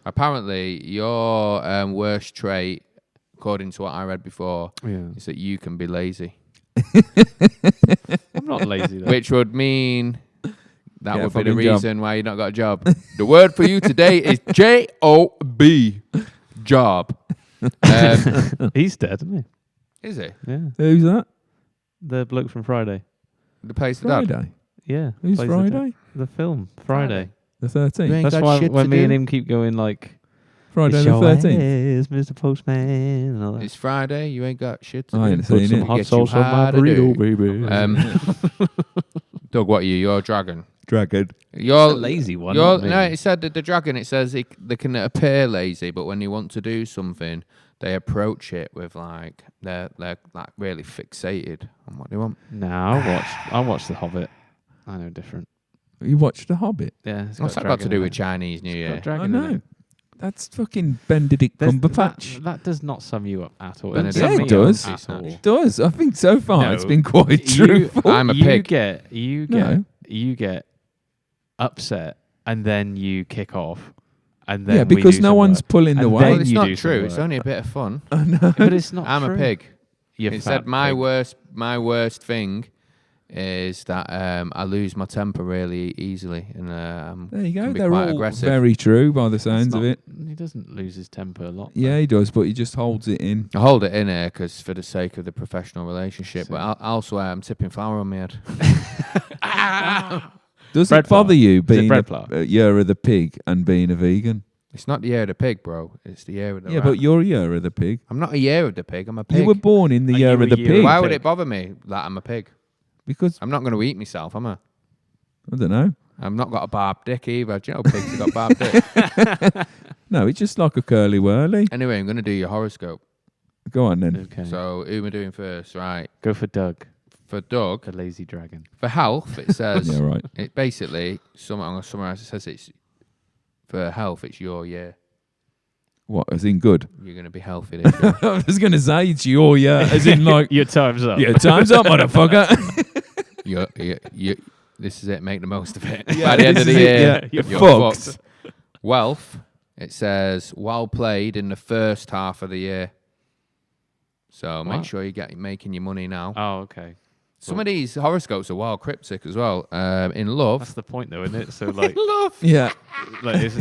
Apparently, your worst trait, according to what I read before, Yeah. is that you can be lazy, I'm not lazy though. which would mean that Get a would be the fucking job. reason why you not got a job. The word for you today is J-O-B, job. He's dead, isn't Is it? he? Yeah. Who's that? The bloke from Friday. The place the dad. Friday. Yeah. Who's plays Friday? The film Friday. The 13th. You ain't That's got why shit when to me do. and him keep going like Friday "It the sure 13th. is, Mr. Postman. And all that. It's Friday. You ain't got shit to I do. ain't seen Some it. hot Get you sauce on my high to burrito, do. baby. Doug, what are you? You're a dragon. Dragon. You're a lazy one. You're, not me. no, it said that the dragon. It says they can appear lazy, but when they want to do something, they approach it with like they're like really fixated on what they want. No, I watched The Hobbit. I know different. You watched The Hobbit? Yeah, it's What's got that got to dragon do in with it. Chinese New It's got Year? I dragon in know. it. That's fucking Benedict There's- Cumberbatch. That does not sum you up at all. Benedict Doesn't Yeah, sum it me up does. at all. It does. I think so far No, it's been quite You- truthful. I'm a you pig. No. You get upset and then you kick off and then Yeah, we because do no some one's work. pulling the And weight. then Well, it's you not do some true. It's work. only a bit of fun. I know. But it's not I'm true. a pig. You It fat said my pig. worst thing is that I lose my temper really easily, and There you go. can be They're quite all aggressive. very true by the It's sounds of not- it. He doesn't lose his temper a lot. Yeah, he does, but he just holds it in. I hold it in here because for the sake of the professional relationship, So- but I'll swear I'm tipping flour on my head. Does Bread it bother flour. you Is it being bread flour? a year of the pig and being a vegan? It's not the year of the pig, bro. It's the year of the Yeah, rat. but you're a year of the pig. I'm not a year of the pig. I'm a pig. You were born in the Are year you of a the year pig. Why would pig? it bother me that I'm a pig? Because, I'm not going to eat myself, am I? I don't know. I've not got a barbed dick either. Do you know pigs have got barbed dick? No, it's just like a curly whirly. Anyway, I'm going to do your horoscope. Go on then. Okay. So who am I doing first? Right. Go for Doug, For Doug, the lazy dragon. for health, it says... Yeah, right. It basically, I'm going to summarise, it says it's... For health, it's your year. What, as in good? You're going to be healthy this year. I was going to say it's your year, as in like, Your time's up. yeah, time's up, motherfucker. This is it. Make the most of it. Yeah, By the end of this the is it, year, yeah. you're You're fucked. Wealth, it says, well played in the first half of the year. So make What? sure you get making your money now. Oh, okay. Some of these horoscopes are wild cryptic as well. In love, That's the point, though, isn't it? So, like, love, Yeah. like is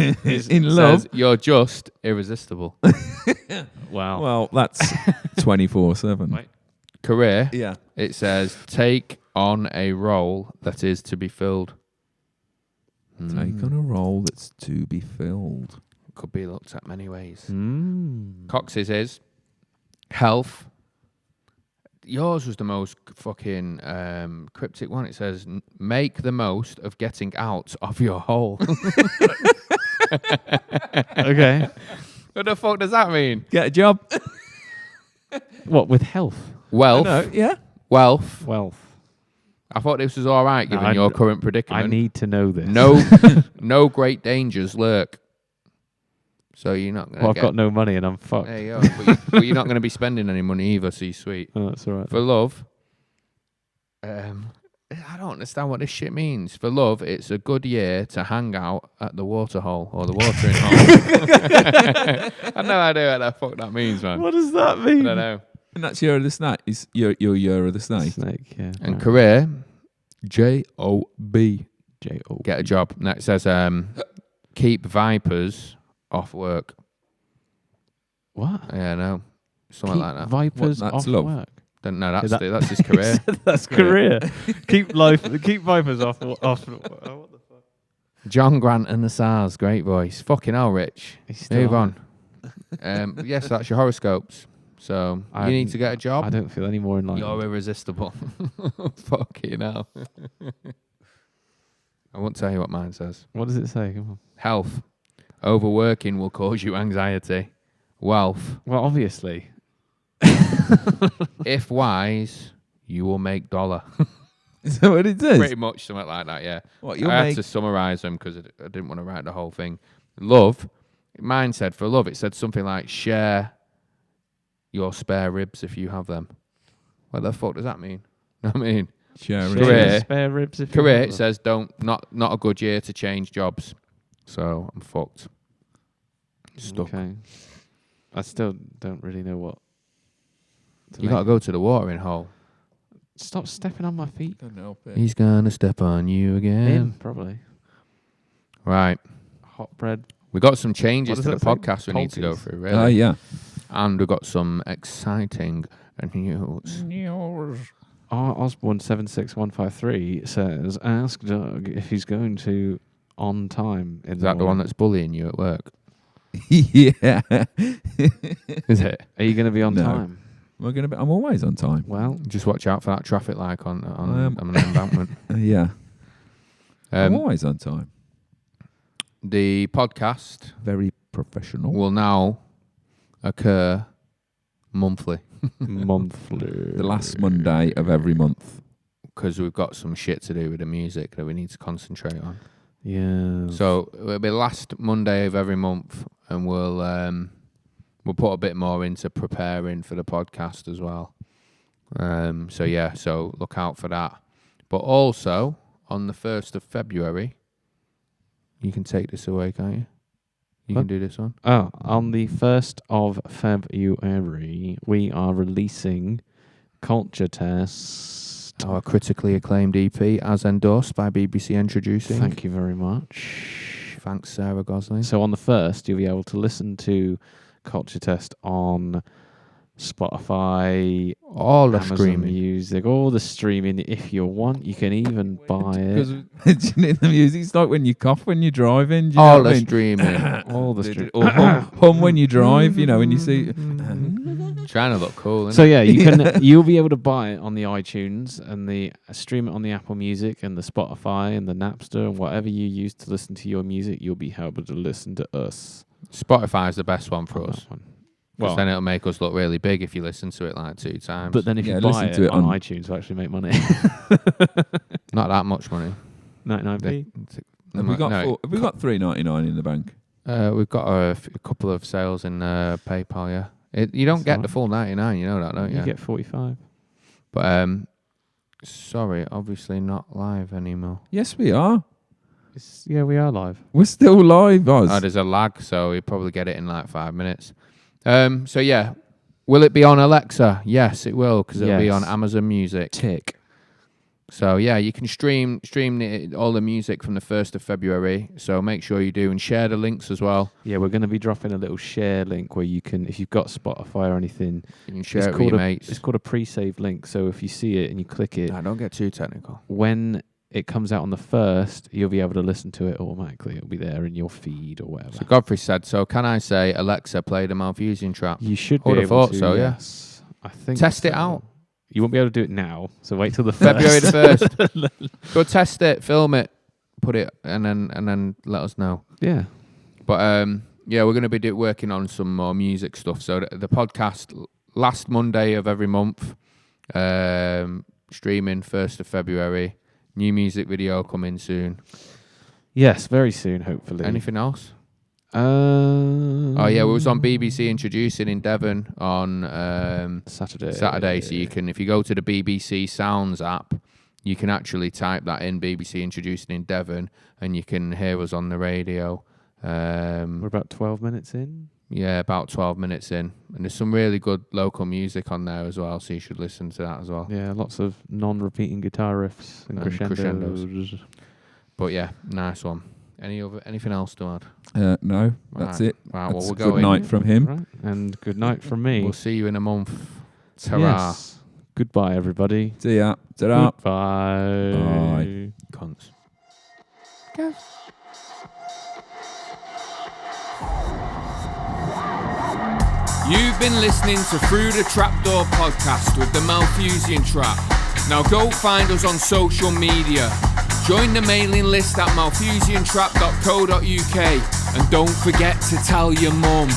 In it love. says you're just irresistible. wow. Well, that's 24/7. Right. Career, Yeah. it says take on a role that is to be filled. Take on a role that's to be filled. Could be looked at many ways. Mm. Cox's is health. Yours was the most fucking cryptic one. It says, make the most of getting out of your hole. Okay. What the fuck does that mean? Get a job. What, with health? Wealth. No, yeah. Wealth. Wealth. I thought this was all right No, given your current predicament. I need to know this. No great dangers lurk. So you're not going to Well, I've got no money and I'm fucked. There you go. But you're not going to be spending any money either, so you're sweet. Oh, that's all right. For love, I don't understand what this shit means. For love, it's a good year to hang out at the water hole or the watering hole. I have no idea what the fuck that means, man. What does that I mean? don't know. And that's year of the snake. Is your year of the snake. Snake, yeah. And right. career, J-O-B. J-O. Get a job. And it says, keep vipers off work. What? Yeah, no. Something Keep like that. Vipers What, that's off love? work. Don't know, Is that's his career. That's career. Keep Vipers off. What the fuck? John Grant and the SARS, great voice. Fucking hell, Rich. He's still Move on. Yes, that's your horoscopes. So you need to get a job. I don't feel any more enlightened. You're irresistible. Fucking hell. I won't tell you what mine says. What does it say? Come on. Health. Overworking will cause you anxiety. Wealth. Well, obviously. If wise, you will make dollar. Is that what it says? Pretty much something like that, yeah. What, you'll I had make... to summarise them because I didn't want to write the whole thing. Love. Mine said for love, it said something like share your spare ribs if you have them. What the fuck does that mean? I mean, Sharing. Career. Spare ribs if you career, want it them. says not a good year to change jobs. So I'm fucked. Stuck. Okay. I still don't really know what. You got to go to the watering hole. Stop stepping on my feet. Can't help it. He's gonna step on you again. Him, probably. Right. Hot bread. We got some changes What to the does that say? podcast we need to go Culties. through, really. Yeah. And we've got some exciting news. R. Osborne 76153 says, "Ask Doug if he's going to on time." Is that the one that's bullying you at work? Yeah. Is it? Are you going to be on No. time? I'm always on time. Well, Just watch out for that traffic light on am. an embankment. Yeah. I'm Um, always on time. the podcast Very professional. will now occur monthly monthly. The last Monday of every month. because we've got some shit to do with the music that we need to concentrate on. Yeah. So it'll be last Monday of every month, and we'll put a bit more into preparing for the podcast as well. So look out for that. But also on the 1st of February, you can take this away, can't you? You What? can do this one. Oh, on the 1st of February, we are releasing Culture Test. Our critically acclaimed EP, as endorsed by BBC Introducing. Thank you very much. Thanks, Sarah Gosling. So on the 1st, you'll be able to listen to Culture Test on Spotify, All the Amazon screaming. Music, all the streaming. If you want, you can even buy Because it. the music's like when you cough when you're driving. Do you know All what I the mean? streaming. All the streaming. Or hum when you drive, you know, when you see. Trying to look cool, isn't So it? yeah, you can. You'll be able to buy it on the iTunes and the stream it on the Apple Music and the Spotify and the Napster and whatever you use to listen to your music. You'll be able to listen to us. Spotify's the best one for on us. that one. Because Well, then it'll make us look really big if you listen to it like 2 times. but then if Yeah, you buy listen it, to it on on- iTunes, you actually make money. Not that much money. 99p. Have we got $3.99 in the bank? We've got a couple of sales in PayPal, yeah. You don't That's get all the right. full 99, you know that, don't you? You get 45. But sorry, obviously not live anymore. Yes, we are. Yeah, we are live. We're still live, Oz. Oh, there's a lag, so you probably get it in like 5 minutes. So yeah, will it be on Alexa? Yes, it will, because it'll be on Yes. Amazon Music. Tick. So yeah, you can stream all the music from the 1st of February. So make sure you do and share the links as well. Yeah, we're going to be dropping a little share link where you can, if you've got Spotify or anything, You can share it with your mates. it's called a pre-saved link. So if you see it and you click it, Nah, don't get too technical. when it comes out on the 1st, you'll be able to listen to it automatically. It'll be there in your feed or whatever. So Godfrey said, so can I say, Alexa, play the Malthusian Trap? You should I be would have able thought to. so, yeah. Yes. I think Test it so. out. You won't be able to do it now, so wait till the 1st. February the 1st. Go test it, film it, put it, and then let us know. Yeah. But yeah, we're going to be working on some more music stuff. So the podcast last Monday of every month, streaming 1st of February. New music video coming soon. Yes, very soon, hopefully. Anything else? Oh yeah, we was on BBC Introducing in Devon on Saturday. So you can, if you go to the BBC Sounds app, you can actually type that in, BBC Introducing in Devon, and you can hear us on the radio. We're about 12 minutes in. Yeah, about 12 minutes in. And there's some really good local music on there as well, so you should listen to that as well. Yeah, lots of non-repeating guitar riffs and crescendos. But yeah, nice one. Anything else to add? No, that's it. Right, well, That's we're good going. night from him. Right. And good night from me. We'll see you in a month. Ta-ra. Yes. Goodbye, everybody. See ya. Ta-da. Goodbye. Bye. Cunts. You've been listening to Through the Trapdoor podcast with the Malthusian Trap. Now go find us on social media. Join the mailing list at malthusiantrap.co.uk and don't forget to tell your mum.